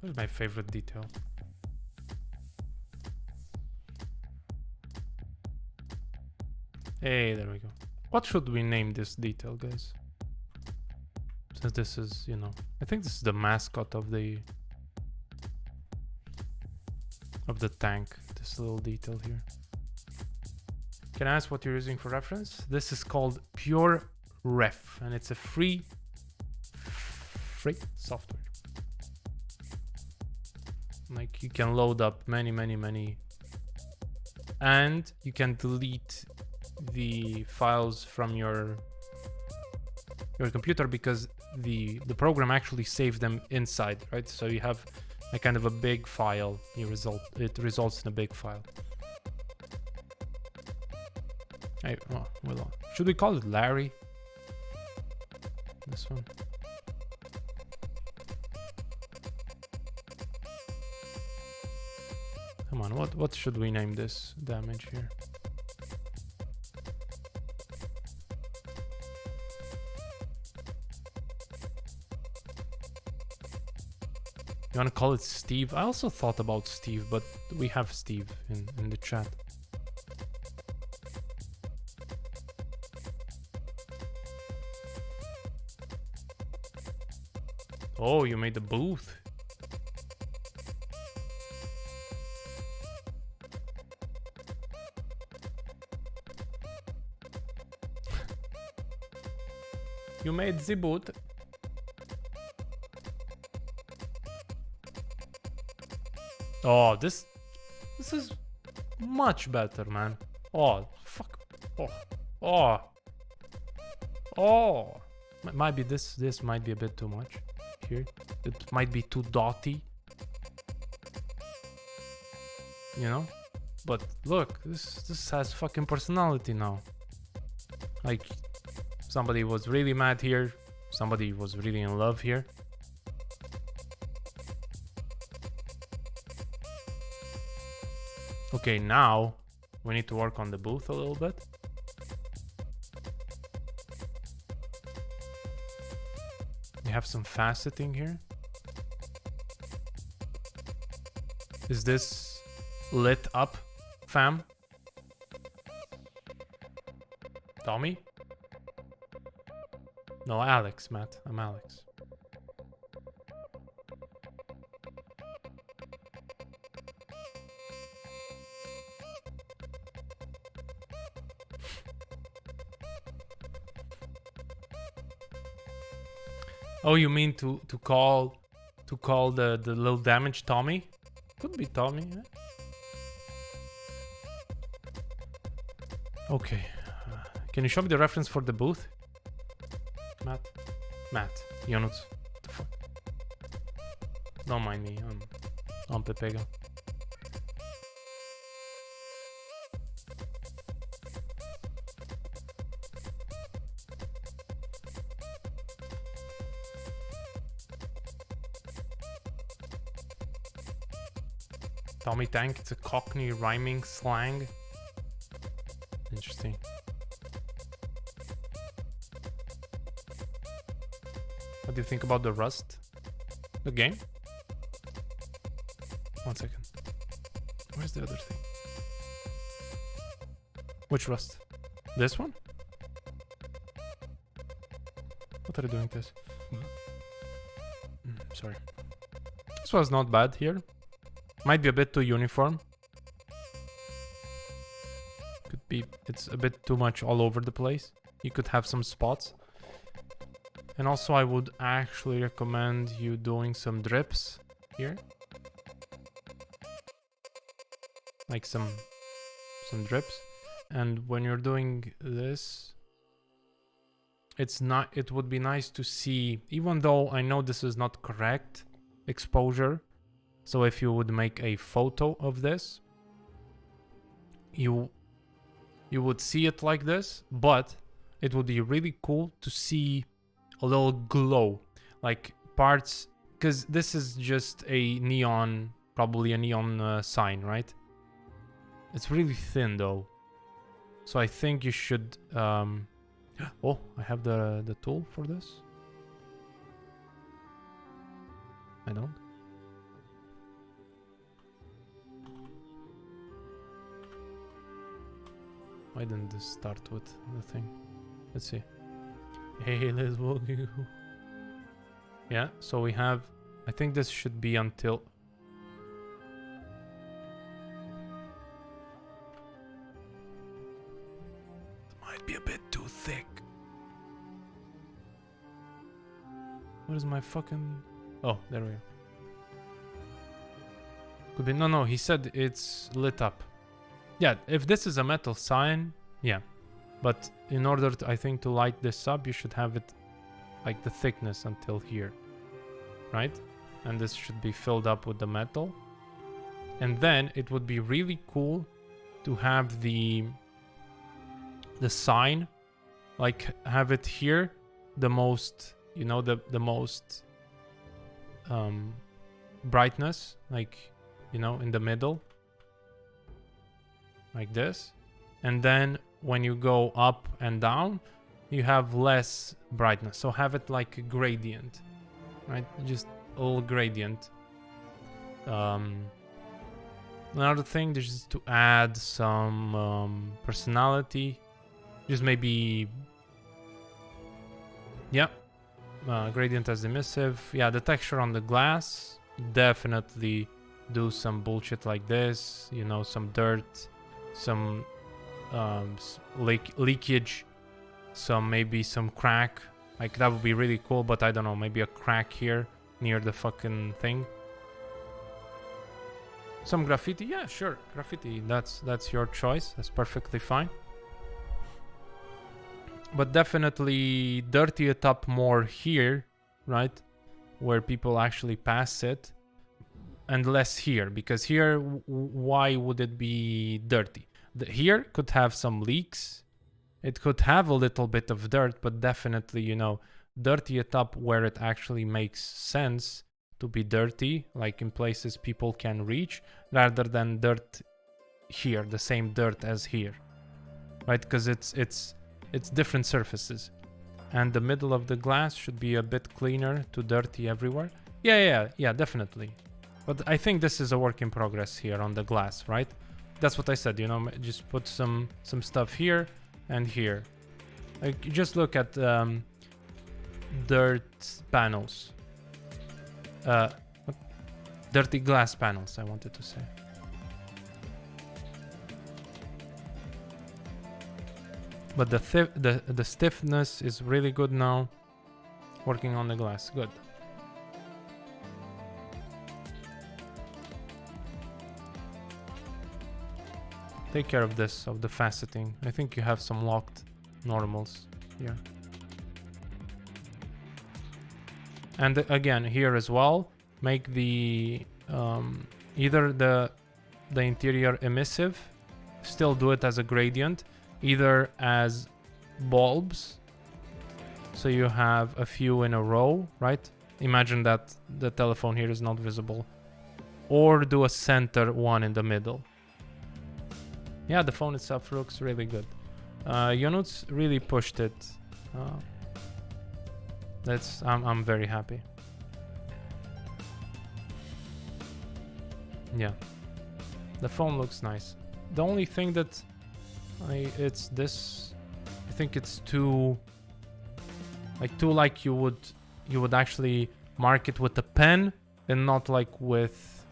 What is my favorite detail? Hey, there we go. What should we name this detail, guys? Since this is, you know, I think this is the mascot of the tank, this little detail here. Can I ask what you're using for reference? This is called Pure Ref, and it's a free software. Like, you can load up many, and you can delete the files from your computer because the program actually saves them inside, right? So you have a kind of a big file. It results in a big file. Hey, oh, well, should we call it Larry? This one. Come on, what should we name this damage here? You wanna call it Steve? I also thought about Steve, but we have Steve in the chat. Oh, you made a booth. You made the boot. Oh, this is much better, man. Oh, fuck. Oh. Might be this might be a bit too much here. It might be too dotty. You know? but look, this has fucking personality now. Like, somebody was really mad here, somebody was really in love here. Okay, now we need to work on the booth a little bit. We have some faceting here. Is this lit up, fam? Tommy? No, Alex, Matt. I'm Alex. Oh, you mean to call the little damage Tommy? Could be Tommy. Yeah? Okay. Can you show me the reference for the booth? Matt. Jonuts. What the fuck? Don't mind me. I'm Pepega. Tommy Tank, it's a Cockney rhyming slang. Interesting. What do you think about the Rust? The game? 1 second. Where's the other thing? Which Rust? This one? What are you doing this? Sorry. This was not bad here. Might be a bit too uniform. Could be, it's a bit too much all over the place. You could have some spots. And also I would actually recommend you doing some drips here. Like some drips. And when you're doing this, it would be nice to see, even though I know this is not correct exposure. So if you would make a photo of this, you would see it like this, but it would be really cool to see a little glow, like parts, because this is just a neon, probably a neon sign, right? It's really thin though. So I think you should, oh, I have the tool for this. I don't. Why didn't this start with the thing? Let's see. Hey, let's walk you. Yeah, so we have, I think this should be until. It might be a bit too thick. What is my fucking... Oh, there we go. Could be, no, he said it's lit up. Yeah, if this is a metal sign, yeah. But in order to, I think, to light this up, you should have it like the thickness until here, right? And this should be filled up with the metal. And then it would be really cool to have the sign, like have it here, the most, you know, the most brightness, like, you know, in the middle. Like this. And then when you go up and down, you have less brightness. So have it like a gradient, right? Just a little gradient. Another thing is just to add some personality. Just maybe, yeah, gradient as emissive. Yeah, the texture on the glass, definitely do some bullshit like this, you know, some dirt, some leakage, maybe some crack, like that would be really cool. But I don't know, maybe a crack here near the fucking thing. Some graffiti, yeah, sure, graffiti, that's your choice, that's perfectly fine. But definitely dirty it up more here, right, where people actually pass it. and less here, because here, why would it be dirty? Here could have some leaks. It could have a little bit of dirt, but definitely, you know, dirty it up where it actually makes sense to be dirty, like in places people can reach, rather than dirt here, the same dirt as here, right? Because it's different surfaces, and the middle of the glass should be a bit cleaner to dirty everywhere. Yeah, definitely. But I think this is a work in progress here on the glass, right? That's what I said, you know, just put some stuff here and here. Like, just look at dirt panels. Dirty glass panels, I wanted to say. But the stiffness is really good now. Working on the glass, good. Take care of this, of the faceting. I think you have some locked normals here. And again, here as well, make the either the interior emissive, still do it as a gradient, either as bulbs, so you have a few in a row, right? Imagine that the telephone here is not visible. Or do a center one in the middle. Yeah, the phone itself looks really good. Yonuts really pushed it. I'm very happy. Yeah, the phone looks nice. The only thing that it's this, I think it's too like you would actually mark it with a pen and not like with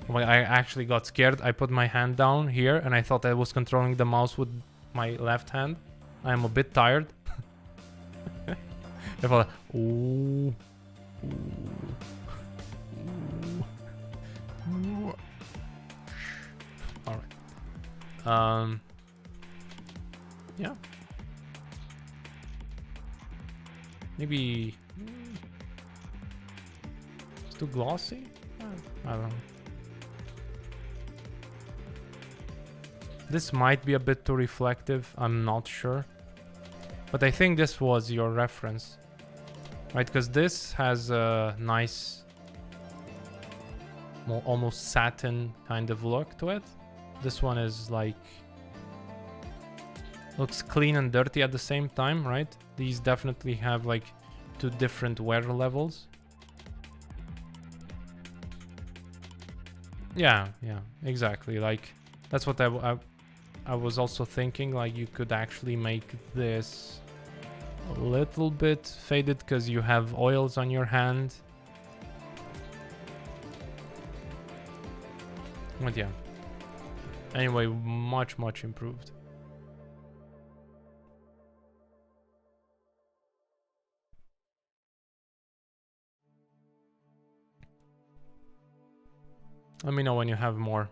well, I actually got scared. I put my hand down here and I thought I was controlling the mouse with my left hand. I'm a bit tired. If I, ooh. All right. Yeah. Maybe it's too glossy. I don't know. This might be a bit too reflective. I'm not sure. But I think this was your reference, right? Because this has a nice, almost satin kind of look to it. This one is like, looks clean and dirty at the same time, right? These definitely have like two different wear levels. Yeah, exactly. Like, that's what I was also thinking, like you could actually make this a little bit faded because you have oils on your hand. But yeah. Anyway, much improved. Let me know when you have more.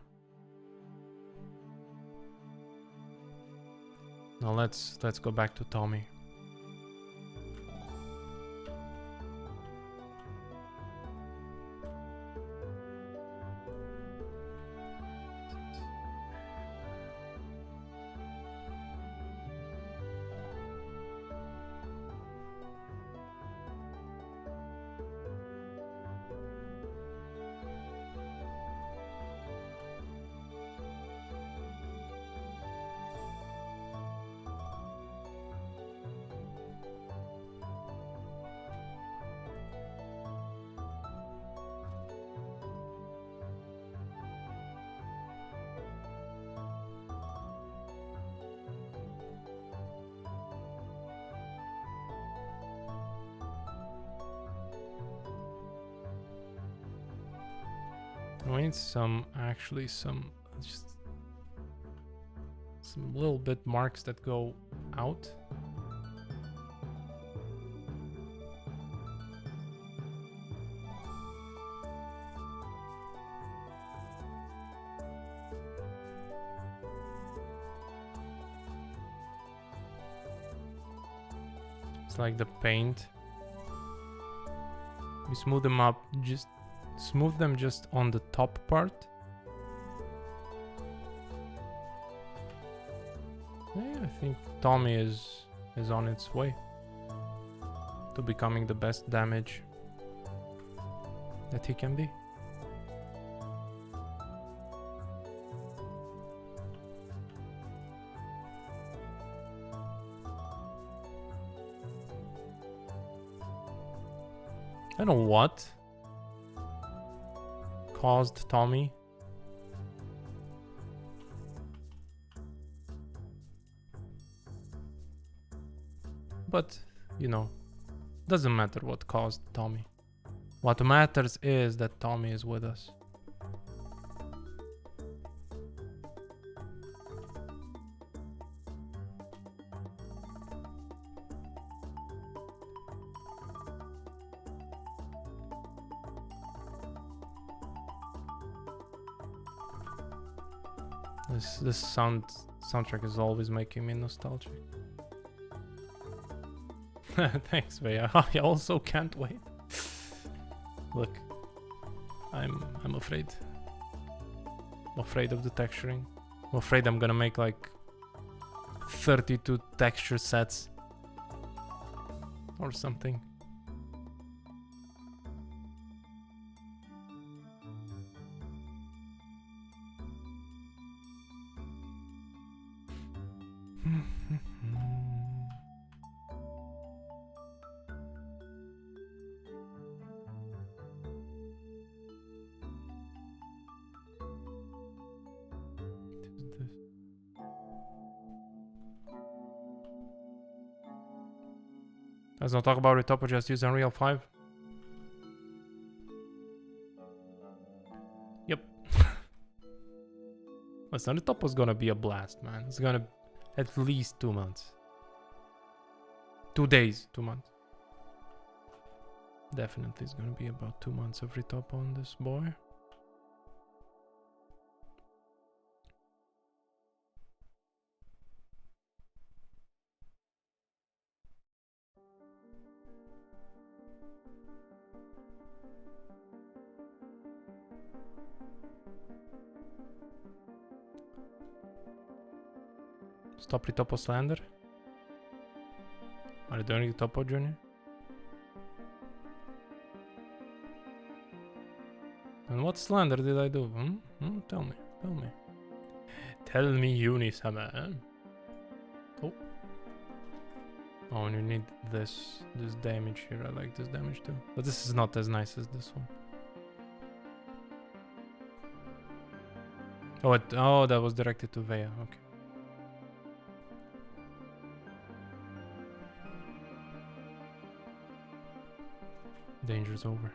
Now let's go back to Tommy. We need some just some little bit marks that go out. It's like the paint. We smooth them up just smooth them just on the top part. Yeah, I think Tommy is on its way to becoming the best damage that he can be. I don't know what caused Tommy but you know, doesn't matter what caused Tommy. What matters is that Tommy is with us. This soundtrack is always making me nostalgic. Thanks, Vaya. I also can't wait. Look, I'm afraid. I'm afraid of the texturing. I'm afraid I'm gonna make like 32 texture sets or something. Let's not talk about retopology, just use Unreal 5. Yep. Listen, retop was gonna be a blast, man. It's gonna at least 2 months. 2 days, 2 months. Definitely it's gonna be about 2 months of retop on this boy. Stop retopo slander. Are you doing retopo, Junior? And what slander did I do? Tell me. Tell me, Unisama. Oh. Oh, and you need this damage here. I like this damage too. But this is not as nice as this one. Oh, that was directed to Vea. Okay. Danger's over.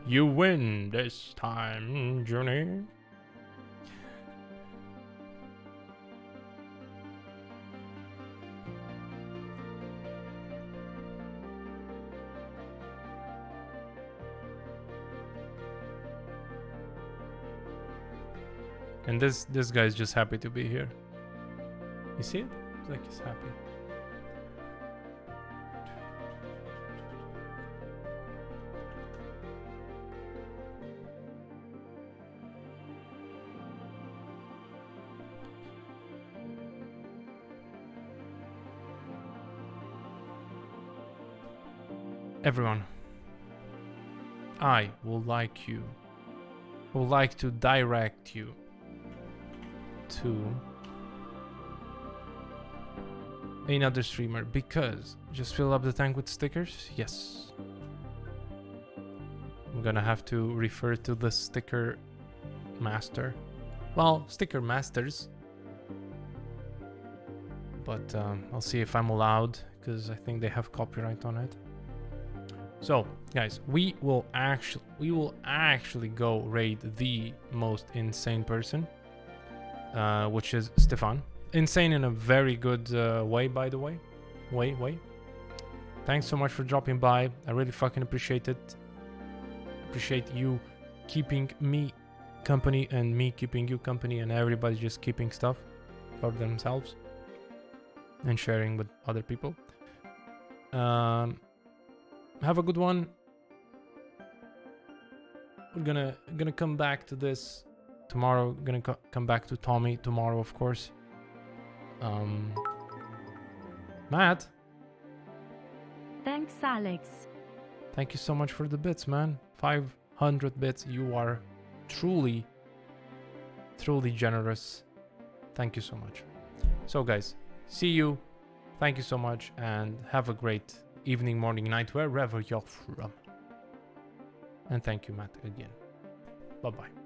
You win this time, Johnny. And this guy's just happy to be here. You see it? It's like he's happy. Everyone, I would like to direct you to another streamer because just fill up the tank with stickers. Yes, I'm gonna have to refer to the sticker master. Well, sticker masters, but I'll see if I'm allowed because I think they have copyright on it. So, guys, we will actually go raid the most insane person, which is Stefan. Insane in a very good way, by the way. Way. Thanks so much for dropping by. I really fucking appreciate it. Appreciate you keeping me company and me keeping you company and everybody just keeping stuff for themselves and sharing with other people. Have a good one. We're gonna come back to this tomorrow. Gonna come back to Tommy tomorrow, of course. Matt, Thanks, Alex. thank you so much for the bits, man. 500 bits. You are truly generous. Thank you so much. So guys, see you. Thank you so much and have a great evening, morning, night, wherever you're from. And thank you, Matt, again. Bye-bye.